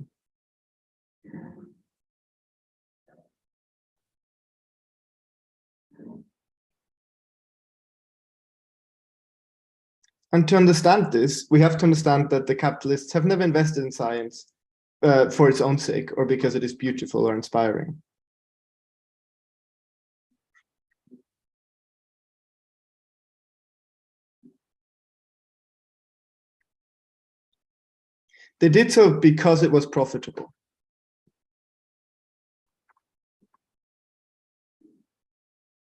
And to understand this, we have to understand that the capitalists have never invested in science for its own sake or because it is beautiful or inspiring. They did so because it was profitable.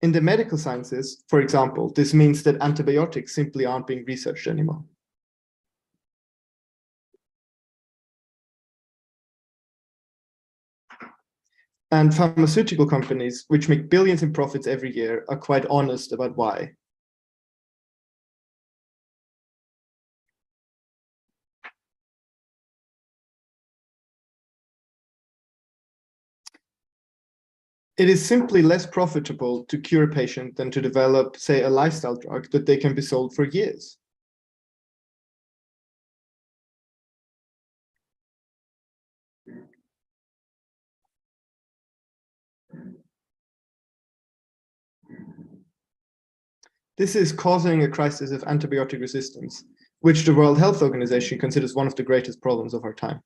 In the medical sciences, for example, this means that antibiotics simply aren't being researched anymore. And pharmaceutical companies, which make billions in profits every year, are quite honest about why. It is simply less profitable to cure a patient than to develop, say, a lifestyle drug that they can be sold for years. This is causing a crisis of antibiotic resistance, which the World Health Organization considers one of the greatest problems of our time.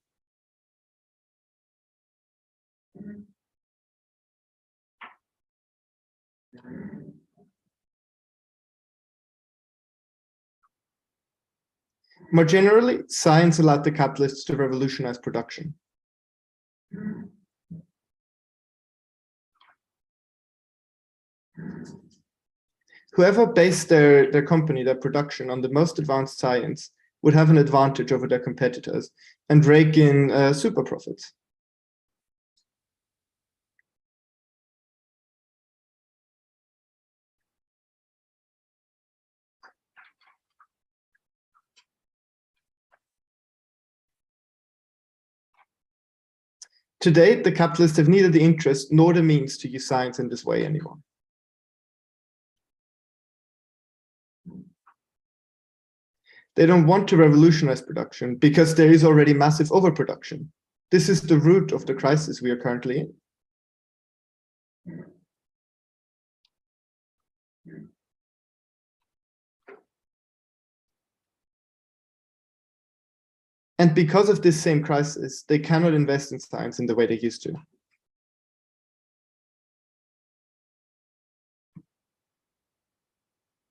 More generally, science allowed the capitalists to revolutionize production. Whoever based their company, their production on the most advanced science would have an advantage over their competitors and rake in super profits. To date, the capitalists have neither the interest nor the means to use science in this way anymore. They don't want to revolutionize production because there is already massive overproduction. This is the root of the crisis we are currently in. And because of this same crisis, they cannot invest in science in the way they used to.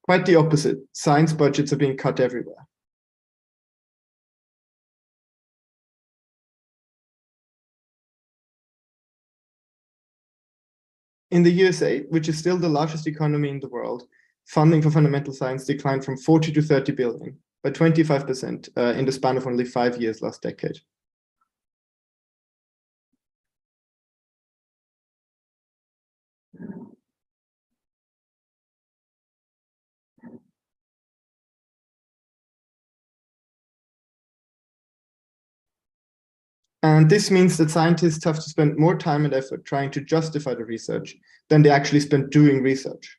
Quite the opposite. Science budgets are being cut everywhere. In the USA, which is still the largest economy in the world, funding for fundamental science declined from 40 to 30 billion, by 25% in the span of only 5 years last decade. And this means that scientists have to spend more time and effort trying to justify the research than they actually spend doing research.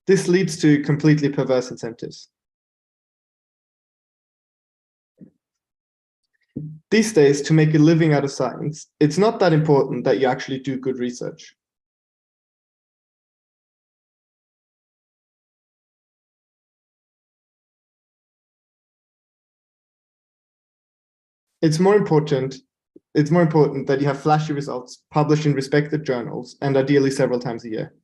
This leads to completely perverse incentives. These days, to make a living out of science, it's not that important that you actually do good research. It's more important that you have flashy results published in respected journals and ideally several times a year.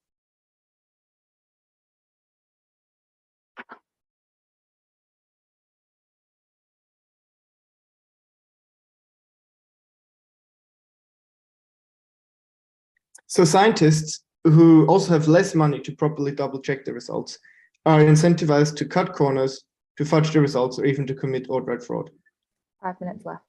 So scientists who also have less money to properly double check the results are incentivized to cut corners, to fudge the results, or even to commit outright fraud. 5 minutes left.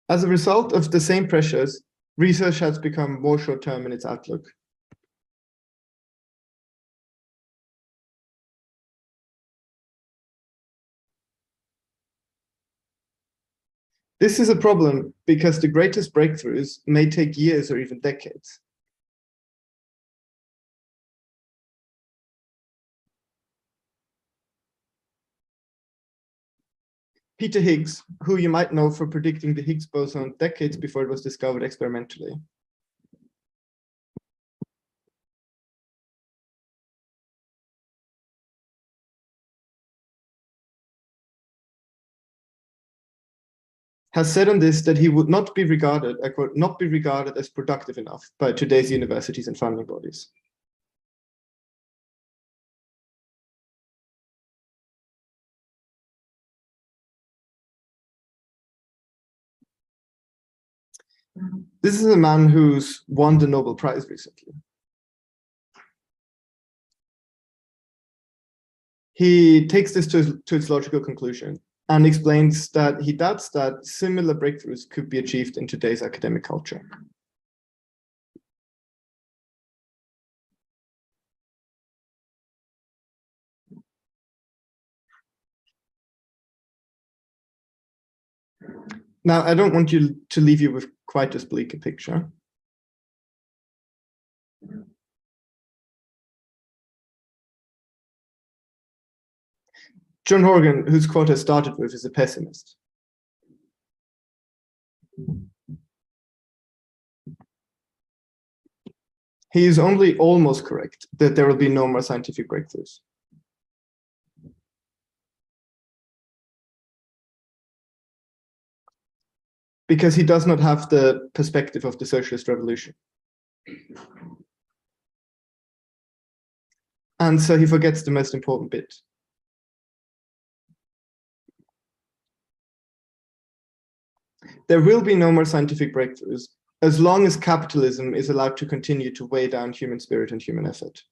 As a result of the same pressures, research has become more short-term in its outlook. This is a problem because the greatest breakthroughs may take years or even decades. Peter Higgs, who you might know for predicting the Higgs boson decades before it was discovered experimentally, has said on this that he would not be regarded, I quote, not be regarded as productive enough by today's universities and funding bodies. This is a man who's won the Nobel Prize recently. He takes this to its logical conclusion and explains that he doubts that similar breakthroughs could be achieved in today's academic culture. Now, I don't want you to leave you with quite as bleak a picture. John Horgan, whose quote I started with, is a pessimist. He is only almost correct that there will be no more scientific breakthroughs. Because he does not have the perspective of the socialist revolution. And so he forgets the most important bit. There will be no more scientific breakthroughs as long as capitalism is allowed to continue to weigh down human spirit and human effort.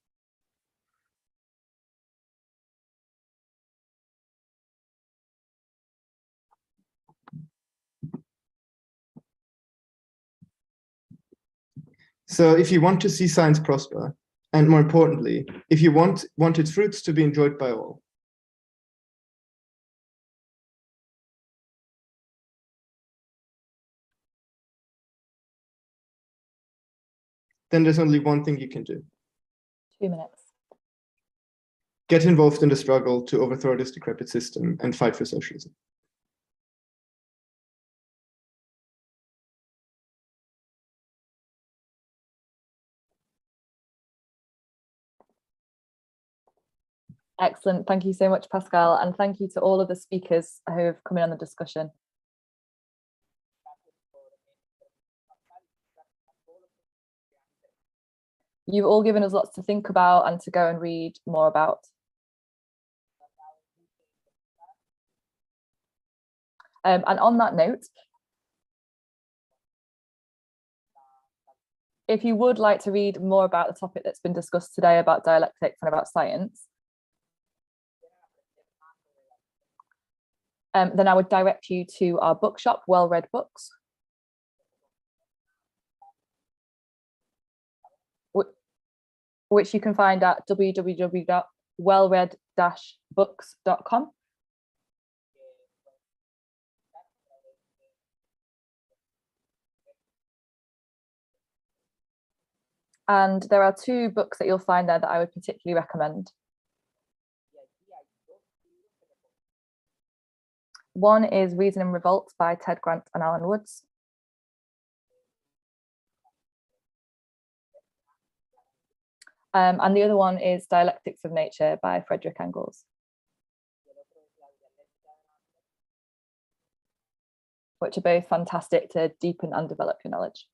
So if you want to see science prosper, and more importantly, if you want its fruits to be enjoyed by all, then there's only one thing you can do. 2 minutes. Get involved in the struggle to overthrow this decrepit system and fight for socialism. Excellent. Thank you so much, Pascal. And thank you to all of the speakers who have come in on the discussion. You've all given us lots to think about and to go and read more about. And on that note, if you would like to read more about the topic that's been discussed today about dialectics and about science, then I would direct you to our bookshop, Well Read Books, which you can find at www.wellread-books.com. And there are 2 books that you'll find there that I would particularly recommend. One is Reason and Revolt by Ted Grant and Alan Woods. And the other one is Dialectics of Nature by Friedrich Engels, which are both fantastic to deepen and develop your knowledge.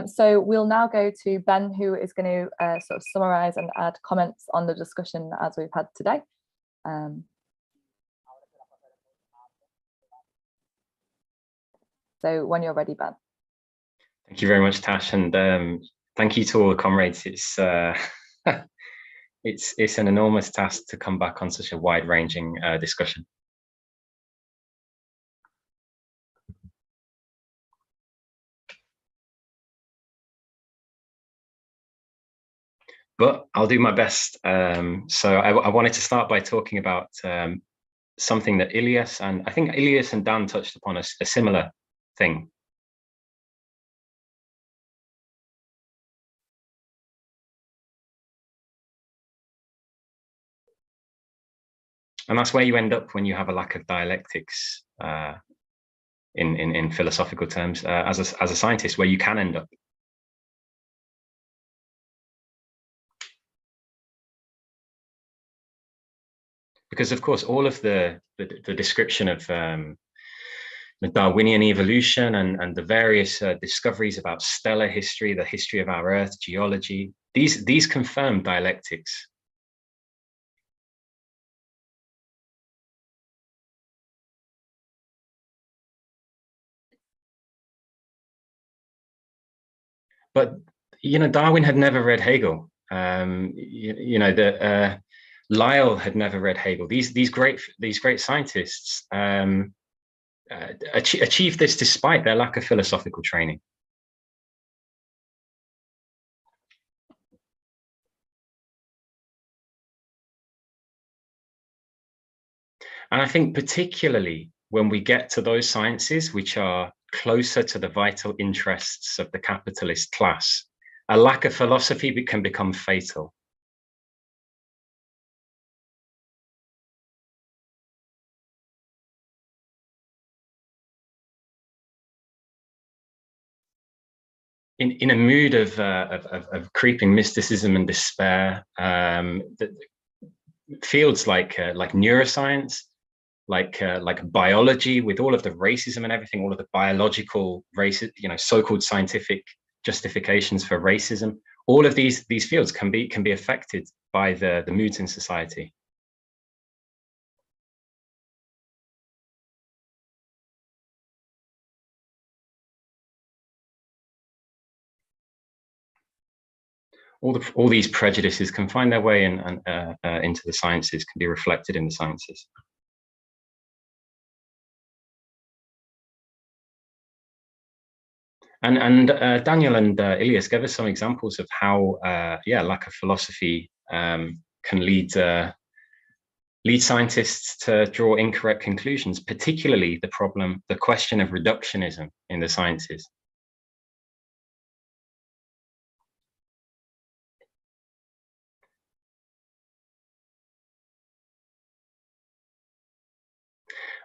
So we'll now go to Ben, who is going to sort of summarize and add comments on the discussion as we've had today. So when you're ready, Ben. Thank you very much, Tash, and thank you to all the comrades. It's it's an enormous task to come back on such a wide-ranging discussion. But I'll do my best. So I wanted to start by talking about something that Ilias, and I think Ilias and Dan touched upon a similar thing. And that's where you end up when you have a lack of dialectics in philosophical terms, as a scientist, where you can end up. Because of course, all of the description of the Darwinian evolution and the various discoveries about stellar history, the history of our Earth, geology, these confirm dialectics. But Darwin had never read Hegel. Lyell had never read Hegel. These great scientists achieved this despite their lack of philosophical training. And I think particularly when we get to those sciences which are closer to the vital interests of the capitalist class, a lack of philosophy can become fatal. In a mood of creeping mysticism and despair, fields like neuroscience, like biology, with all of the racism and everything, all of the biological races, so-called scientific justifications for racism, all of these fields can be affected by the moods in society. all these prejudices can find their way into the sciences, can be reflected in the sciences. And Daniel and Ilias gave us some examples of how, lack of philosophy can lead scientists to draw incorrect conclusions, particularly the question of reductionism in the sciences.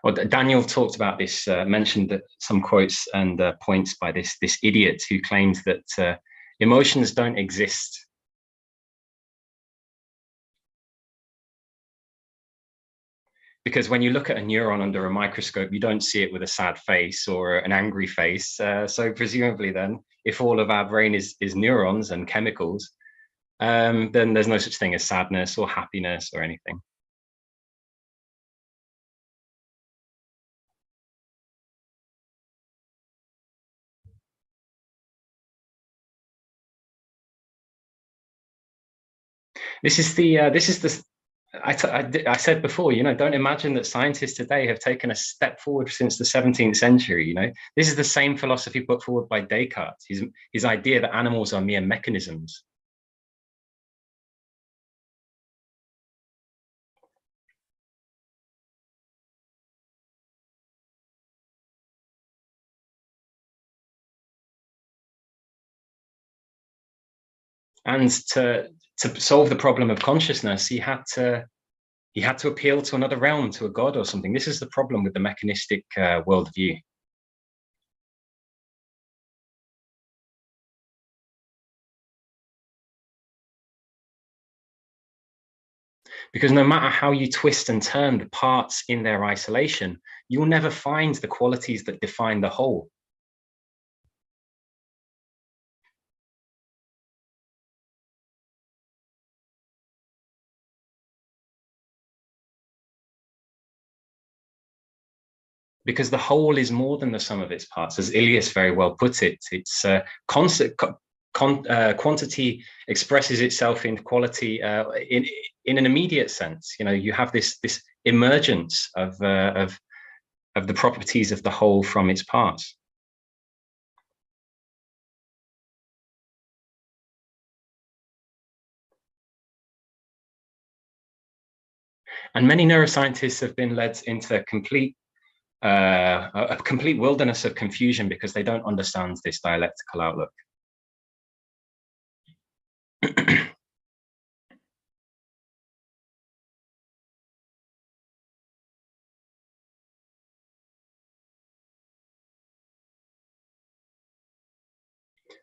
Well, Daniel talked about this, mentioned that some quotes and points by this idiot who claims that emotions don't exist. Because when you look at a neuron under a microscope, you don't see it with a sad face or an angry face. So presumably then, if all of our brain is neurons and chemicals, then there's no such thing as sadness or happiness or anything. This is the I said before, don't imagine that scientists today have taken a step forward since the 17th century. This is the same philosophy put forward by Descartes, his idea that animals are mere mechanisms. And to solve the problem of consciousness, he had to appeal to another realm, to a god or something. This is the problem with the mechanistic worldview. Because no matter how you twist and turn the parts in their isolation, you'll never find the qualities that define the whole. Because the whole is more than the sum of its parts. As Ilias very well put it, it's quantity expresses itself in quality in an immediate sense. You have this emergence of the properties of the whole from its parts. And many neuroscientists have been led into a complete wilderness of confusion because they don't understand this dialectical outlook.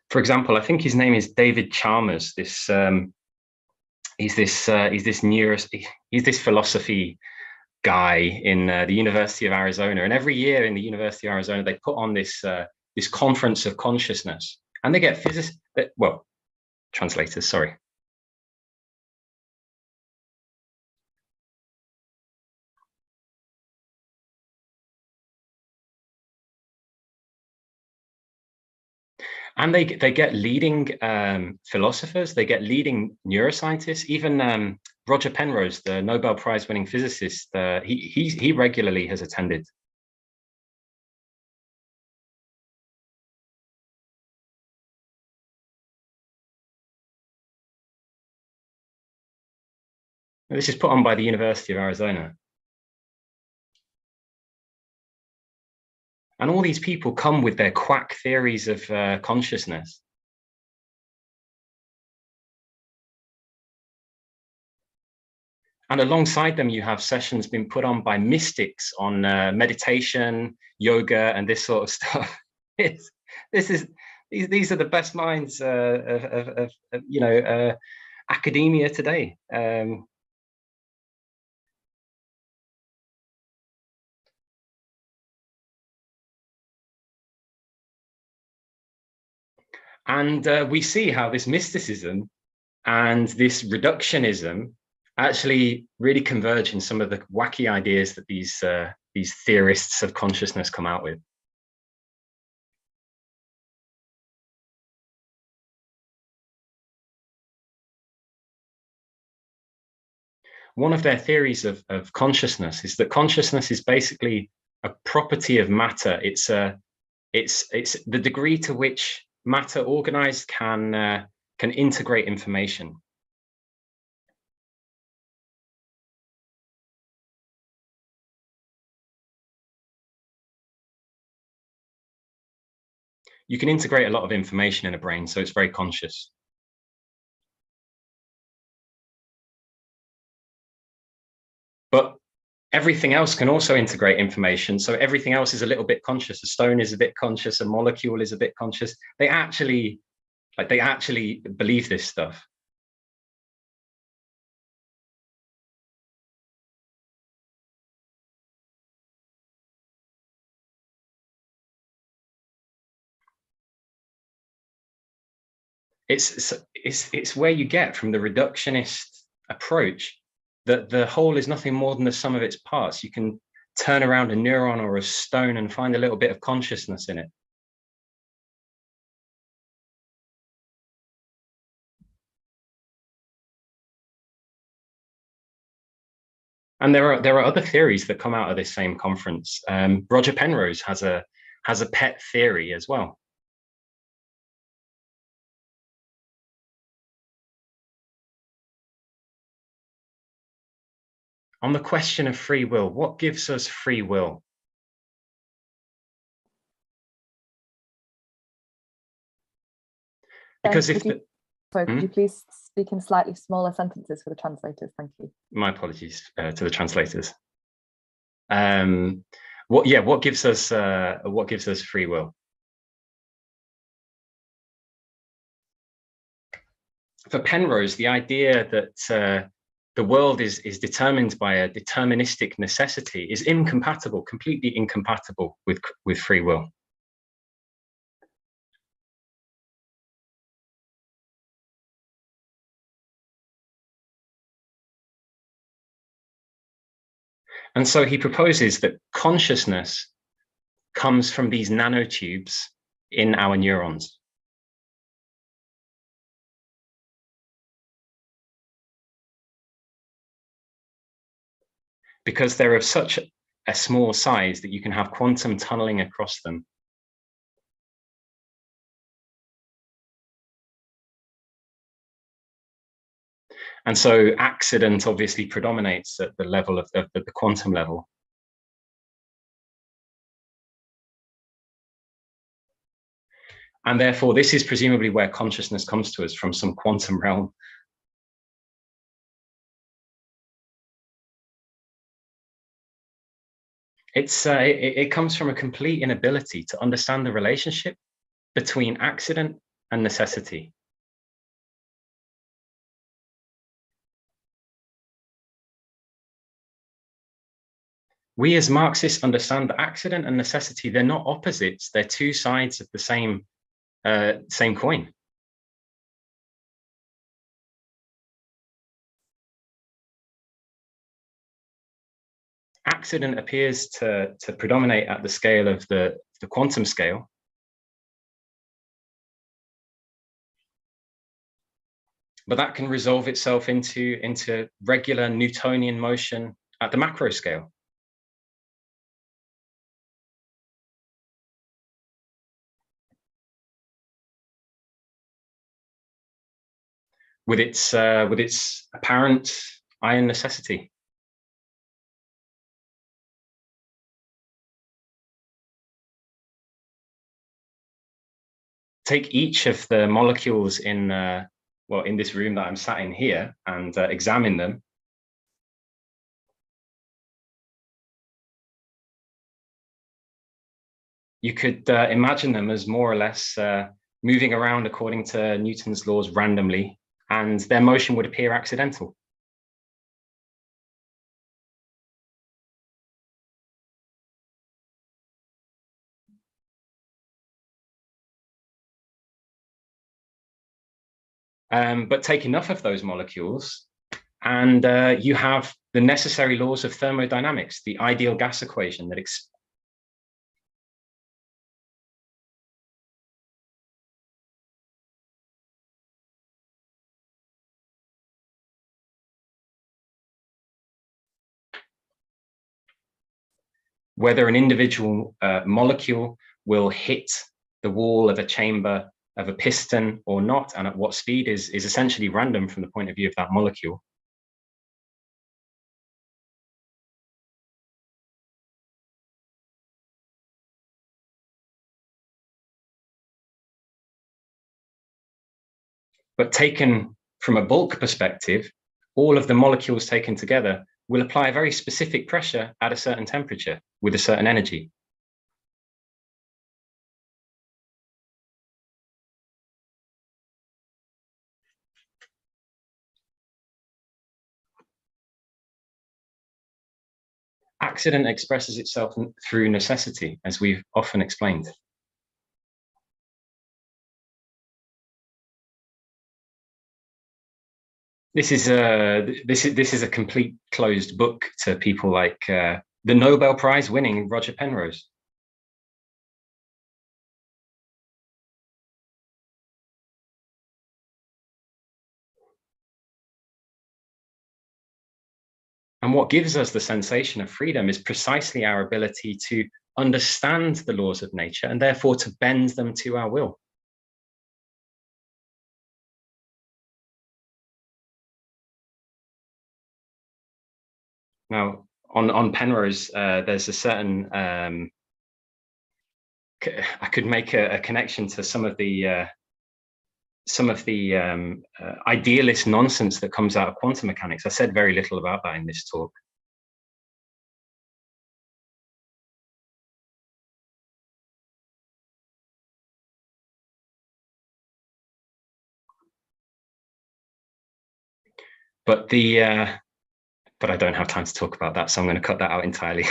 For example, I think his name is David Chalmers. He's this philosophy guy in the University of Arizona, and every year in the University of Arizona they put on this conference of consciousness, and they get translators, sorry. And they get leading philosophers, they get leading neuroscientists, even Roger Penrose, the Nobel Prize winning physicist, he regularly has attended. This is put on by the University of Arizona. And all these people come with their quack theories of consciousness. And alongside them, you have sessions being put on by mystics on meditation, yoga, and this sort of stuff. These are the best minds of academia today. And we see how this mysticism and this reductionism actually really converge in some of the wacky ideas that these theorists of consciousness come out with. one of their theories of consciousness is that consciousness is basically a property of matter. It's the degree to which matter organized can integrate information. You can integrate a lot of information in a brain, so it's very conscious. But everything else can also integrate information, so everything else is a little bit conscious. A stone is a bit conscious, a molecule is a bit conscious. They actually believe this stuff. It's where you get from the reductionist approach that the whole is nothing more than the sum of its parts. You can turn around a neuron or a stone and find a little bit of consciousness in it. And there are other theories that come out of this same conference. Roger Penrose has a pet theory as well. On the question of free will, what gives us free will? Because could you please speak in slightly smaller sentences for the translators? Thank you. My apologies to the translators. What gives us free will? For Penrose, the idea that the world is determined by a deterministic necessity is incompatible, completely incompatible with free will. And so he proposes that consciousness comes from these nanotubes in our neurons. Because they're of such a small size that you can have quantum tunneling across them. And so accident obviously predominates at the level of the quantum level. And therefore, this is presumably where consciousness comes to us, from some quantum realm. It comes from a complete inability to understand the relationship between accident and necessity. We as Marxists understand that accident and necessity, they're not opposites, they're two sides of the same coin. Accident appears to predominate at the scale of the quantum scale. But that can resolve itself into regular Newtonian motion at the macro scale. With its apparent iron necessity. Take each of the molecules in this room that I'm sat in here and examine them. You could imagine them as more or less moving around according to Newton's laws randomly, and their motion would appear accidental. But take enough of those molecules, and you have the necessary laws of thermodynamics, the ideal gas equation that whether an individual molecule will hit the wall of a chamber of a piston or not, and at what speed is essentially random from the point of view of that molecule. But taken from a bulk perspective, all of the molecules taken together will apply a very specific pressure at a certain temperature with a certain energy. Accident expresses itself through necessity, as we've often explained. This is a complete closed book to people like the Nobel Prize winning Roger Penrose. And what gives us the sensation of freedom is precisely our ability to understand the laws of nature and therefore to bend them to our will. Now, on Penrose, there's a certain, I could make a connection to some of the idealist nonsense that comes out of quantum mechanics. I said very little about that in this talk. But I don't have time to talk about that, so I'm going to cut that out entirely.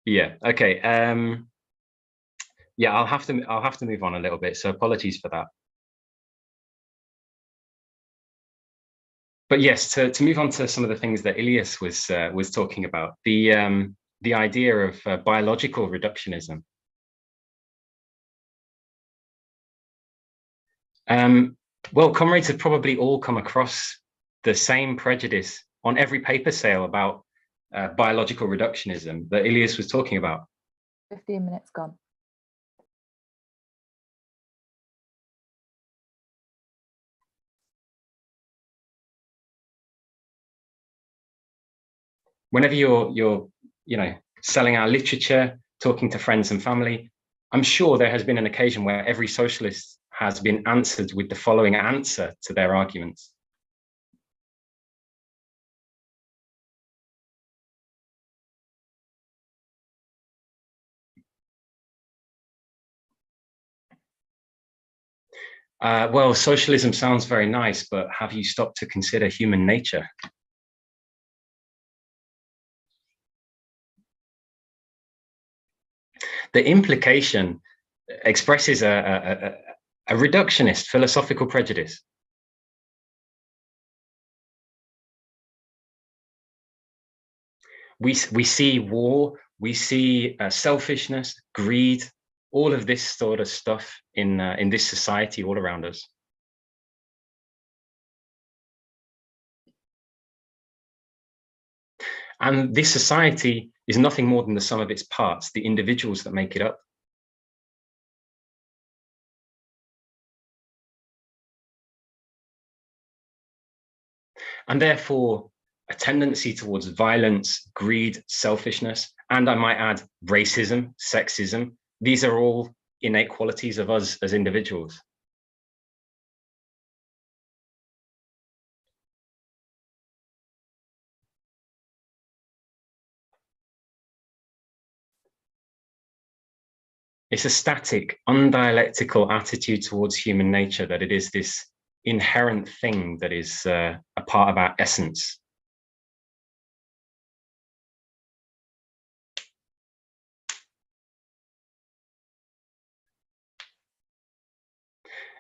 Yeah. Okay. Yeah, I'll have to move on a little bit. So apologies for that. But yes, to move on to some of the things that Ilias was talking about, the idea of biological reductionism. Well, comrades have probably all come across the same prejudice on every paper sale about biological reductionism that Ilias was talking about. 15 minutes gone. Whenever you're selling our literature, talking to friends and family, I'm sure there has been an occasion where every socialist has been answered with the following answer to their arguments. Well, socialism sounds very nice, but have you stopped to consider human nature? The implication expresses a reductionist philosophical prejudice. We see war, we see selfishness, greed, all of this sort of stuff in this society all around us. And this society is nothing more than the sum of its parts, the individuals that make it up. And therefore, a tendency towards violence, greed, selfishness, and I might add racism, sexism, these are all innate qualities of us as individuals. It's a static, undialectical attitude towards human nature, that it is this inherent thing that is a part of our essence.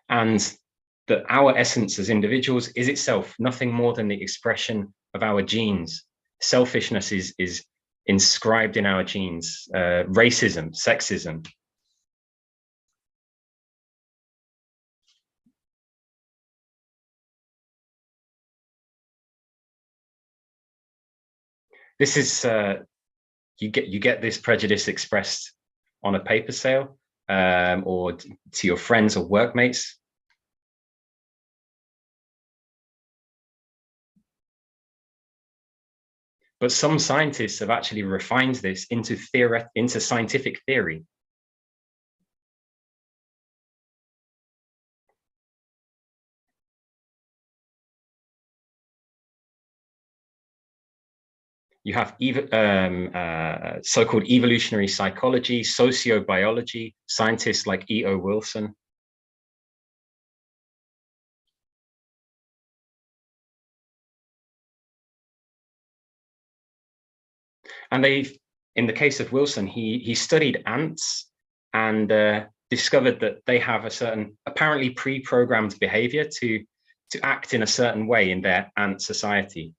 And that our essence as individuals is itself nothing more than the expression of our genes. Selfishness is inscribed in our genes, racism, sexism. This is you get this prejudice expressed on a paper sale, or to your friends or workmates. But some scientists have actually refined this into scientific theory. You have so-called evolutionary psychology, sociobiology, scientists like E.O. Wilson. And in the case of Wilson, he studied ants and discovered that they have a certain apparently pre-programmed behavior to act in a certain way in their ant society.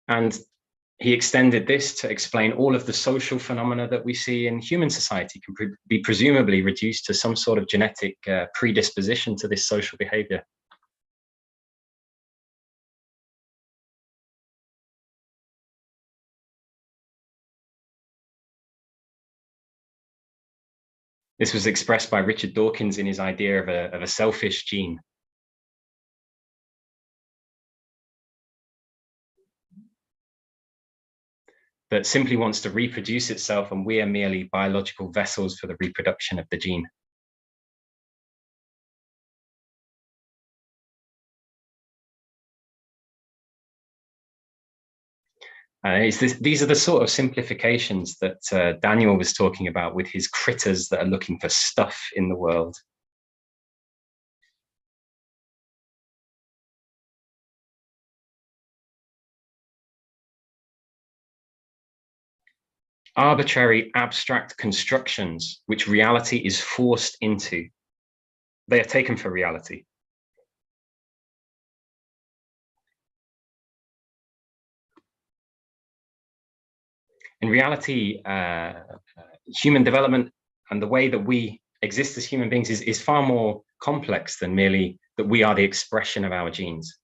And he extended this to explain all of the social phenomena that we see in human society can be presumably reduced to some sort of genetic predisposition to this social behavior. This was expressed by Richard Dawkins in his idea of a selfish gene. That simply wants to reproduce itself, and we are merely biological vessels for the reproduction of the gene. These are the sort of simplifications that Daniel was talking about with his critters that are looking for stuff in the world. Arbitrary, abstract constructions which reality is forced into. They are taken for reality. In reality, human development and the way that we exist as human beings is far more complex than merely that we are the expression of our genes.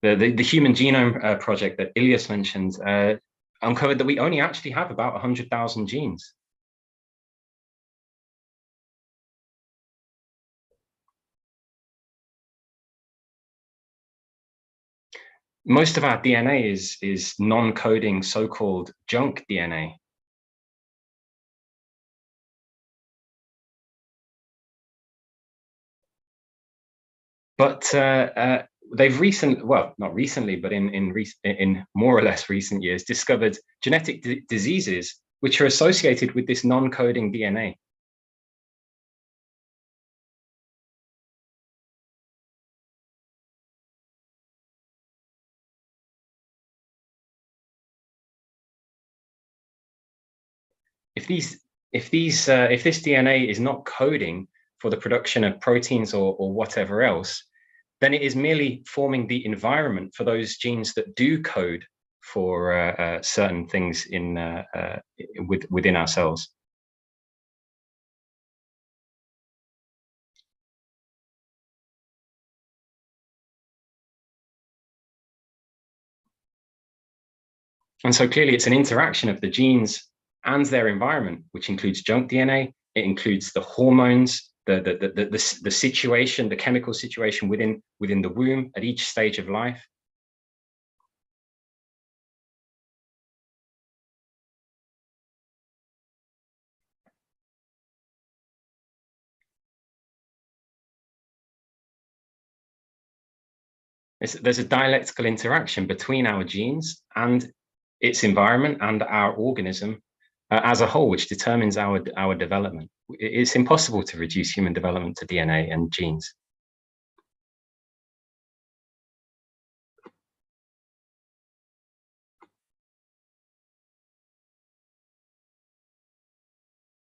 The Human Genome Project that Ilias mentioned uncovered that we only actually have about 100,000 genes. Most of our DNA is non-coding, so-called junk DNA. But they've not recently, but in more or less recent years, discovered genetic diseases which are associated with this non-coding DNA. If this DNA is not coding for the production of proteins or whatever else, then it is merely forming the environment for those genes that do code for certain things within our cells. And so clearly it's an interaction of the genes and their environment, which includes junk DNA. It includes the hormones, the situation, the chemical situation within the womb at each stage of life. There's a dialectical interaction between our genes and its environment and our organism as a whole, which determines our development. It's impossible to reduce human development to DNA and genes.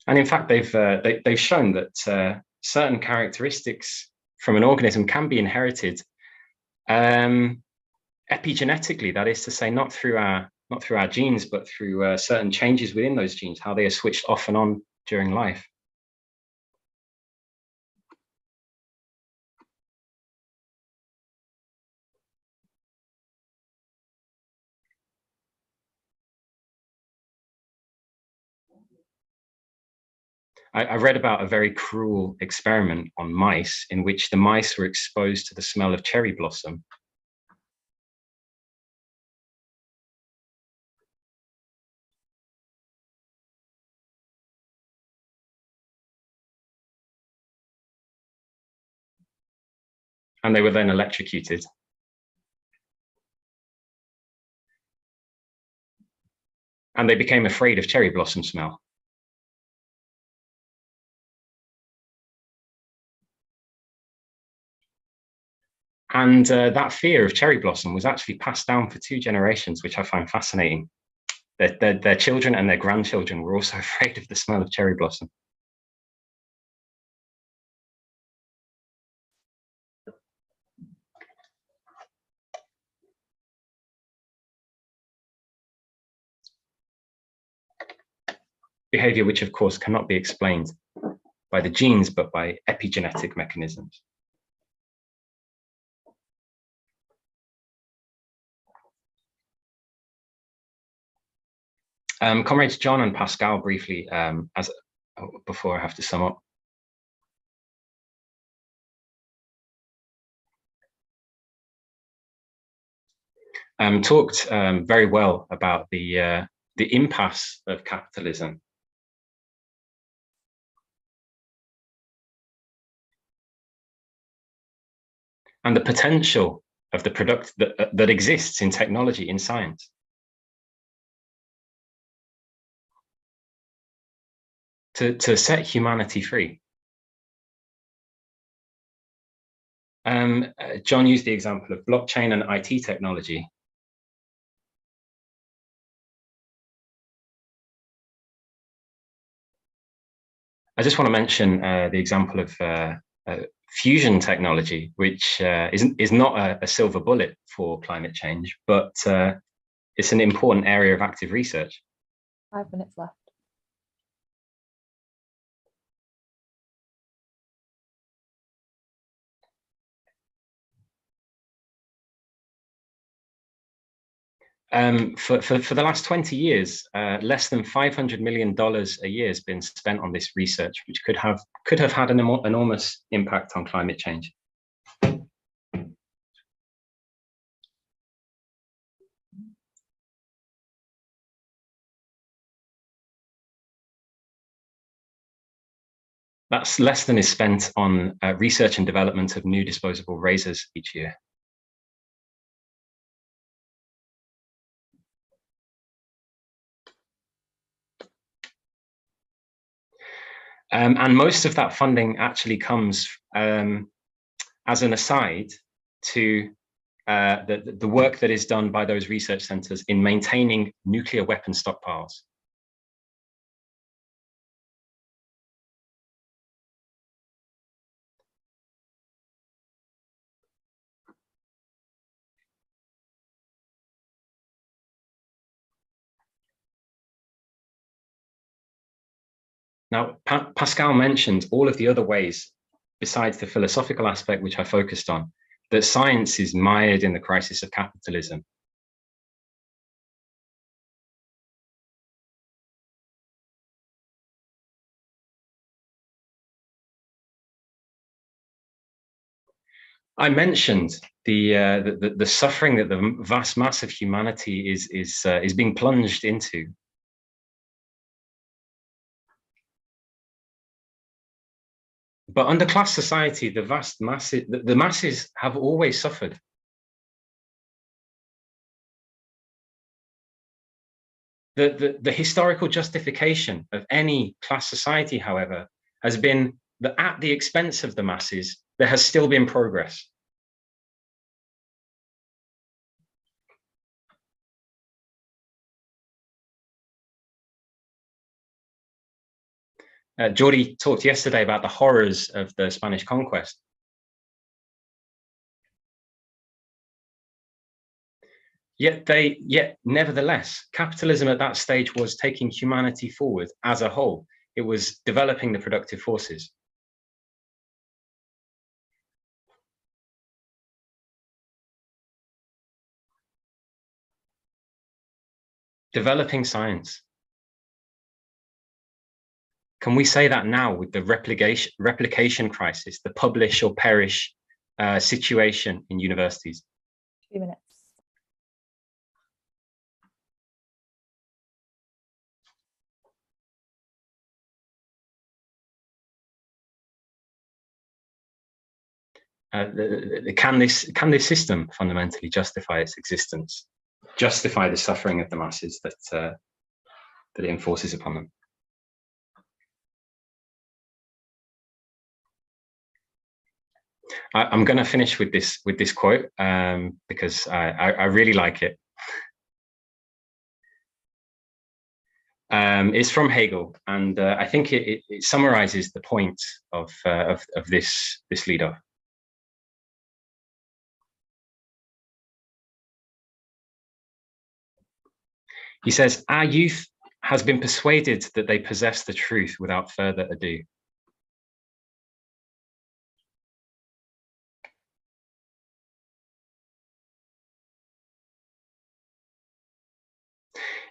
And in fact, they've shown that certain characteristics from an organism can be inherited epigenetically, that is to say, not through our genes, but through certain changes within those genes, how they are switched off and on during life. I read about a very cruel experiment on mice in which the mice were exposed to the smell of cherry blossom. And they were then electrocuted. And they became afraid of cherry blossom smell. And that fear of cherry blossom was actually passed down for 2 generations, which I find fascinating. Their children and their grandchildren were also afraid of the smell of cherry blossom. Behavior which, of course, cannot be explained by the genes, but by epigenetic mechanisms. Comrades John and Pascal, briefly, before I have to sum up. Talked very well about the impasse of capitalism. And the potential of the product that exists in technology, in science. To set humanity free. John used the example of blockchain and IT technology. I just want to mention the example of fusion technology, which is not a silver bullet for climate change, but it's an important area of active research. 5 minutes left. For the last 20 years, less than $500 million a year has been spent on this research, which could have had an enormous impact on climate change. That's less than is spent on research and development of new disposable razors each year. And most of that funding actually comes as an aside to the work that is done by those research centers in maintaining nuclear weapon stockpiles. Now, Pascal mentioned all of the other ways, besides the philosophical aspect, which I focused on, that science is mired in the crisis of capitalism. I mentioned the suffering that the vast mass of humanity is being plunged into. But under class society, the masses have always suffered. The historical justification of any class society, however, has been that at the expense of the masses, there has still been progress. Jordi talked yesterday about the horrors of the Spanish conquest. Yet nevertheless, capitalism at that stage was taking humanity forward as a whole. It was developing the productive forces. Developing science. Can we say that now with the replication crisis, the publish or perish situation in universities? 2 minutes. Can this system fundamentally justify its existence, justify the suffering of the masses that it enforces upon them? I'm going to finish with this quote because I really like it. It's from Hegel, and I think it summarizes the point of this lead-off. He says, "Our youth has been persuaded that they possess the truth without further ado.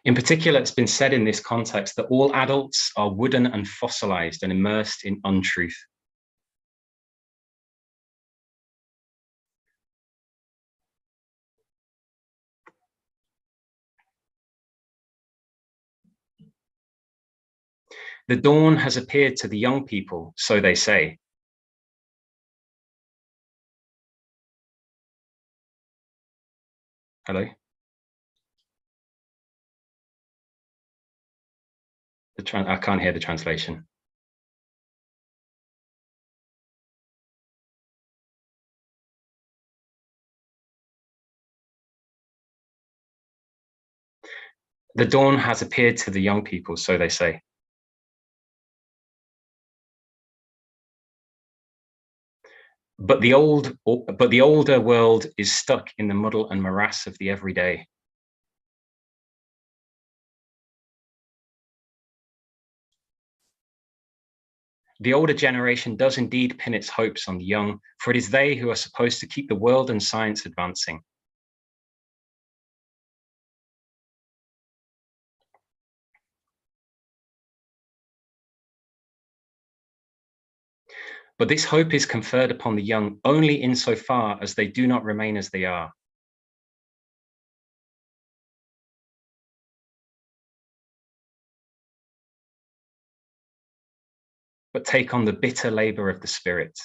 In particular, it's been said in this context that all adults are wooden and fossilized and immersed in untruth. The dawn has appeared to the young people, so they say. Hello? I can't hear the translation. The dawn has appeared to the young people, so they say. But the older world is stuck in the muddle and morass of the everyday. The older generation does indeed pin its hopes on the young, for it is they who are supposed to keep the world and science advancing. But this hope is conferred upon the young only insofar as they do not remain as they are. But take on the bitter labor of the spirit.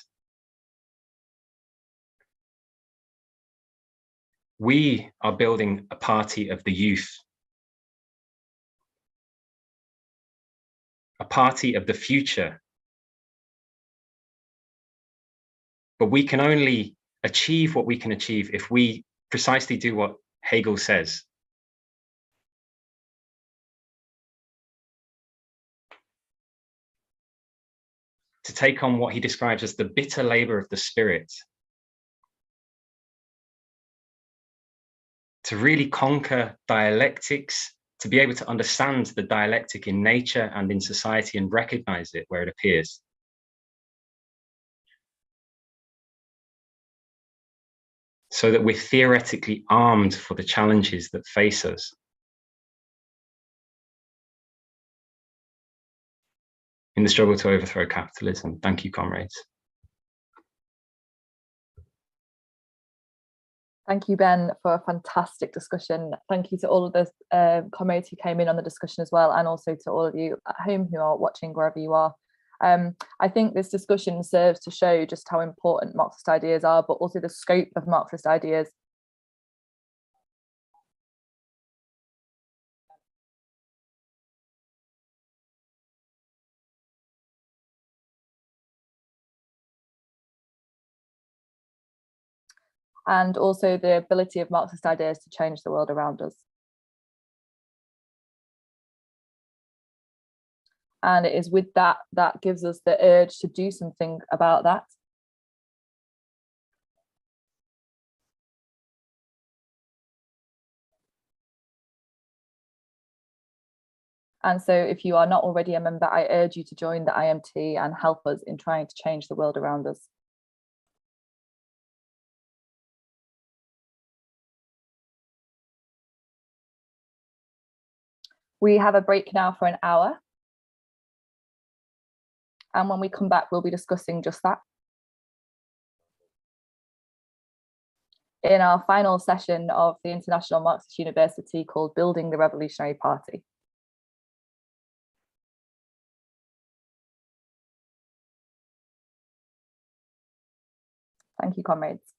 We are building a party of the youth, a party of the future. But we can only achieve what we can achieve if we precisely do what Hegel says. To take on what he describes as the bitter labor of the spirit. To really conquer dialectics, to be able to understand the dialectic in nature and in society and recognize it where it appears. So that we're theoretically armed for the challenges that face us. In the struggle to overthrow capitalism. Thank you, comrades. Thank you, Ben, for a fantastic discussion. Thank you to all of the comrades who came in on the discussion as well, and also to all of you at home who are watching wherever you are. I think this discussion serves to show just how important Marxist ideas are, but also the scope of Marxist ideas. And also the ability of Marxist ideas to change the world around us. And it is with that gives us the urge to do something about that. And so if you are not already a member, I urge you to join the IMT and help us in trying to change the world around us. We have a break now for an hour. And when we come back, we'll be discussing just that. In our final session of the International Marxist University called Building the Revolutionary Party. Thank you, comrades.